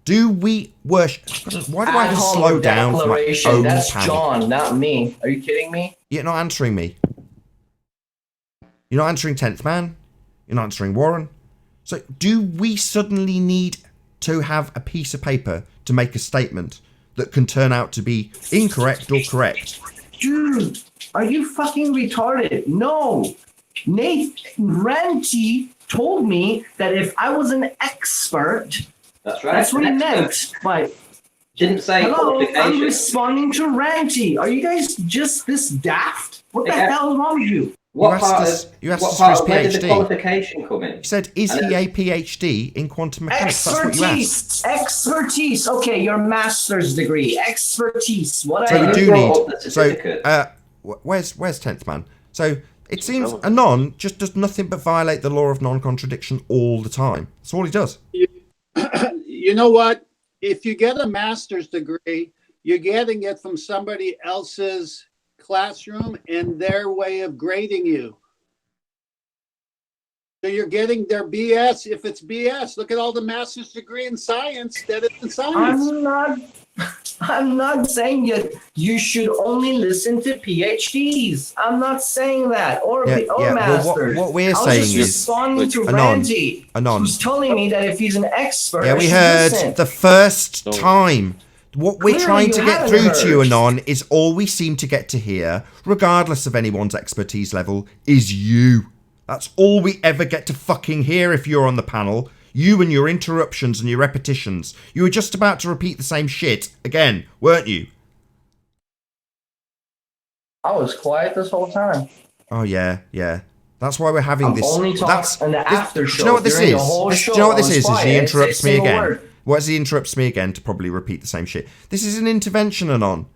Do we worship? Why do I have to slow down for my own That's panic? John, not me. Are you kidding me? You're not answering me. You're not answering 10th Man. You're not answering Warren. So do we suddenly need to have a piece of paper to make a statement that can turn out to be incorrect or correct? Dude, are you fucking retarded? No. Nathan Ranty told me that if I was an expert... That's right. That's what he meant. But didn't say hello, I'm qualification. responding to Ranty. Are you guys just this daft? What the hell is wrong with you? What part of you asked what us for part his of where did the PhD. qualification come in? You said, is he a PhD in quantum mechanics? That's what you asked. Expertise. Okay, your master's degree. Expertise. What So I we do need. So where's 10th Man? So it seems Anon just does nothing but violate the law of non-contradiction all the time. That's all he does. You know what? If you get a master's degree, you're getting it from somebody else's classroom and their way of grading you. So you're getting their BS. If it's BS, look at all the master's degree in science that is in science. I'm not saying you should only listen to PhDs. I'm not saying that or masters. What we're I was saying just is responding to Randy, Anon. who's telling me that if he's an expert, Yeah, I we should heard listen. the first time. What we're Clearly trying you to get haven't through to you, heard. Anon, is all we seem to get to hear, regardless of anyone's expertise level, is you. That's all we ever get to fucking hear if you're on the panel. You and your interruptions and your repetitions. You were just about to repeat the same shit again, weren't you? I was quiet this whole time. Oh, yeah. That's why we're having this. Only talk in the after show. Do you know what this During is? the whole Do show, you know what I this was is? quiet. He interrupts me Say a single again. word. What is he interrupts me again to probably repeat the same shit? This is an intervention, Anon.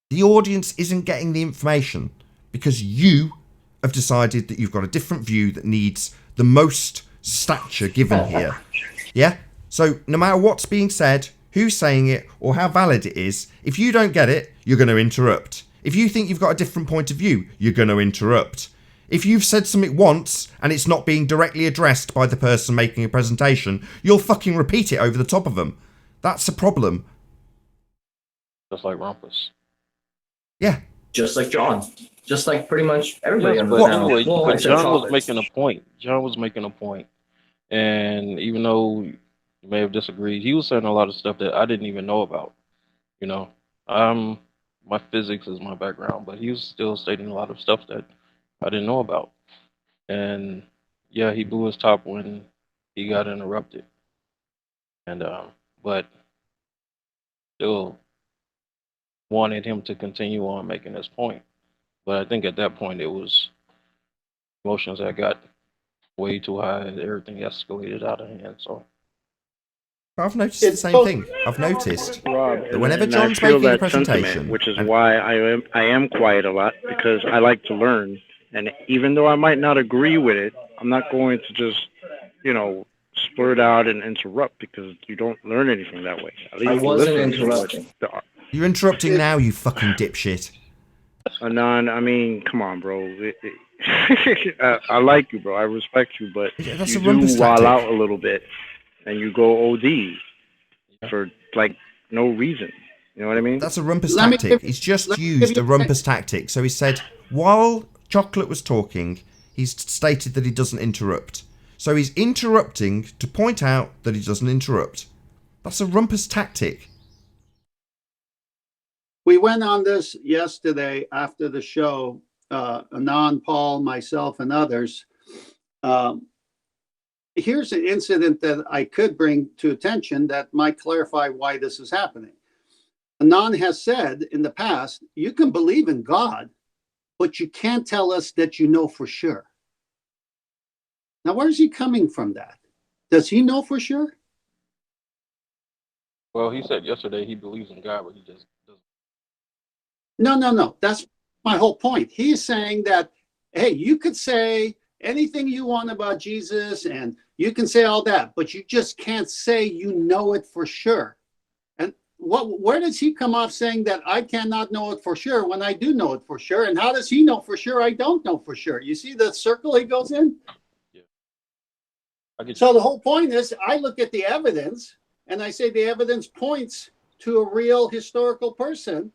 The audience isn't getting the information because you have decided that you've got a different view that needs the most stature given here. Yeah? So no matter what's being said, who's saying it, or how valid it is, if you don't get it, you're going to interrupt. If you think you've got a different point of view, you're going to interrupt. If you've said something once and it's not being directly addressed by the person making a presentation, you'll fucking repeat it over the top of them. That's a problem. Just like Rumpus. Yeah. Just like John. Just like pretty much everybody. Yes, on but the anyway, panel. but John was making a point. John was making a point. And even though you may have disagreed, he was saying a lot of stuff that I didn't even know about. You know, my physics is my background, but he was still stating a lot of stuff that I didn't know about. And yeah, he blew his top when he got interrupted. And but still wanted him to continue on making his point. But I think at that point it was emotions that got way too high and everything escalated out of hand. So I've noticed the same thing. I've noticed that whenever John's making a presentation, which is why I am quiet a lot, because I like to learn. And even though I might not agree with it, I'm not going to just, splurt out and interrupt, because you don't learn anything that way. At least I wasn't listen. interrupting. You're interrupting now, you fucking dipshit. Anon, I mean, come on, bro. I like you, bro. I respect you, but That's you a rumpus do wild tactic. out a little bit, and you go OD for no reason. You know what I mean? That's a rumpus tactic. He's just used a rumpus tactic. So he said, while Chocolate was talking, he's stated that he doesn't interrupt. So he's interrupting to point out that he doesn't interrupt. That's a rumpus tactic. We went on this yesterday after the show, Anon, Paul, myself, and others. Here's an incident that I could bring to attention that might clarify why this is happening. Anon has said in the past, you can believe in God, but you can't tell us that you know for sure. Now, where's he coming from that? Does he know for sure? Well, he said yesterday he believes in God, but he just doesn't. No. That's my whole point. He's saying that, hey, you could say anything you want about Jesus and you can say all that, but you just can't say you know it for sure. And where does he come off saying that I cannot know it for sure when I do know it for sure? And how does he know for sure I don't know for sure? You see the circle he goes in? Yeah. So the whole point is I look at the evidence and I say the evidence points to a real historical person.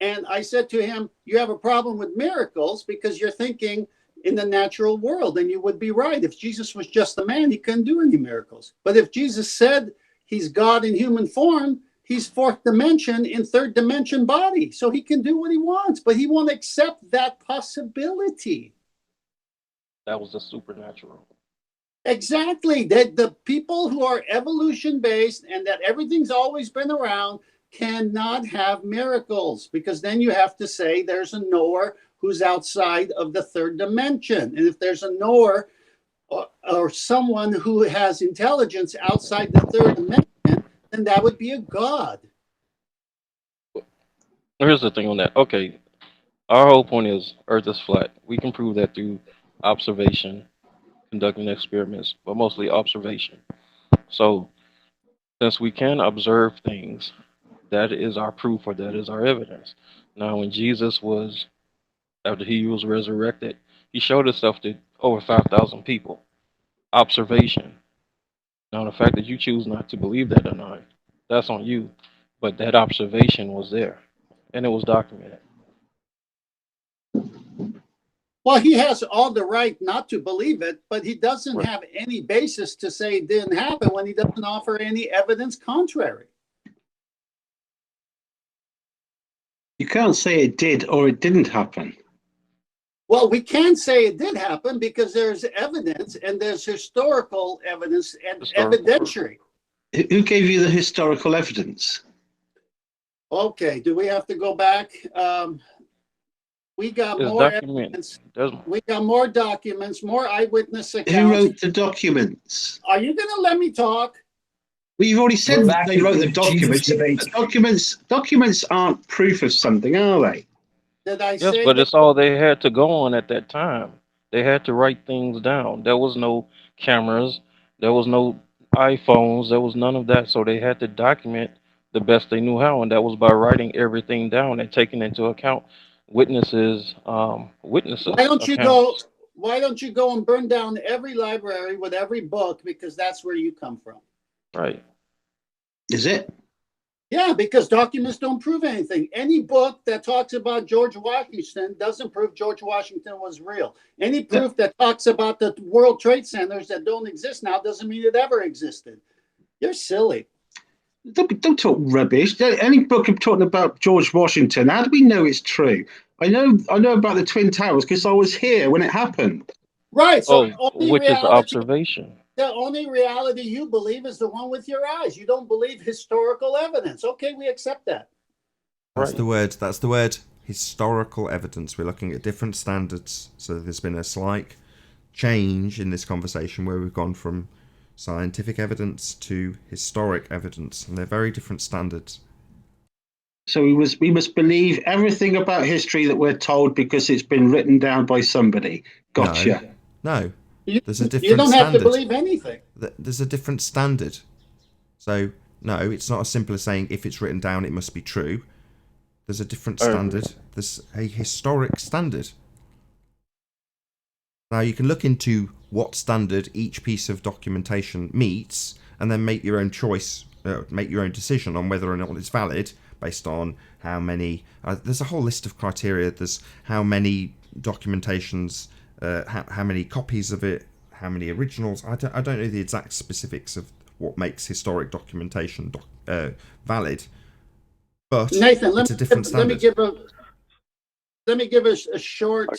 And I said to him, you have a problem with miracles because you're thinking in the natural world. And you would be right. If Jesus was just a man, he couldn't do any miracles. But if Jesus said he's God in human form, he's fourth dimension in third dimension body. So he can do what he wants, but he won't accept that possibility. That was the supernatural. Exactly. That the people who are evolution based and that everything's always been around cannot have miracles, because then you have to say there's a knower who's outside of the third dimension. And if there's a knower or someone who has intelligence outside the third dimension, then that would be a god. Here's the thing on that. Okay, our whole point is Earth is flat. We can prove that through observation, conducting experiments, but mostly observation. So, since we can observe things, that is our proof, or that is our evidence. Now, when Jesus was, after he was resurrected, he showed himself to over 5,000 people. Observation. Now, the fact that you choose not to believe that or not, that's on you. But that observation was there, and it was documented. Well, he has all the right not to believe it, but he doesn't have any basis to say it didn't happen when he doesn't offer any evidence contrary. You can't say it did or it didn't happen. Well, we can say it did happen because there's evidence and there's historical evidence and evidentiary. Who gave you the historical evidence? Okay, do we have to go back? We got more evidence. We got more documents, more eyewitness accounts. Who wrote the documents? Are you going to let me talk? Well, you've already said that they wrote the documents. Documents aren't proof of something, are they? Did I Yes, say but that? it's all they had to go on at that time. They had to write things down. There was no cameras. There was no iPhones. There was none of that. So they had to document the best they knew how, and that was by writing everything down and taking into account witnesses. Why don't you go? Why don't you go and burn down every library with every book, because that's where you come from. Right. Is it? Yeah, because documents don't prove anything. Any book that talks about George Washington doesn't prove George Washington was real. Any proof that talks about the World Trade Centers that don't exist now doesn't mean it ever existed. You're silly. Don't talk rubbish. Any book I'm talking about George Washington, how do we know it's true? I know about the Twin Towers because I was here when it happened. Right. So which is observation. The only reality you believe is the one with your eyes. You don't believe historical evidence. Okay, we accept that. That's the word. That's the word. Historical evidence. We're looking at different standards. So there's been a slight change in this conversation where we've gone from scientific evidence to historic evidence, and they're very different standards. So we must believe everything about history that we're told because it's been written down by somebody. Gotcha. No. There's a different You don't have standard. to believe anything. There's a different standard. So, no, it's not as simple as saying if it's written down, it must be true. There's a different standard. There's a historic standard. Now, you can look into what standard each piece of documentation meets and then make your own choice, make your own decision on whether or not it's valid based on how many... there's a whole list of criteria. There's how many documentations... how many copies of it, how many originals. I don't know the exact specifics of what makes historic documentation valid, But Nathan, it's a different let me standard. give a short,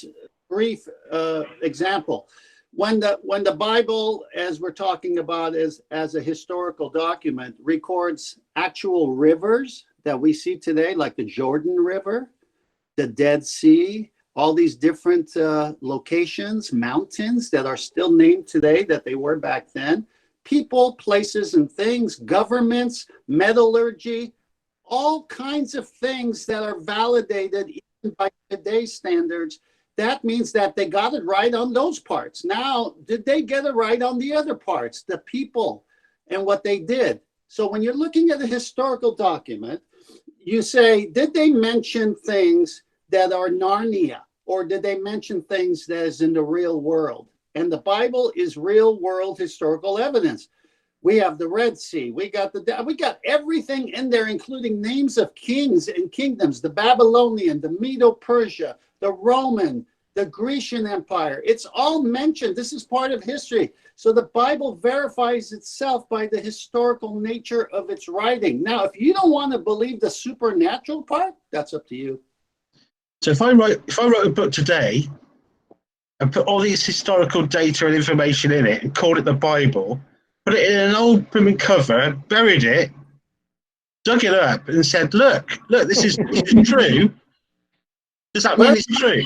brief example. When the Bible, as we're talking about as a historical document, records actual rivers that we see today, like the Jordan River, the Dead Sea, all these different locations, mountains that are still named today that they were back then, people, places, and things, governments, metallurgy, all kinds of things that are validated even by today's standards. That means that they got it right on those parts. Now, did they get it right on the other parts, the people and what they did? So when you're looking at a historical document, you say, did they mention things that are Narnia, or did they mention things that is in the real world? And the Bible is real world historical evidence. We have the Red Sea. We got everything in there, including names of kings and kingdoms, the Babylonian, the Medo-Persia, the Roman, the Grecian Empire. It's all mentioned. This is part of history. So the Bible verifies itself by the historical nature of its writing. Now, if you don't want to believe the supernatural part, that's up to you. So if I wrote a book today and put all these historical data and information in it and called it the Bible, put it in an old blooming cover, buried it, dug it up, and said, "Look, this is true." Does that mean it's true?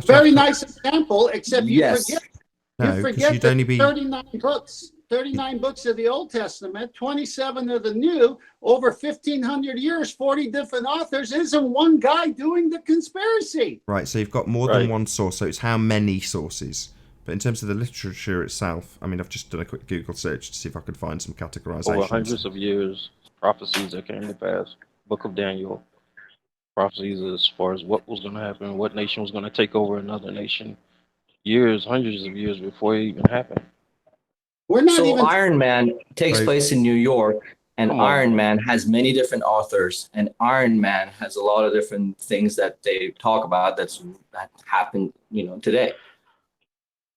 Very nice example, except you forget. No, you forget you'd that only be 39 books of the Old Testament, 27 of the New, over 1,500 years, 40 different authors. Isn't one guy doing the conspiracy? Right, so you've got more than one source, so it's how many sources. But in terms of the literature itself, I mean, I've just done a quick Google search to see if I could find some categorizations. Over hundreds of years, prophecies that came to pass. Book of Daniel, prophecies as far as what was going to happen, what nation was going to take over another nation. Years, hundreds of years before it even happened. We're not so Iron Man takes place in New York, and Iron Man has many different authors, and Iron Man has a lot of different things that they talk about that happened, today.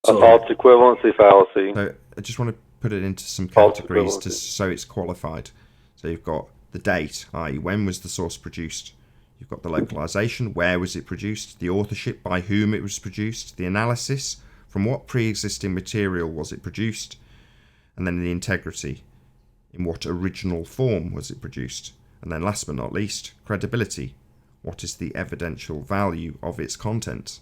So, a false equivalency fallacy. So I just want to put it into some categories so it's qualified. So you've got the date, i.e. when was the source produced? You've got the localization, where was it produced? The authorship, by whom it was produced? The analysis, from what pre-existing material was it produced? And then the integrity, in what original form was it produced? And then last but not least, credibility. What is the evidential value of its content?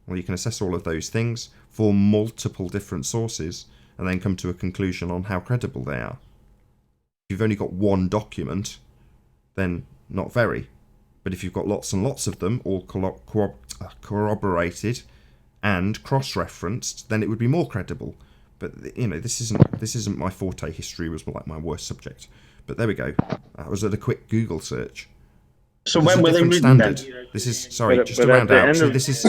Well, you can assess all of those things for multiple different sources and then come to a conclusion on how credible they are. If you've only got one document, then not very. But if you've got lots and lots of them, all corroborated and cross-referenced, then it would be more credible. But this isn't my forte. History was like my worst subject. But there we go. I was at a quick Google search. So when were they written then? This is just to round out. So this is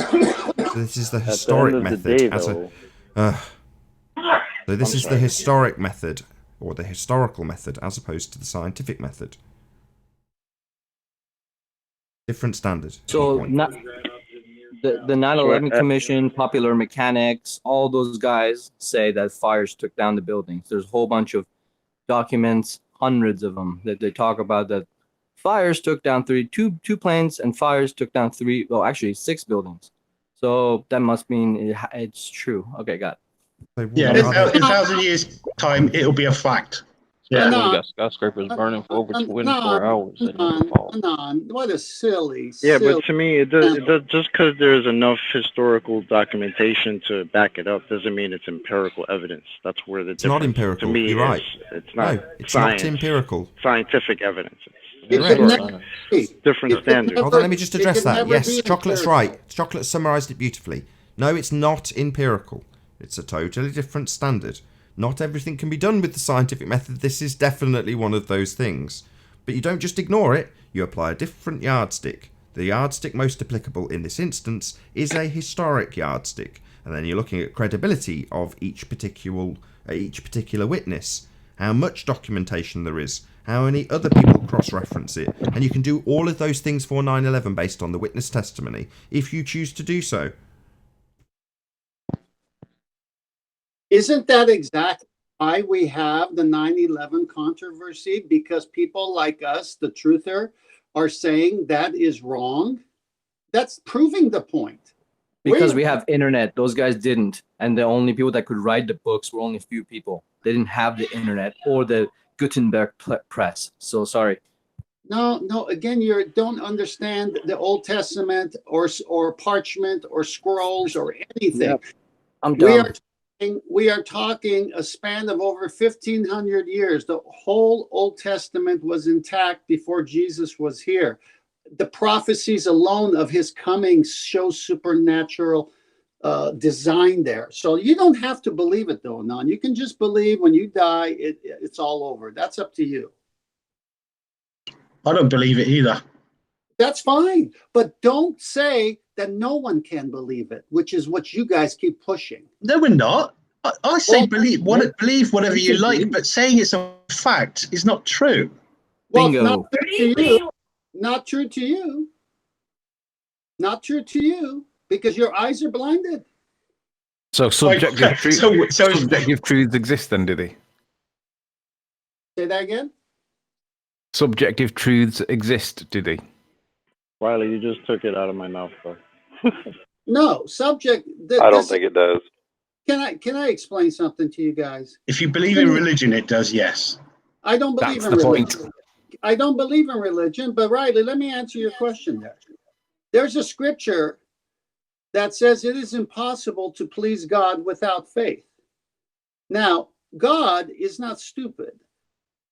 the historic method. So this is the historic method, or the historical method, as opposed to the scientific method. Different standard. So the 9/11 Commission, Popular Mechanics, all those guys say that fires took down the buildings. There's a whole bunch of documents, hundreds of them, that they talk about that fires took down two planes, and fires took down 6 buildings. So that must mean it's true. Okay, got it. Yeah, in 1,000 years' time, it'll be a fact. Yeah, we got skyscrapers burning for over 24 hours. What a silly. But to me, it does just because there's enough historical documentation to back it up doesn't mean it's empirical evidence. That's where the it's not empirical. To me, you're right. It's not. No, it's not empirical. Scientific evidence. Different standards. Hold on, let me just address that. Yes, Chocolate's right. Chocolate summarised it beautifully. No, it's not empirical. It's a totally different standard. Not everything can be done with the scientific method. This is definitely one of those things. But you don't just ignore it. You apply a different yardstick. The yardstick most applicable in this instance is a historic yardstick. And then you're looking at credibility of each particular witness. How much documentation there is. How many other people cross-reference it. And you can do all of those things for 9/11 based on the witness testimony, if you choose to do so. Isn't that exactly why we have the 9/11 controversy? Because people like us, the truther, are saying that is wrong. That's proving the point. Because we have internet. Those guys didn't. And the only people that could write the books were only a few people. They didn't have the internet or the Gutenberg press. So sorry. No. Again, you don't understand the Old Testament or parchment or scrolls or anything. Yep. I'm done. We are talking a span of over 1,500 years. The whole Old Testament was intact before Jesus was here. The prophecies alone of his coming show supernatural design there. So you don't have to believe it, though, Anon. You can just believe when you die, it's all over. That's up to you. I don't believe it either. That's fine. But don't say that no one can believe it, which is what you guys keep pushing. No, we're not. I say believe whatever you like, but saying it's a fact is not true. Well, not true to you. Not true to you. Not true to you, because your eyes are blinded. So subjective subjective truths exist then, do they? Say that again? Subjective truths exist, do they? Riley, you just took it out of my mouth, bro. No, I don't think it does. Can I explain something to you guys? If you believe in religion, it does, yes. I don't believe in religion. I don't believe in religion, but Riley, let me answer your question there. There's a scripture that says it is impossible to please God without faith. Now, God is not stupid.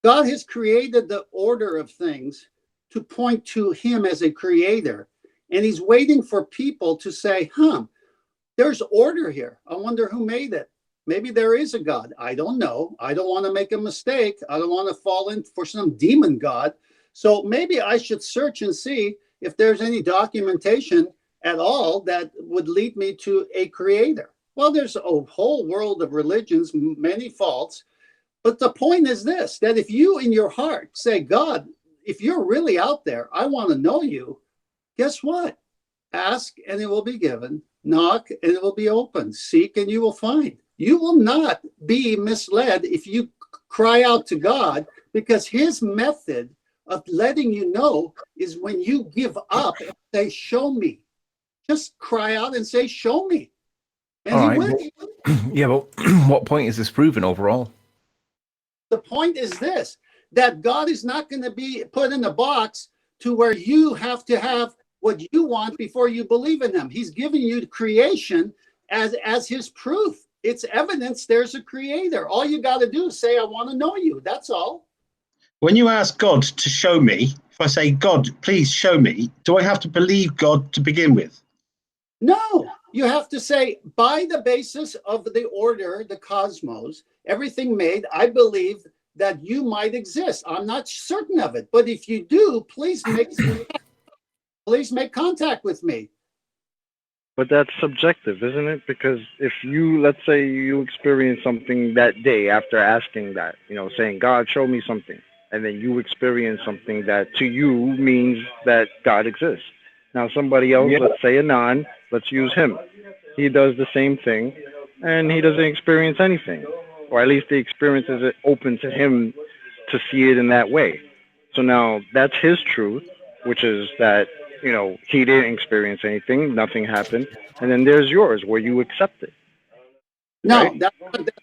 God has created the order of things to point to him as a creator, and he's waiting for people to say, there's order here. I wonder who made it. Maybe there is a God. I don't know. I don't want to make a mistake. I don't want to fall in for some demon God. So maybe I should search and see if there's any documentation at all that would lead me to a creator. Well, there's a whole world of religions, many faults. But the point is this, that if you in your heart say, God, if you're really out there, I want to know you, guess what? Ask and it will be given. Knock and it will be open. Seek and you will find. You will not be misled if you cry out to God, because his method of letting you know is when you give up and say, show me. Just cry out and say, show me. And he will. Yeah, but what point is this proven overall? The point is this, that God is not going to be put in a box to where you have to have what you want before you believe in him. He's giving you creation as his proof. It's evidence there's a creator. All you got to do is say, I want to know you. That's all. When you ask God to show me, if I say, God, please show me, do I have to believe God to begin with? No, you have to say, by the basis of the order, the cosmos, everything made, I believe that you might exist. I'm not certain of it, but if you do, please make contact with me. But that's subjective, isn't it? Because if you, let's say you experience something that day after asking that, saying, God, show me something, and then you experience something that to you means that God exists. Now somebody else, let's say Anon, let's use him. He does the same thing, and he doesn't experience anything. Or at least the experience is open to him to see it in that way. So now that's his truth, which is that, he didn't experience anything, nothing happened. And then there's yours where you accept it. No, right? that's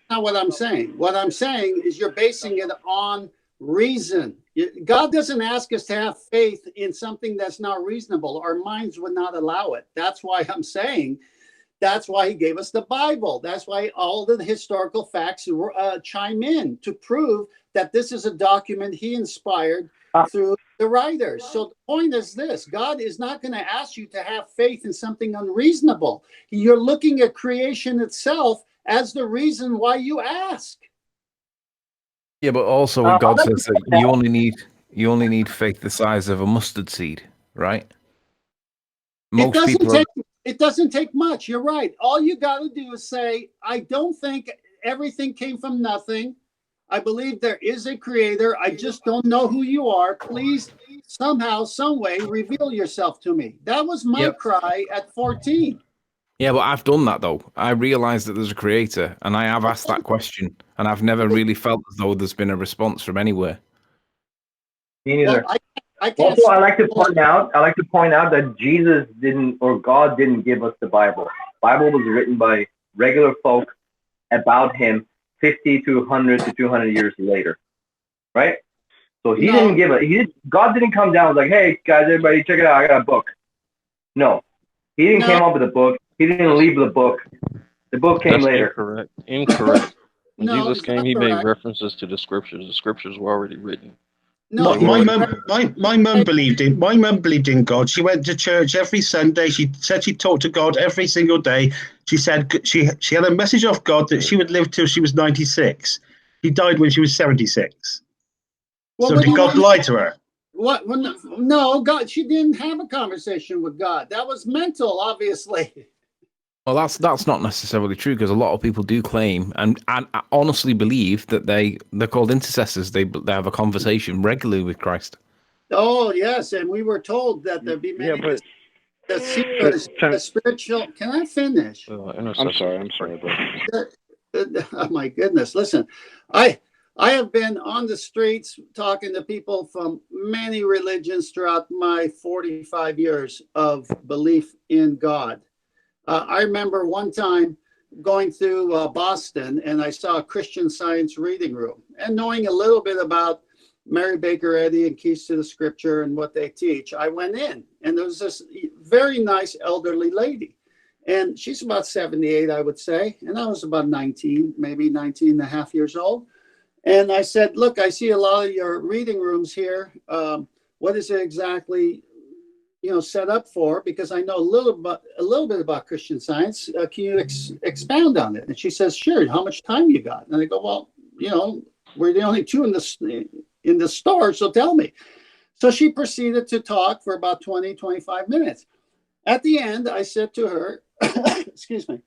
not what I'm saying. What I'm saying is you're basing it on reason. God doesn't ask us to have faith in something that's not reasonable. Our minds would not allow it. That's why I'm saying that's why he gave us the Bible. That's why all the historical facts chime in to prove that this is a document he inspired through the writers. So the point is this, God is not going to ask you to have faith in something unreasonable. You're looking at creation itself as the reason why you ask. Yeah, but also when God says that you only need faith the size of a mustard seed, right? It doesn't take much. You're right. All you got to do is say, I don't think everything came from nothing. I believe there is a creator. I just don't know who you are. Please, somehow, some way, reveal yourself to me. That was my cry at 14. Yeah, but I've done that, though. I realize that there's a creator, and I have asked that question, and I've never really felt as though there's been a response from anywhere. Well, I can't. Also, I like to point out that Jesus didn't, or God didn't give us the Bible. Bible was written by regular folk about him 50 to 100 to 200 years later, right? So he didn't give it. God didn't come down and was like, hey guys, everybody check it out, I got a book. No, he didn't come up with a book. He didn't leave the book. The book came later. Incorrect. When No, Jesus it's came, not he made correct. references to the scriptures. The scriptures were already written. No, my mum believed in God. She went to church every Sunday. She said she talked to God every single day. She said she had a message off God that she would live till she was 96. He died when she was 76. Well, So what do did you God want? lie to her? What? No, God. She didn't have a conversation with God. That was mental, obviously. Well, that's not necessarily true, because a lot of people do claim and honestly believe that they're called intercessors. They have a conversation regularly with Christ. Oh yes, and we were told that there'd be many. Yeah, but the spiritual. Can I finish? I'm sorry, bro. Oh my goodness! Listen, I have been on the streets talking to people from many religions throughout my 45 years of belief in God. I remember one time going through Boston, and I saw a Christian Science reading room, and knowing a little bit about Mary Baker Eddy and Keys to the Scripture and what they teach, I went in, and there was this very nice elderly lady, and she's about 78, I would say, and I was about 19, maybe 19 and a half years old. And I said, look, I see a lot of your reading rooms here. What is it exactly, set up for? Because I know a little bit about Christian Science. Can you expound on it? And she says, sure. How much time you got? And I go, well, we're the only two in the store, so tell me. So she proceeded to talk for about 20, 25 minutes. At the end, I said to her, excuse me,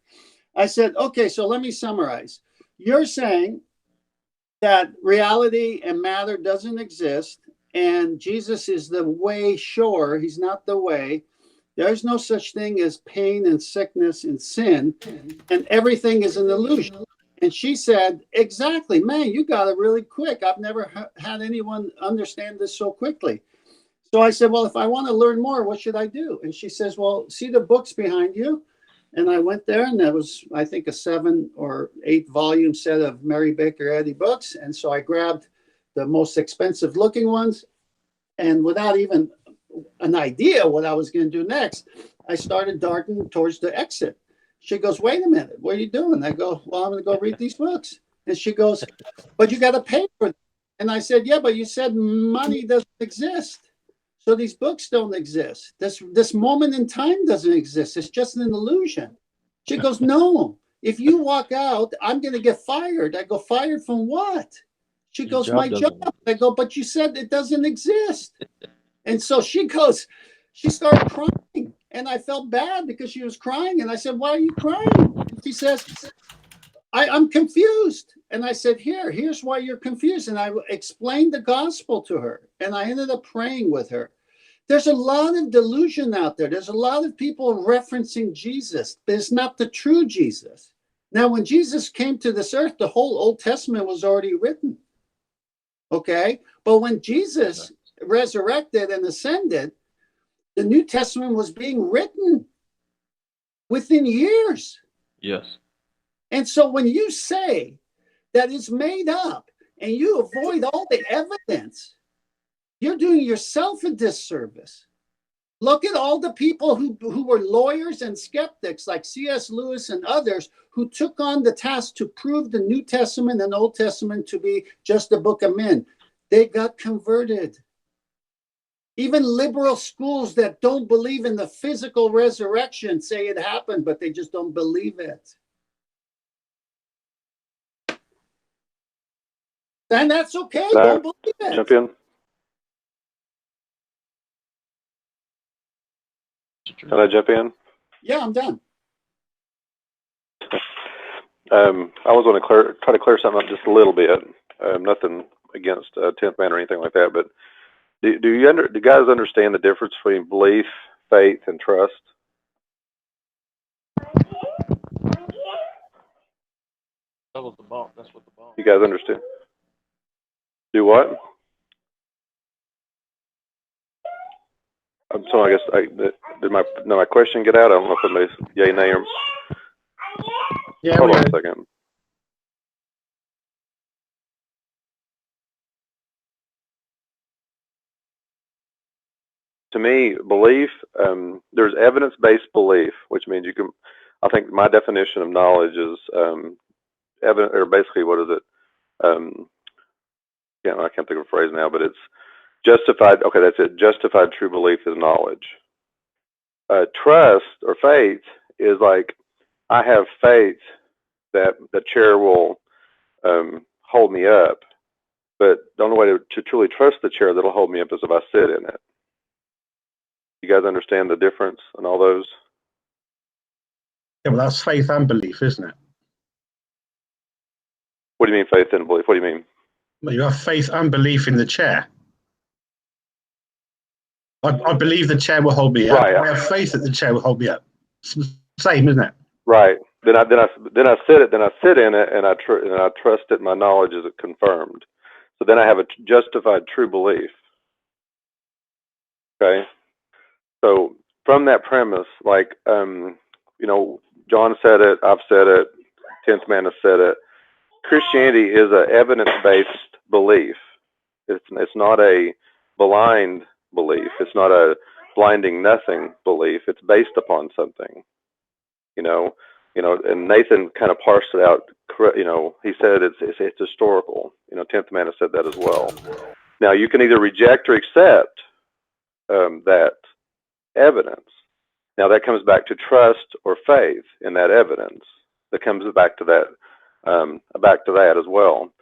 I said, okay, so let me summarize. You're saying that reality and matter doesn't exist, and Jesus is the way. Sure, he's not the way. There's no such thing as pain and sickness and sin, and everything is an illusion. And she said, exactly, man, you got it really quick. I've never had anyone understand this so quickly. So I said, well, if I want to learn more, what should I do? And she says, well, see the books behind you? And I went there, and there was, I think, a 7 or 8 volume set of Mary Baker Eddy books. And so I grabbed the most expensive looking ones. And without even an idea what I was going to do next, I started darting towards the exit. She goes, wait a minute, what are you doing? I go, well, I'm going to go read these books. And she goes, but you got to pay for them. And I said, yeah, but you said money doesn't exist. So these books don't exist. This moment in time doesn't exist. It's just an illusion. She goes, no, if you walk out, I'm going to get fired. I go, fired from what? She goes, my job. I go, but you said it doesn't exist. And so she started crying. And I felt bad because she was crying. And I said, why are you crying? She says, I'm confused. And I said, here's why you're confused. And I explained the gospel to her. And I ended up praying with her. There's a lot of delusion out there. There's a lot of people referencing Jesus, but it's not the true Jesus. Now, when Jesus came to this earth, the whole Old Testament was already written. Okay? But when Jesus resurrected and ascended, the New Testament was being written within years. Yes. And so when you say that it's made up and you avoid all the evidence, you're doing yourself a disservice. Look at all the people who were lawyers and skeptics like C.S. Lewis and others who took on the task to prove the New Testament and Old Testament to be just a book of men. They got converted. Even liberal schools that don't believe in the physical resurrection say it happened, but they just don't believe it. And that's okay. Don't believe it. Jump in. Can I jump in? Yeah, I'm done. I was going to try to clear something up just a little bit. Nothing against 10th Man or anything like that, but do you guys understand the difference between belief, faith, and trust? That was the bomb. That's what the bomb. You guys understand? Do what? So I guess did my question get out? I don't know if it made yay, nay, or Yeah, hold on a second. To me, belief, there's evidence-based belief, which means you can. I think my definition of knowledge is evidence, or basically, what is it? I can't think of a phrase now, but it's justified. Okay, that's it. Justified true belief is knowledge. Trust or faith is like, I have faith that the chair will hold me up, but the only way to truly trust the chair that'll hold me up is if I sit in it. You guys understand the difference in all those? Yeah, well, that's faith and belief, isn't it? What do you mean faith and belief? What do you mean? Well, you have faith and belief in the chair. I believe the chair will hold me up. Right. I have faith that the chair will hold me up. It's the same, isn't it? Right. Then I sit in it, and I trust it. My knowledge is confirmed. So then I have a justified true belief. Okay. So from that premise, like John said it, I've said it, 10th Man has said it. Christianity is an evidence-based belief. It's not a blind belief. It's not a blinding nothing belief. It's based upon something. And Nathan kind of parsed it out. He said it's historical. 10th Man has said that as well. Now you can either reject or accept that evidence. Now that comes back to trust or faith in that evidence. That comes back to that as well.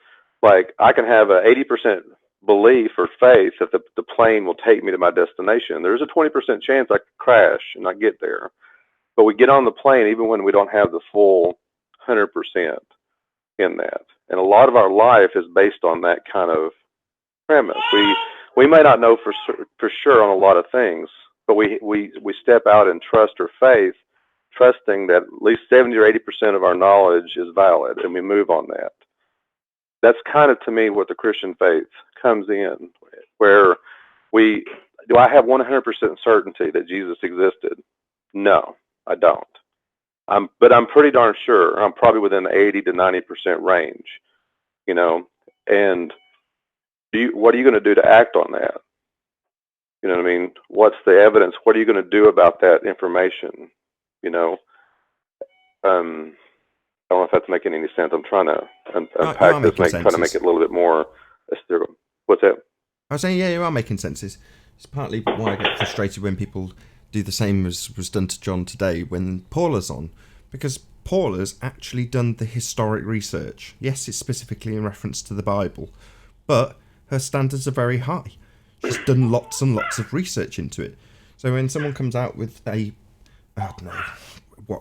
Like, I can have a 80% belief or faith that the plane will take me to my destination. There's a 20% chance I could crash and not get there. But we get on the plane even when we don't have the full 100% in that. And a lot of our life is based on that kind of premise. We may not know for sure on a lot of things, but we step out in trust or faith, trusting that at least 70 or 80% of our knowledge is valid, and we move on that. That's kind of, to me, what the Christian faith comes in, where do I have 100% certainty that Jesus existed? No, I don't. But I'm pretty darn sure. I'm probably within the 80 to 90% range, and what are you going to do to act on that? You know what I mean? What's the evidence? What are you going to do about that information? I don't know if that's making any sense. I'm trying to unpack this, trying to make it a little bit more. What's that? I was saying, yeah, you are making sense. It's partly why I get frustrated when people do the same as was done to John today when Paula's on, because Paula's actually done the historic research. Yes, it's specifically in reference to the Bible, but her standards are very high. She's done lots and lots of research into it. So when someone comes out with I don't know,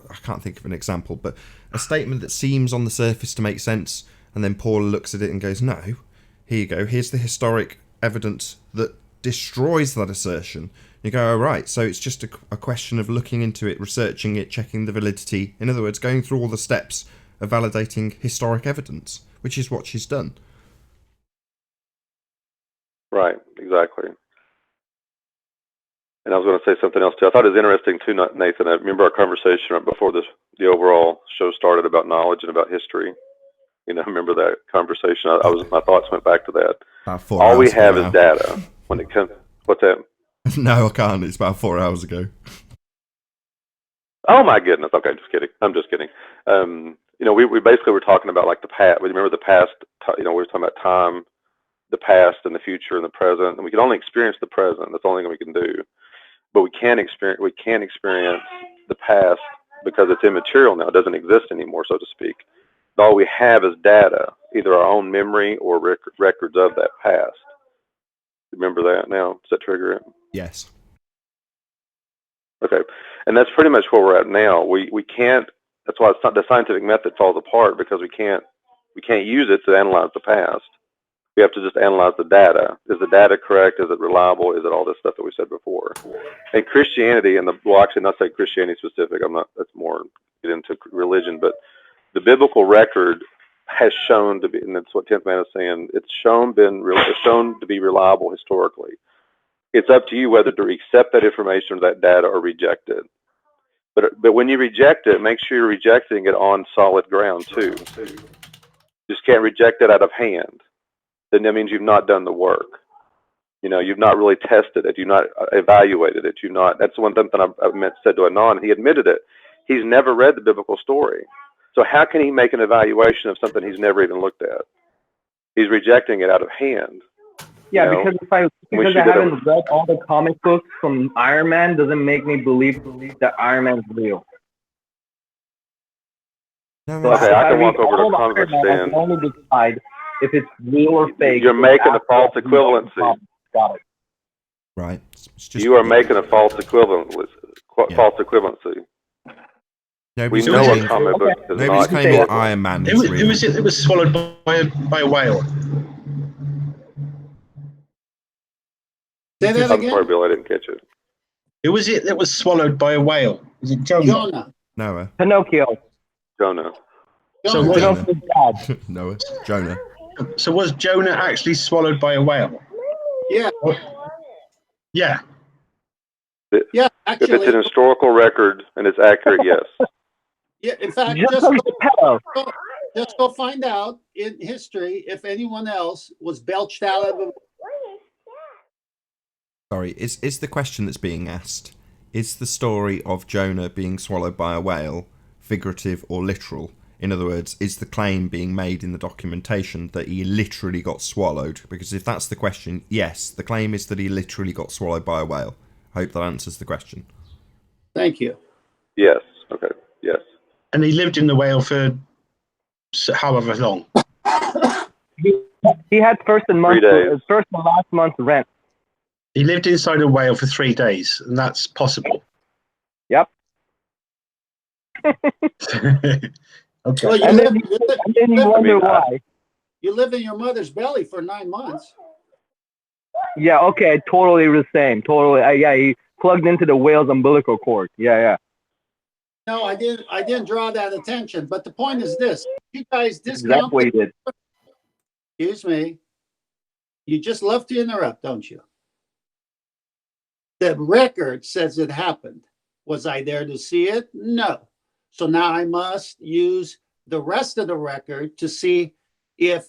I can't think of an example, but a statement that seems on the surface to make sense, and then Paula looks at it and goes, no, here you go, here's the historic evidence that destroys that assertion. You go, oh, right, so it's just a question of looking into it, researching it, checking the validity. In other words, going through all the steps of validating historic evidence, which is what she's done. Right, exactly. And I was going to say something else too. I thought it was interesting too, Nathan. I remember our conversation right before the overall show started about knowledge and about history. I remember that conversation. My thoughts went back to that. All we have is data when it comes. What's that? No, I can't. It's about 4 hours ago. Oh my goodness. Okay, just kidding. I'm just kidding. We basically were talking about like the past. We remember the past. We were talking about time, the past, and the future, and the present. And we can only experience the present. That's the only thing we can do. But we can't experience the past because it's immaterial now. It doesn't exist anymore, so to speak. All we have is data, either our own memory or records of that past. Remember that now? Does that trigger it? Yes. Okay. And that's pretty much where we're at now. We can't. That's why the scientific method falls apart, because we can't use it to analyze the past. We have to just analyze the data. Is the data correct? Is it reliable? Is it all this stuff that we said before? And Christianity, actually not say Christianity specific, that's more get into religion, but the biblical record has shown to be, and that's what 10th Man is saying, it's shown to be reliable historically. It's up to you whether to accept that information or that data or reject it. But when you reject it, make sure you're rejecting it on solid ground too. Just can't reject it out of hand. Then that means you've not done the work. You know, you've not really tested it. You've not evaluated it. You've not. That's one thing I said to Anon. He admitted it. He's never read the biblical story. So how can he make an evaluation of something he's never even looked at? He's rejecting it out of hand. Yeah, You know? because I haven't read all the comic books from Iron Man doesn't make me believe that Iron Man's real. So okay, I can walk over to a comic book stand. I can only decide if it's real or fake. You're making a false equivalency. Got it. Right. You are making a false equivalency. False equivalency. Nobody's we know a comic book does nobody's not. claiming that Iron Man is real. Who was it that was swallowed by a whale? Say that I'm again. sorry, Bill, I didn't catch it. Who was it that was swallowed by a whale? Was it Jonah? Jonah. Noah. Pinocchio. Jonah. So Jonah. Jonah. Noah. Jonah. So was Jonah actually swallowed by a whale? Yeah. Yeah. Yeah, If actually. it's an historical record and it's accurate, yes. Yeah, in fact, just go find out in history if anyone else was belched out of a... Sorry, is the question that's being asked, is the story of Jonah being swallowed by a whale figurative or literal? In other words, is the claim being made in the documentation that he literally got swallowed? Because if that's the question, yes, the claim is that he literally got swallowed by a whale. I hope that answers the question. Thank you. Yes. Okay. Yes. And he lived in the whale for however long. He had first and last month's rent. He lived inside a whale for 3 days, and that's possible. Yep. Okay. Well, And then you wonder why. You live in your mother's belly for 9 months. Yeah, okay, totally the same. Totally. Yeah, he plugged into the whale's umbilical cord. Yeah. No, I didn't draw that attention. But the point is this: you guys discount. That's what he did. Excuse me. You just love to interrupt, don't you? The record says it happened. Was I there to see it? No. So now I must use the rest of the record to see if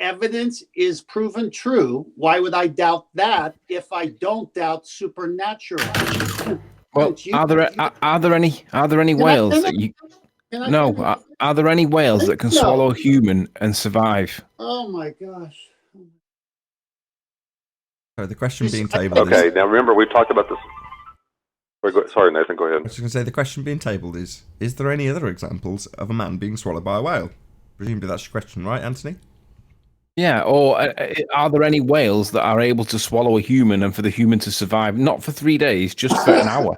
evidence is proven true. Why would I doubt that if I don't doubt supernatural? Well, are there any whales that you? No, are there any whales that can swallow a human and survive? Oh my gosh. So the question being tabled Okay, now remember, we've talked about this. Sorry, Nathan, go ahead. I was just going to say, the question being tabled is there any other examples of a man being swallowed by a whale? Presumably that's your question, right, Anthony? Yeah, or are there any whales that are able to swallow a human and for the human to survive, not for 3 days, just for an hour?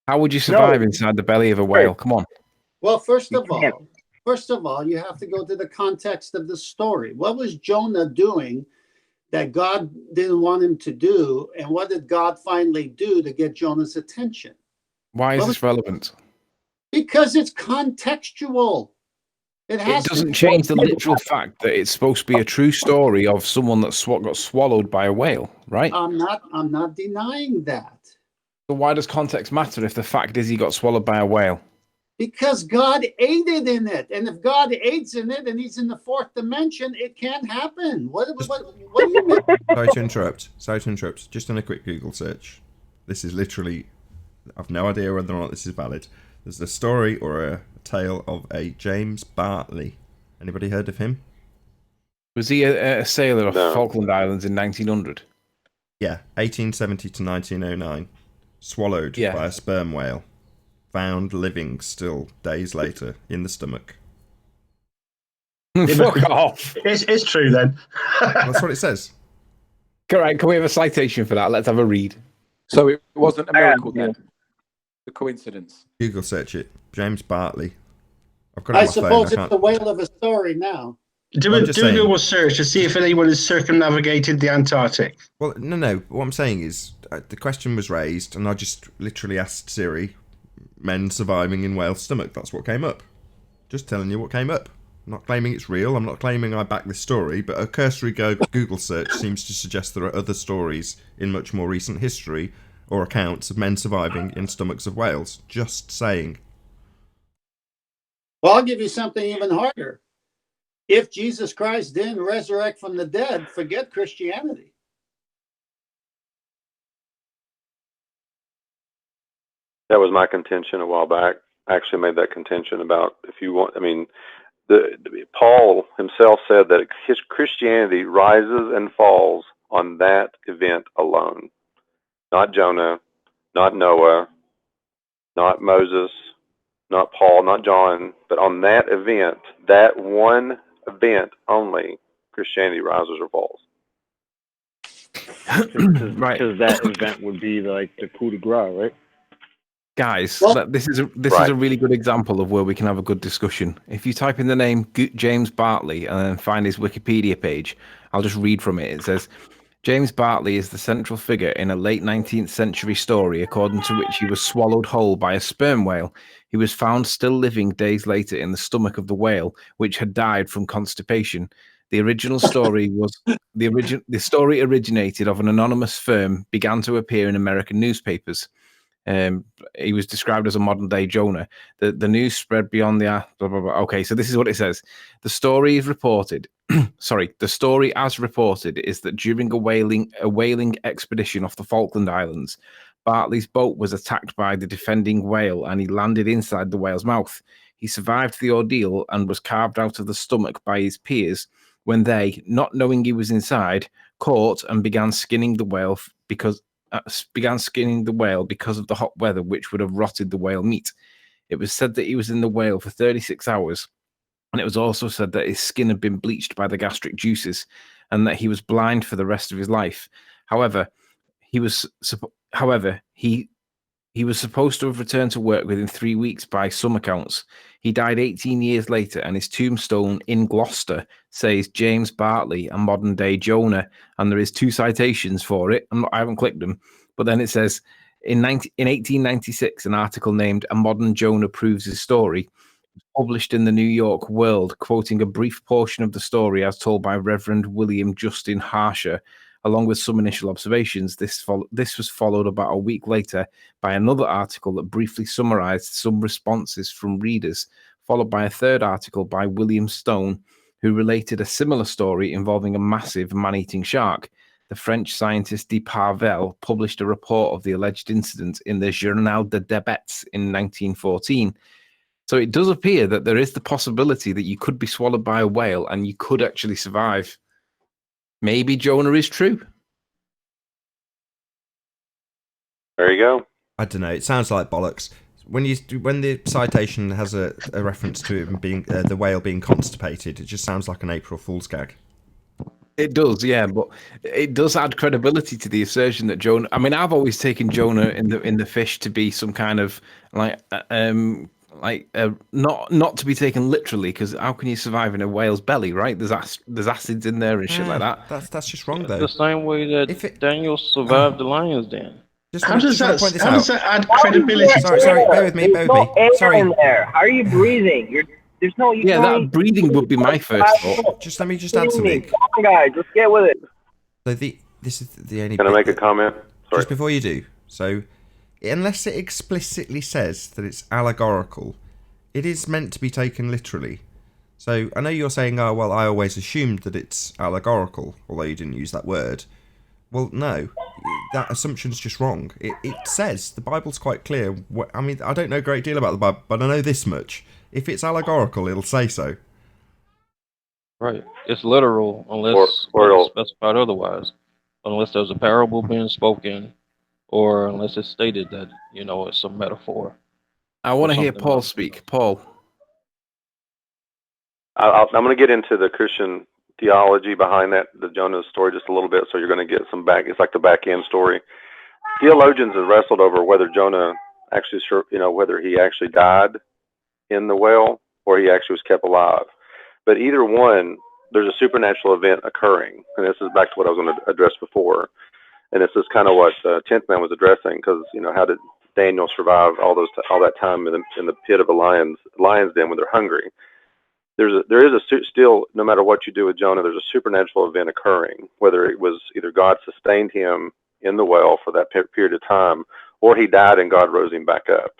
How would you survive inside the belly of a whale? Come on. Well, first of all, you have to go to the context of the story. What was Jonah doing that God didn't want him to do, and what did God finally do to get Jonah's attention? Why is this relevant? Because it's contextual. It doesn't change the literal fact that it's supposed to be a true story of someone that got swallowed by a whale, right? I'm not denying that. So why does context matter if the fact is he got swallowed by a whale? Because God aided in it, and if God aids in it, and He's in the fourth dimension, it can't happen. What do you mean? Sorry to interrupt. Just done a quick Google search. This is literally, I've no idea whether or not this is valid. There's a story or a tale of a James Bartley. Anybody heard of him? Was he a sailor off Falkland Islands in 1900? Yeah, 1870 to 1909. Swallowed by a sperm whale. Found living still days later in the stomach. Fuck off. It's true then. That's what it says. All right, can we have a citation for that? Let's have a read. So it wasn't a miracle then? The coincidence. Google search it. James Bartley. I've got it on I my suppose phone. it's the whale of a story now. Do a Google search to see if anyone has circumnavigated the Antarctic. Well, no. What I'm saying is, the question was raised, and I just literally asked Siri, men surviving in whale stomach. That's what came up. Just telling you what came up. I'm not claiming it's real. I'm not claiming I back this story, but a cursory Google search seems to suggest there are other stories in much more recent history or accounts of men surviving in stomachs of whales. Just saying. Well, I'll give you something even harder. If Jesus Christ didn't resurrect from the dead, forget Christianity. That was my contention a while back. I actually made that contention about if you want, I mean, Paul himself said that his Christianity rises and falls on that event alone. Not Jonah, not Noah, not Moses, not Paul, not John, but on that event, that one event only, Christianity rises or falls. Because that event would be like the coup de grace, right? Guys, this is a really good example of where we can have a good discussion. If you type in the name James Bartley and then find his Wikipedia page, I'll just read from it. It says, James Bartley is the central figure in a late 19th century story according to which he was swallowed whole by a sperm whale. He was found still living days later in the stomach of the whale, which had died from constipation. The original story was the story originated of an anonymous firm, began to appear in American newspapers. He was described as a modern day Jonah. The news spread beyond the blah, blah, blah. Okay, so this is what it says. The story is reported. The story as reported is that during a whaling expedition off the Falkland Islands, Bartley's boat was attacked by the defending whale and he landed inside the whale's mouth. He survived the ordeal and was carved out of the stomach by his peers when they, not knowing he was inside, caught and began skinning the whale because of the hot weather, which would have rotted the whale meat. It was said that he was in the whale for 36 hours, and it was also said that his skin had been bleached by the gastric juices, and that he was blind for the rest of his life. However, he was supposed to have returned to work within 3 weeks by some accounts. He died 18 years later, and his tombstone in Gloucester says James Bartley, a modern-day Jonah, and there is 2 citations for it. I haven't clicked them, but then it says, in 1896, an article named A Modern Jonah Proves His Story was published in the New York World, quoting a brief portion of the story as told by Reverend William Justin Harsher, along with some initial observations. This was followed about a week later by another article that briefly summarized some responses from readers, followed by a third article by William Stone, who related a similar story involving a massive man-eating shark. The French scientist de Parvel published a report of the alleged incident in the Journal des Débats in 1914. So it does appear that there is the possibility that you could be swallowed by a whale and you could actually survive. Maybe Jonah is true. There you go. I don't know. It sounds like bollocks. When the citation has a reference to it being the whale being constipated, it just sounds like an April Fool's gag. It does, yeah, but it does add credibility to the assertion that Jonah. I mean, I've always taken Jonah in the fish to be some kind of not to be taken literally, because how can you survive in a whale's belly, right? There's acids in there and shit like that. That's just wrong though. The same way that Daniel survived the lion's den. How does that add credibility? Sorry, bear with me. Sorry. In there. How are you breathing? There's no. That breathing would be my first thought. Let me add something. Come on, guys, let's get with it. So this is the only. Can I make a comment? Sorry. Just before you do. So, unless it explicitly says that it's allegorical, it is meant to be taken literally. So I know you're saying, oh well, I always assumed that it's allegorical, although you didn't use that word. Well, no, that assumption's just wrong. It says, the Bible's quite clear. I mean, I don't know a great deal about the Bible, but I know this much. If it's allegorical, it'll say so. Right. It's literal unless specified otherwise. Unless there's a parable being spoken, or unless it's stated that, it's a metaphor. I want to hear Paul speak. Paul. I'm going to get into the Christian theology behind the Jonah story just a little bit, so you're going to get some back. It's like the back end story. Theologians have wrestled over whether Jonah actually, whether he actually died in the whale or he actually was kept alive. But either one, there's a supernatural event occurring, and this is back to what I was going to address before. And this is kind of what 10th Man was addressing, because how did Daniel survive all that time in the pit of a lion's den when they're hungry? there is still, no matter what you do with Jonah, there's a supernatural event occurring, whether it was either God sustained him in the well for that period of time, or he died and God rose him back up.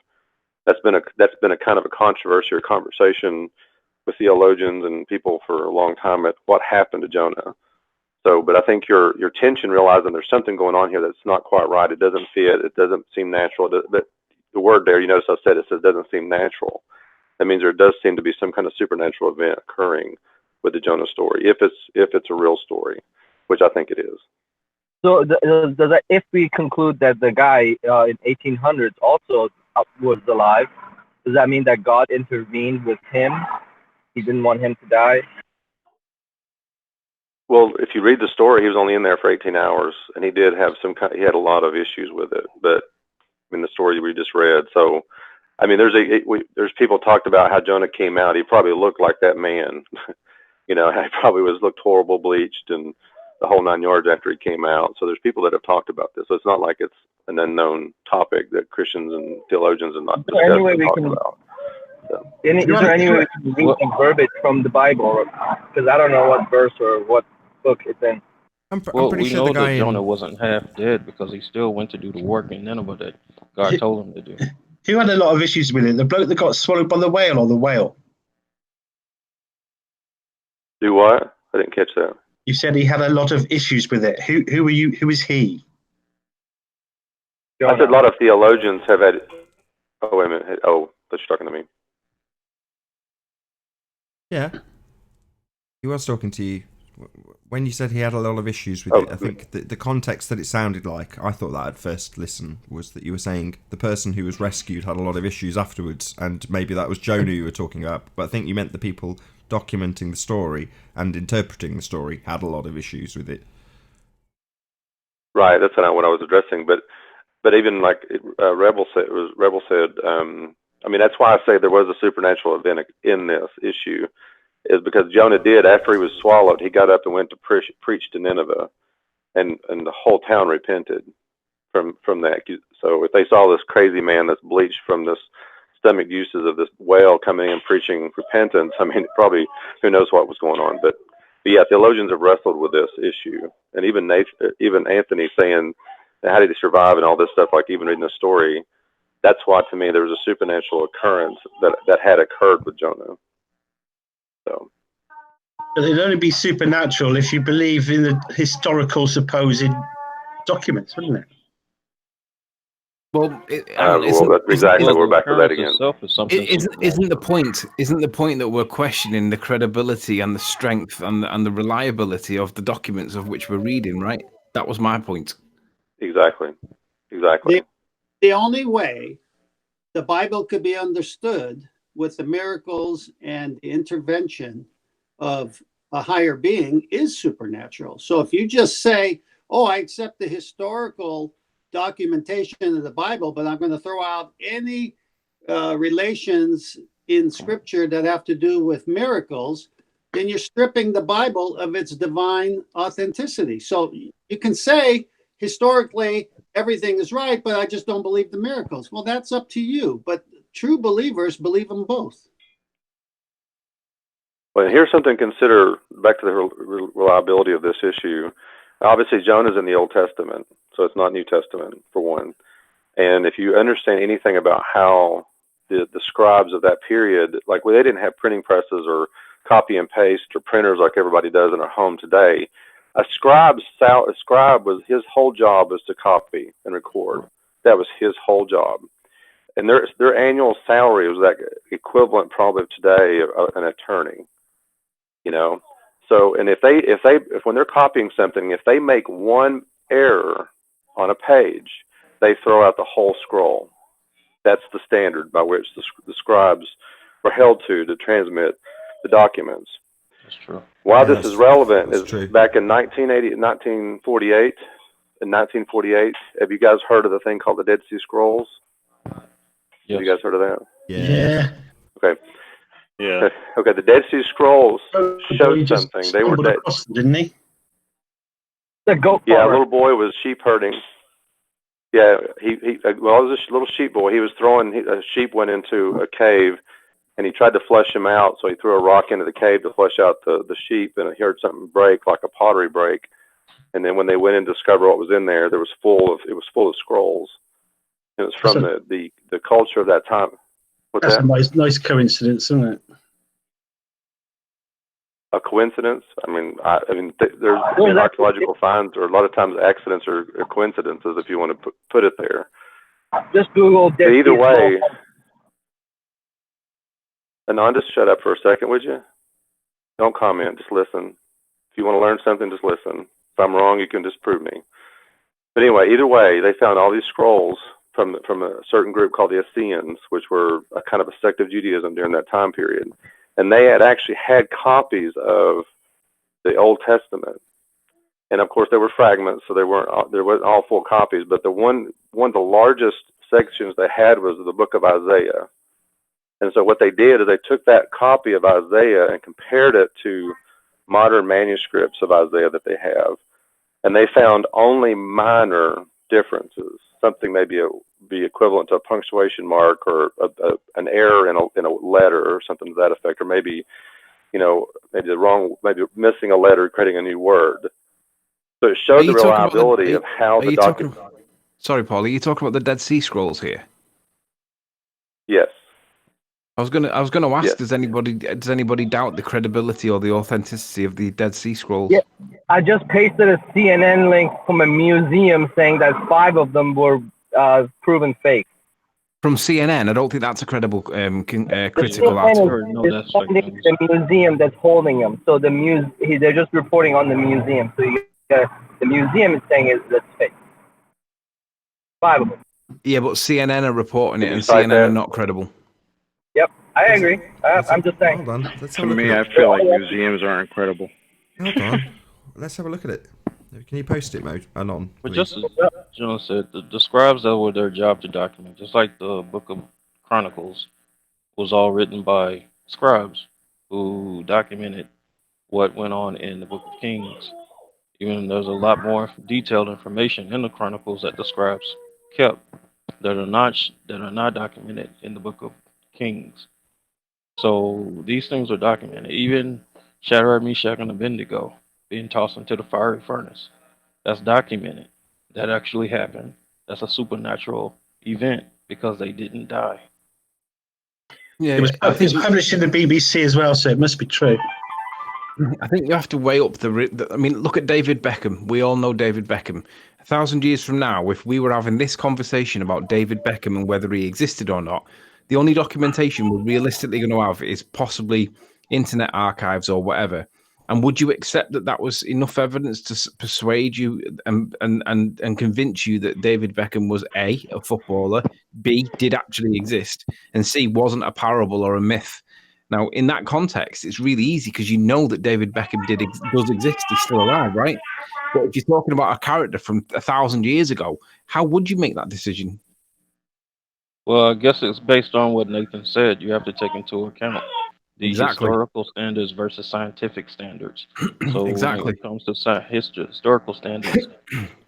That's been a kind of a controversy or conversation with theologians and people for a long time at what happened to Jonah. So, but I think your tension, realizing there's something going on here that's not quite right. It doesn't fit. It doesn't seem natural. But the word there, you notice I said it says doesn't seem natural. That means there does seem to be some kind of supernatural event occurring with the Jonah story, if it's a real story, which I think it is. So does that, if we conclude that the guy in 1800s also was alive, does that mean that God intervened with him? He didn't want him to die? Well, if you read the story, he was only in there for 18 hours, and he did have he had a lot of issues with it. But I mean, the story we just read. So, I mean, there's people talked about how Jonah came out. He probably looked like that man. He probably looked horrible, bleached, and the whole 9 yards after he came out. So there's people that have talked about this. So it's not like it's an unknown topic that Christians and theologians have not discussed and talked about. So. Is there any way we can read some verbiage from the Bible? Because I don't know what verse or what book it's in. I'm pretty we sure know the guy that Jonah wasn't half dead because he still went to do the work in Nineveh that God told him to do. Who had a lot of issues with it? The bloke that got swallowed by the whale or the whale? Do what? I didn't catch that. You said he had a lot of issues with it. Who are you? Who is he? I said a lot of theologians have had. Oh, wait a minute. Oh, but you're talking to me. Yeah. He was talking to you. When you said he had a lot of issues with it, I think the context that it sounded like, I thought that at first listen, was that you were saying the person who was rescued had a lot of issues afterwards, and maybe that was Jonah you were talking about, but I think you meant the people documenting the story and interpreting the story had a lot of issues with it. Right, that's not what I was addressing, but even like Rebel said, I mean, that's why I say there was a supernatural event in this issue, is because Jonah did, after he was swallowed, he got up and went to preach to Nineveh, and the whole town repented from that. So if they saw this crazy man that's bleached from this stomach juices of this whale coming in preaching repentance, I mean, probably who knows what was going on. But yeah, theologians have wrestled with this issue, and even Anthony saying, how did he survive and all this stuff, like even reading the story, that's why to me there was a supernatural occurrence that had occurred with Jonah. So. But it'd only be supernatural if you believe in the historical supposed documents, wouldn't it? Well, exactly. We're back to that again. Isn't the point that we're questioning the credibility and the strength and the reliability of the documents of which we're reading, right? That was my point. Exactly. The only way the Bible could be understood with the miracles and the intervention of a higher being is supernatural. So if you just say, oh, I accept the historical documentation of the Bible, but I'm going to throw out any relations in scripture that have to do with miracles, then you're stripping the Bible of its divine authenticity. So you can say historically everything is right, but I just don't believe the miracles. Well, that's up to you. But true believers believe them both. Well, here's something to consider back to the reliability of this issue. Obviously, Jonah's in the Old Testament, so it's not New Testament, for one. And if you understand anything about how the scribes of that period, like they didn't have printing presses or copy and paste or printers like everybody does in our home today. A scribe was, his whole job was to copy and record. That was his whole job. And their annual salary was that equivalent probably today of an attorney, you know. So, and if when they're copying something, if they make one error on a page, they throw out the whole scroll. That's the standard by which the scribes were held to transmit the documents. That's true. Why this is relevant is back in 1948. In 1948, have you guys heard of the thing called the Dead Sea Scrolls? Yes. Have you guys heard of that? Yeah. Okay. Yeah. Okay. The Dead Sea Scrolls showed something. They were dead. Didn't he? The goat. Yeah, a little boy was sheep herding. Yeah, it was a little sheep boy. He was throwing. A sheep went into a cave, and he tried to flush him out. So he threw a rock into the cave to flush out the sheep, and he heard something break, like a pottery break. And then when they went in to discover what was in there, it was full of scrolls. It was from the culture of that time. That's a nice coincidence, isn't it? A coincidence? I mean, there's archaeological finds, or a lot of times accidents or coincidences, if you want to put it there. Just Google. Either way, Anon, just shut up for a second, would you? Don't comment, just listen. If you want to learn something, just listen. If I'm wrong, you can disprove me. But anyway, either way, they found all these scrolls from a certain group called the Essenes, which were a kind of a sect of Judaism during that time period. And they had actually had copies of the Old Testament. And of course, there were fragments, so there wasn't all full copies. But the one of the largest sections they had was the book of Isaiah. And so what they did is they took that copy of Isaiah and compared it to modern manuscripts of Isaiah that they have. And they found only minor differences, something maybe be equivalent to a punctuation mark, or an error in a letter or something to that effect, or maybe maybe missing a letter, creating a new word. So it showed the reliability of how the document. Sorry, Paul, are you talking about the Dead Sea Scrolls here? Yes. I was gonna ask, yes. does anybody doubt the credibility or the authenticity of the Dead Sea Scrolls? Yeah, I just pasted a CNN link from a museum saying that 5 of them were proven fake. From CNN, I don't think that's a credible critical CNN article. is funding the museum that's holding them. So they're just reporting on the museum. So the museum is saying that's fake. 5 of them. Yeah, but CNN are reporting it, and CNN are not credible. Yep, I agree. I'm just saying. Hold on. To me, I feel like museums aren't credible. Hold on. Let's have a look at it. Can you post it, Anon? But just as John said, the scribes, that were their job to document. Just like the Book of Chronicles was all written by scribes who documented what went on in the Book of Kings. Even there's a lot more detailed information in the Chronicles that the scribes kept that are not documented in the Book of Kings. So these things are documented. Even Shadrach, Meshach, and Abednego being tossed into the fiery furnace. That's documented. That actually happened. That's a supernatural event because they didn't die. Yeah, it was published in the BBC as well, so it must be true. I think you have to weigh up I mean, look at David Beckham. We all know David Beckham. 1,000 years from now, if we were having this conversation about David Beckham and whether he existed or not, the only documentation we're realistically going to have is possibly internet archives or whatever. And would you accept that that was enough evidence to persuade you and convince you that David Beckham was A, a footballer, B, did actually exist, and C, wasn't a parable or a myth? Now, in that context, it's really easy because you know that David Beckham does exist. He's still alive, right? But if you're talking about a character from 1,000 years ago, how would you make that decision? Well, I guess it's based on what Nathan said. You have to take into account the historical standards versus scientific standards. So when it comes to historical standards,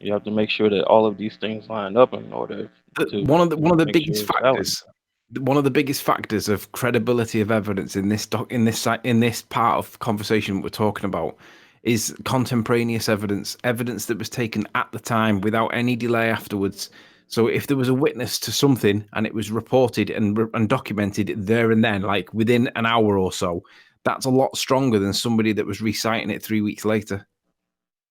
you have to make sure that all of these things line up in order to one of the biggest factors. One of the biggest factors of credibility of evidence in this part of conversation we're talking about is contemporaneous evidence that was taken at the time without any delay afterwards. So if there was a witness to something and it was reported and documented there and then, like within an hour or so, that's a lot stronger than somebody that was reciting it 3 weeks later.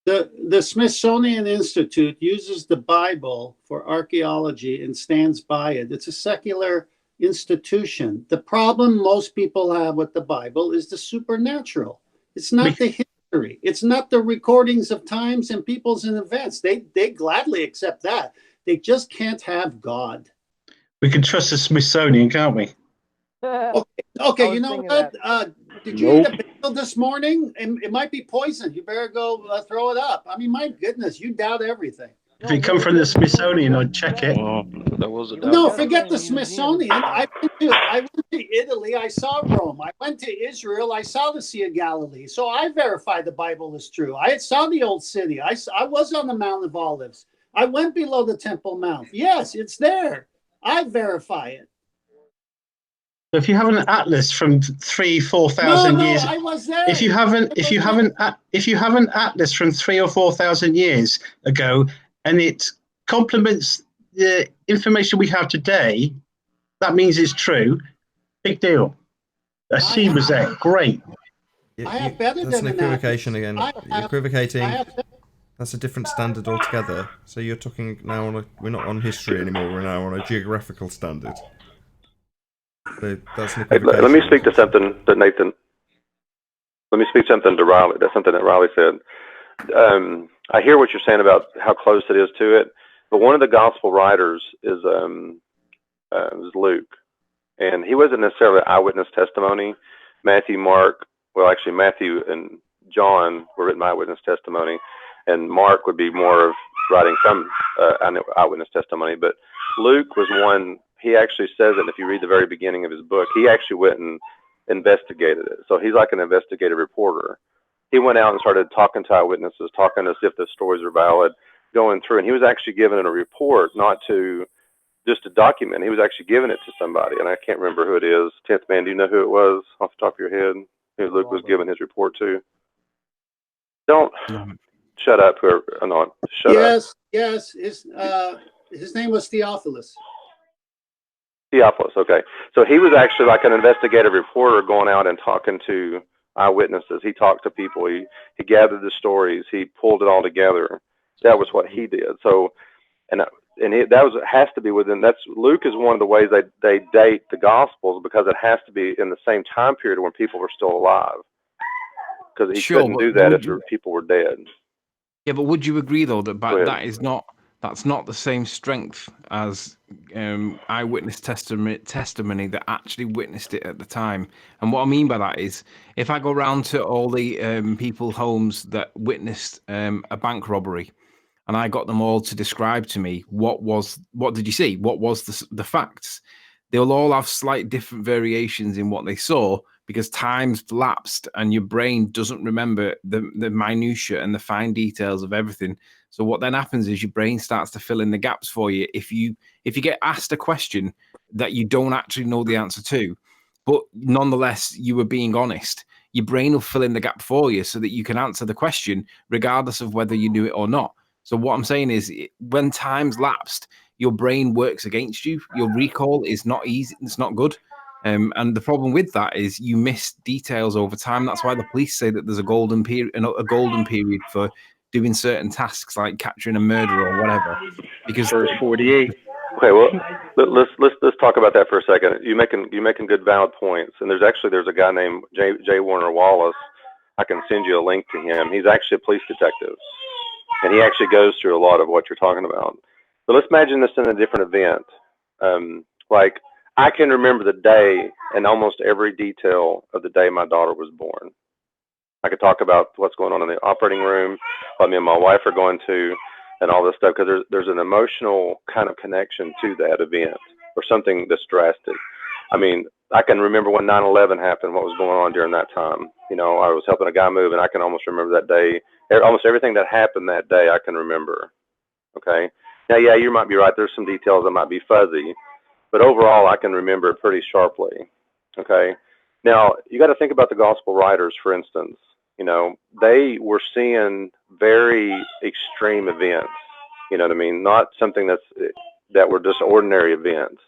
The Smithsonian Institute uses the Bible for archaeology and stands by it. It's a secular institution. The problem most people have with the Bible is the supernatural. It's not the history. It's not the recordings of times and peoples and events. They gladly accept that. They just can't have God. We can trust the Smithsonian, can't we? Okay, you know what? Did you eat a bagel this morning? It might be poison. You better go throw it up. I mean, my goodness, you doubt everything. If it come from the Smithsonian, I'd check it. No, forget the Smithsonian. I went to Italy. I saw Rome. I went to Israel. I saw the Sea of Galilee. So I verified the Bible is true. I saw the old city. I was on the Mount of Olives. I went below the Temple Mount. Yes, it's there. I verify it. If you have an atlas from 3,000-4,000 years, I was there. if you have an atlas from 3,000 or 4,000 years ago, and it complements the information we have today, that means it's true. Big deal. A C was there. Great. I have better That's than an equivocation again. You're equivocating. I That's a different standard altogether. So you're talking now on we're not on history anymore. We're now on a geographical standard. So that's an Hey, let me speak to something that Nathan. Let me speak something to Riley. That's something that Riley said. I hear what you're saying about how close it is to it, but one of the gospel writers is Luke, and he wasn't necessarily eyewitness testimony. Matthew, Mark, well, actually Matthew and John were written by eyewitness testimony, and Mark would be more of writing some eyewitness testimony. But Luke was one. He actually says it. If you read the very beginning of his book, he actually went and investigated it. So he's like an investigative reporter. He went out and started talking to eyewitnesses, talking as if the stories are valid, going through, and he was actually given a report, not to just a document. He was actually giving it to somebody, and I can't remember who it is. 10th man, do you know who it was off the top of your head? Who Luke was giving his report to? Don't shut up, whoever. No, shut up. Yes. His name was Theophilus. Theophilus, okay. So he was actually like an investigative reporter going out and talking to eyewitnesses. He talked to people. He gathered the stories. He pulled it all together. That was what he did. So, has to be within. That's Luke is one of the ways they date the Gospels, because it has to be in the same time period when people were still alive. Because he couldn't do that if people were dead. Yeah, but would you agree though that that's not the same strength as eyewitness testimony that actually witnessed it at the time? And what I mean by that is, if I go round to all the people's homes that witnessed a bank robbery, and I got them all to describe to me what did you see? What was the facts? They'll all have slight different variations in what they saw, because time's lapsed and your brain doesn't remember the minutiae and the fine details of everything. So what then happens is your brain starts to fill in the gaps for you. If you get asked a question that you don't actually know the answer to, but nonetheless you were being honest, your brain will fill in the gap for you so that you can answer the question regardless of whether you knew it or not. So what I'm saying is, when time's lapsed, your brain works against you. Your recall is not easy. It's not good. And the problem with that is you miss details over time. That's why the police say that there's a golden period for doing certain tasks like capturing a murderer or whatever. Because Verse 48. Okay, well, let's talk about that for a second. You're making good, valid points. And there's a guy named J. Warner Wallace. I can send you a link to him. He's actually a police detective, and he actually goes through a lot of what you're talking about. But let's imagine this in a different event. Like, I can remember the day and almost every detail of the day my daughter was born. I could talk about what's going on in the operating room, what me and my wife are going to, and all this stuff, because there's an emotional kind of connection to that event or something that's drastic. I mean, I can remember when 9/11 happened, what was going on during that time. You know, I was helping a guy move, and I can almost remember that day. Almost everything that happened that day, I can remember. Okay. Now, yeah, you might be right. There's some details that might be fuzzy, but overall, I can remember it pretty sharply. Okay. Now, you got to think about the gospel writers, for instance. You know, they were seeing very extreme events. You know what I mean? Not something that were just ordinary events.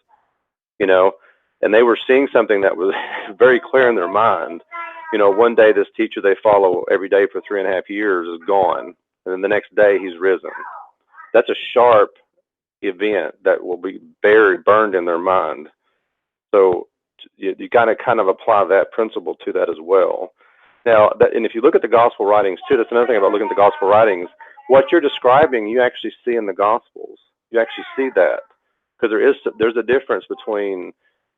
You know, and they were seeing something that was very clear in their mind. You know, one day this teacher they follow every day for 3.5 years is gone, and then the next day he's risen. That's a sharp event that will be burned in their mind. So you got to kind of apply that principle to that as well. Now, and if you look at the gospel writings too, that's another thing about looking at the gospel writings. What you're describing, you actually see in the gospels. You actually see that, because there's a difference between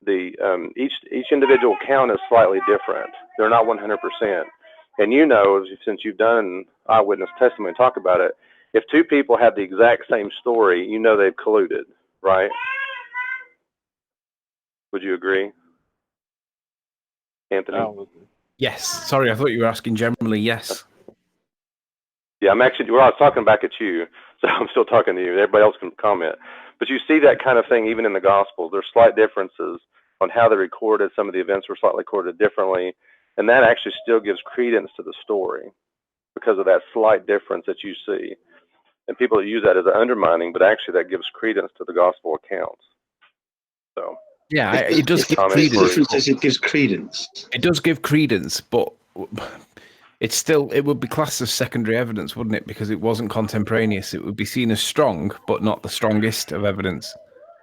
the each individual count is slightly different. They're not 100%. And you know, since you've done eyewitness testimony, talk about it. If two people have the exact same story, you know they've colluded, right? Would you agree, Anthony? Yes. Sorry, I thought you were asking generally. Yes. Yeah, I was talking back at you, so I'm still talking to you. Everybody else can comment. But you see that kind of thing even in the Gospels. There's slight differences. on how they recorded. Some of the events were slightly recorded differently, and that actually still gives credence to the story because of that slight difference that you see. And people use that as an undermining, but actually that gives credence to the gospel accounts. So yeah, it does give credence. It gives credence. It does give credence, but it's still, it would be classed as secondary evidence, wouldn't it? Because it wasn't contemporaneous. It would be seen as strong, but not the strongest of evidence.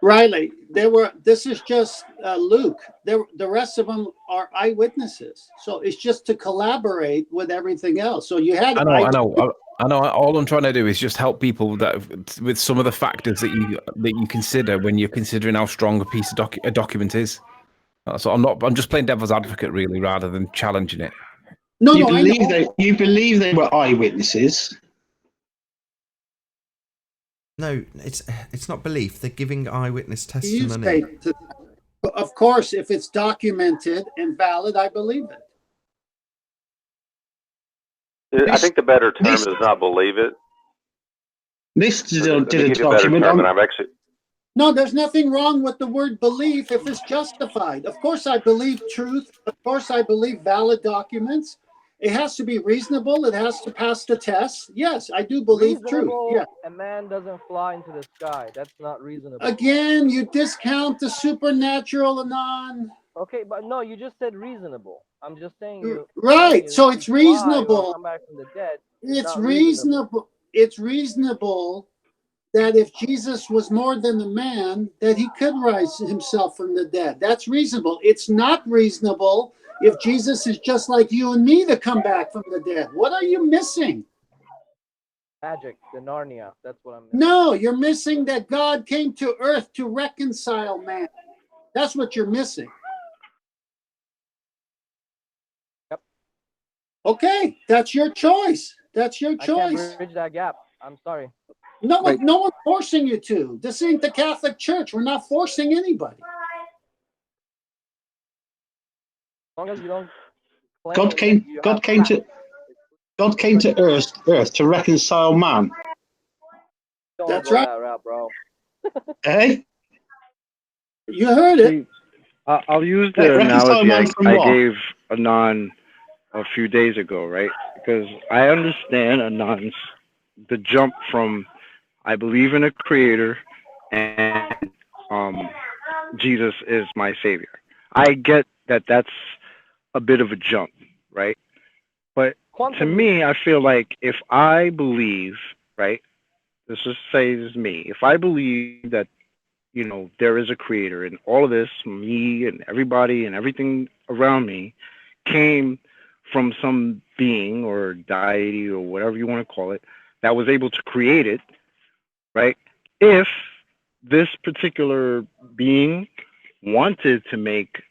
Riley, this is just Luke. The rest of them are eyewitnesses. So it's just to collaborate with everything else. So you had. I know. All I'm trying to do is just help people that with some of the factors that you consider when you're considering how strong a piece of a document is. So I'm just playing devil's advocate, really, rather than challenging it. You believe they were eyewitnesses. No, it's not belief. They're giving eyewitness testimony. Of course, if it's documented and valid, I believe it. I think the better term is not believe it. This did a document on. No, there's nothing wrong with the word belief if it's justified. Of course, I believe truth. Of course, I believe valid documents. It has to be reasonable. It has to pass the test. Yes, I do believe truth. Yeah. A man doesn't fly into the sky. That's not reasonable. Again, you discount the supernatural, Anon. Okay, but no, you just said reasonable. I'm just saying. Right. So it's reasonable. Come back from the dead. It's reasonable. It's reasonable that if Jesus was more than a man, that he could rise himself from the dead. That's reasonable. It's not reasonable if Jesus is just like you and me to come back from the dead. What are you missing? Magic, the Narnia. That's what I'm missing. No, you're missing that God came to earth to reconcile man. That's what you're missing. Yep. Okay, that's your choice. That's your choice. I can't bridge that gap. I'm sorry. No one's forcing you to. This ain't the Catholic Church. We're not forcing anybody. As long as you don't God came to earth to reconcile man. That's right, bro. Hey, you heard it. I'll use the analogy I gave Anon a few days ago, right? Because I understand Anon's the jump from I believe in a creator and Jesus is my savior. I get that that's a bit of a jump, right? But to me, I feel like if I believe, right, let's just say this is me, if I believe that, you know, there is a creator and all of this, me and everybody and everything around me came from some being or deity or whatever you want to call it that was able to create it, right? If this particular being wanted to make,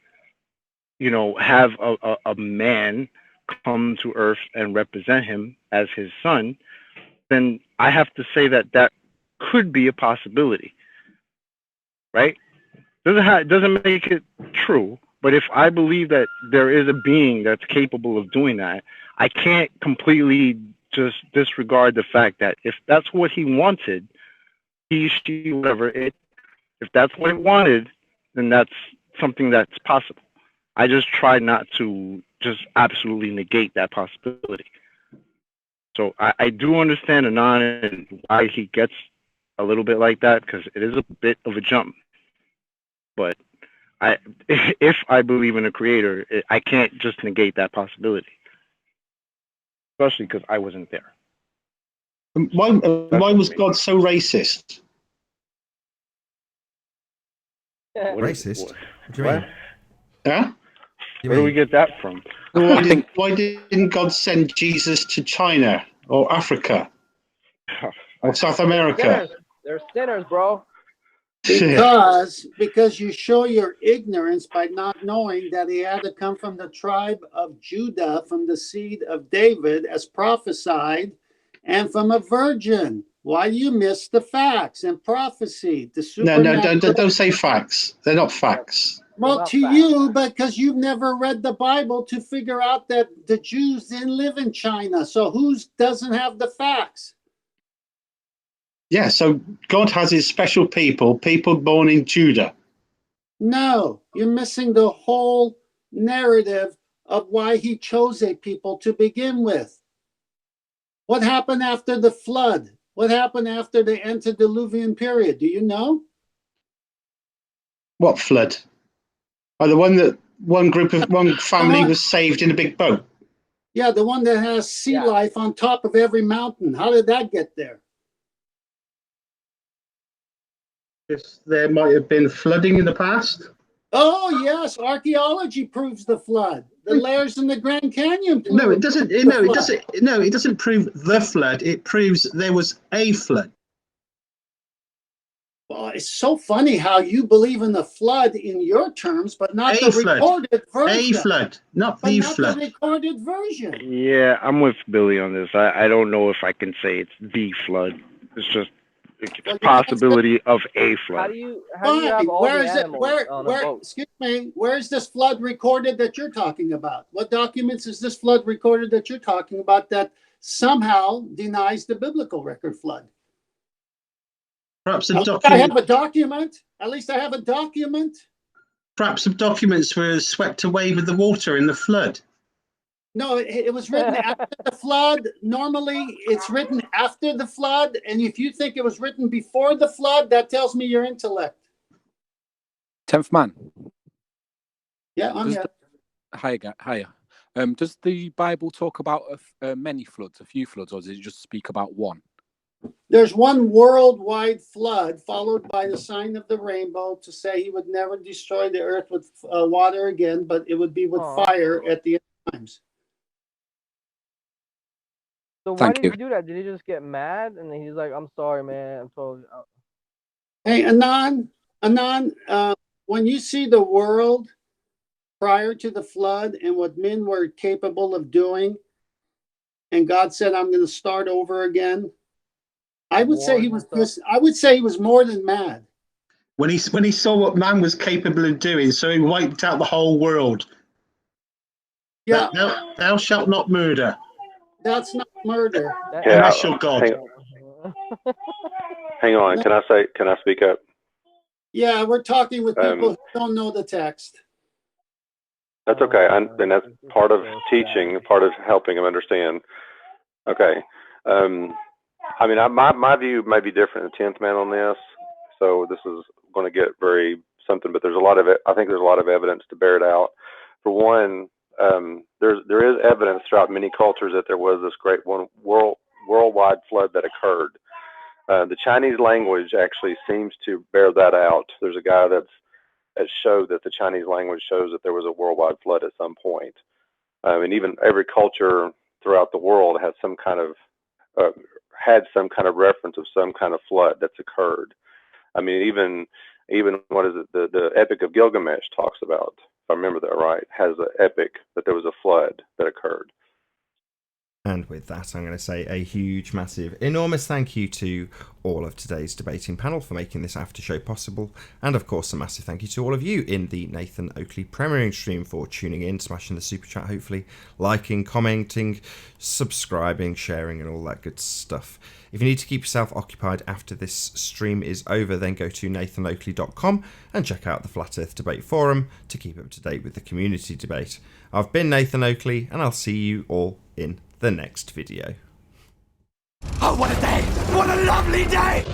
you know, have a man come to earth and represent him as his son, then I have to say that that could be a possibility, right? Doesn't make it true, but if I believe that there is a being that's capable of doing that, I can't completely just disregard the fact that if that's what he wanted, he, she, whatever, if that's what it wanted, then that's something that's possible. I just try not to just absolutely negate that possibility. So I do understand Anon and why he gets a little bit like that, because it is a bit of a jump. But if I believe in a creator, I can't just negate that possibility, especially because I wasn't there. Why was God so racist? Racist? What do you mean? Huh? Where do we get that from? Why didn't God send Jesus to China or Africa or South America? They're sinners, bro. Because you show your ignorance by not knowing that he had to come from the tribe of Judah, from the seed of David, as prophesied, and from a virgin. Why do you miss the facts and prophecy? No, don't say facts. They're not facts. Well, to you, because you've never read the Bible to figure out that the Jews didn't live in China. So who doesn't have the facts? Yeah, so God has his special people born in Judah. No, you're missing the whole narrative of why he chose a people to begin with. What happened after the flood? What happened after the antediluvian period? Do you know? What flood? Oh, the one that one family was saved in a big boat. Yeah, the one that has sea life on top of every mountain. How did that get there? Yes, there might have been flooding in the past. Oh yes, archaeology proves the flood. The layers in the Grand Canyon. No, it doesn't. No, it doesn't. No, it doesn't prove the flood. It proves there was a flood. Well, it's so funny how you believe in the flood in your terms, but not the recorded version. A flood, not the flood. The recorded version. Yeah, I'm with Billy on this. I don't know if I can say it's the flood. It's just a possibility of a flood. How do you have all where the is it? animals on a boat? Excuse me. Where is this flood recorded that you're talking about? What documents is this flood recorded that you're talking about that somehow denies the biblical record flood? Perhaps I have a document. At least I have a document. Perhaps some documents were swept away with the water in the flood. No, it was written after the flood. Normally, it's written after the flood. And if you think it was written before the flood, that tells me your intellect. 10th man. Yeah, I'm here. Hiya. Does the Bible talk about many floods, a few floods, or does it just speak about one? There's one worldwide flood followed by the sign of the rainbow to say he would never destroy the earth with water again, but it would be with fire at the end of times. So why did he do that? Did he just get mad and then he's like, "I'm sorry, man. I'm totally." Hey, Anon, when you see the world prior to the flood and what men were capable of doing, and God said, "I'm going to start over again," I would say he was more than mad. When he saw what man was capable of doing, so he wiped out the whole world. Yeah. Thou shalt not murder. That's not murder. Unless you're God. Hang on. Can I speak up? Yeah, we're talking with people who don't know the text. That's okay. And that's part of teaching, part of helping them understand. Okay. I mean, my view may be different than 10th man on this. So this is going to get very something, but there's a lot of it. I think there's a lot of evidence to bear it out. For one, there is evidence throughout many cultures that there was this great worldwide flood that occurred. The Chinese language actually seems to bear that out. There's a guy that showed that the Chinese language shows that there was a worldwide flood at some point. And even every culture throughout the world has some kind of had some kind of reference of some kind of flood that's occurred. I mean, even what is it? The Epic of Gilgamesh talks about, if I remember that right, has an epic that there was a flood that occurred. And with that, I'm going to say a huge, massive, enormous thank you to all of today's debating panel for making this after show possible. And of course, a massive thank you to all of you in the Nathan Oakley premiering stream for tuning in, smashing the super chat, hopefully, liking, commenting, subscribing, sharing, and all that good stuff. If you need to keep yourself occupied after this stream is over, then go to nathanoakley.com and check out the Flat Earth Debate Forum to keep up to date with the community debate. I've been Nathan Oakley, and I'll see you all in the next video. Oh, what a day! What a lovely day!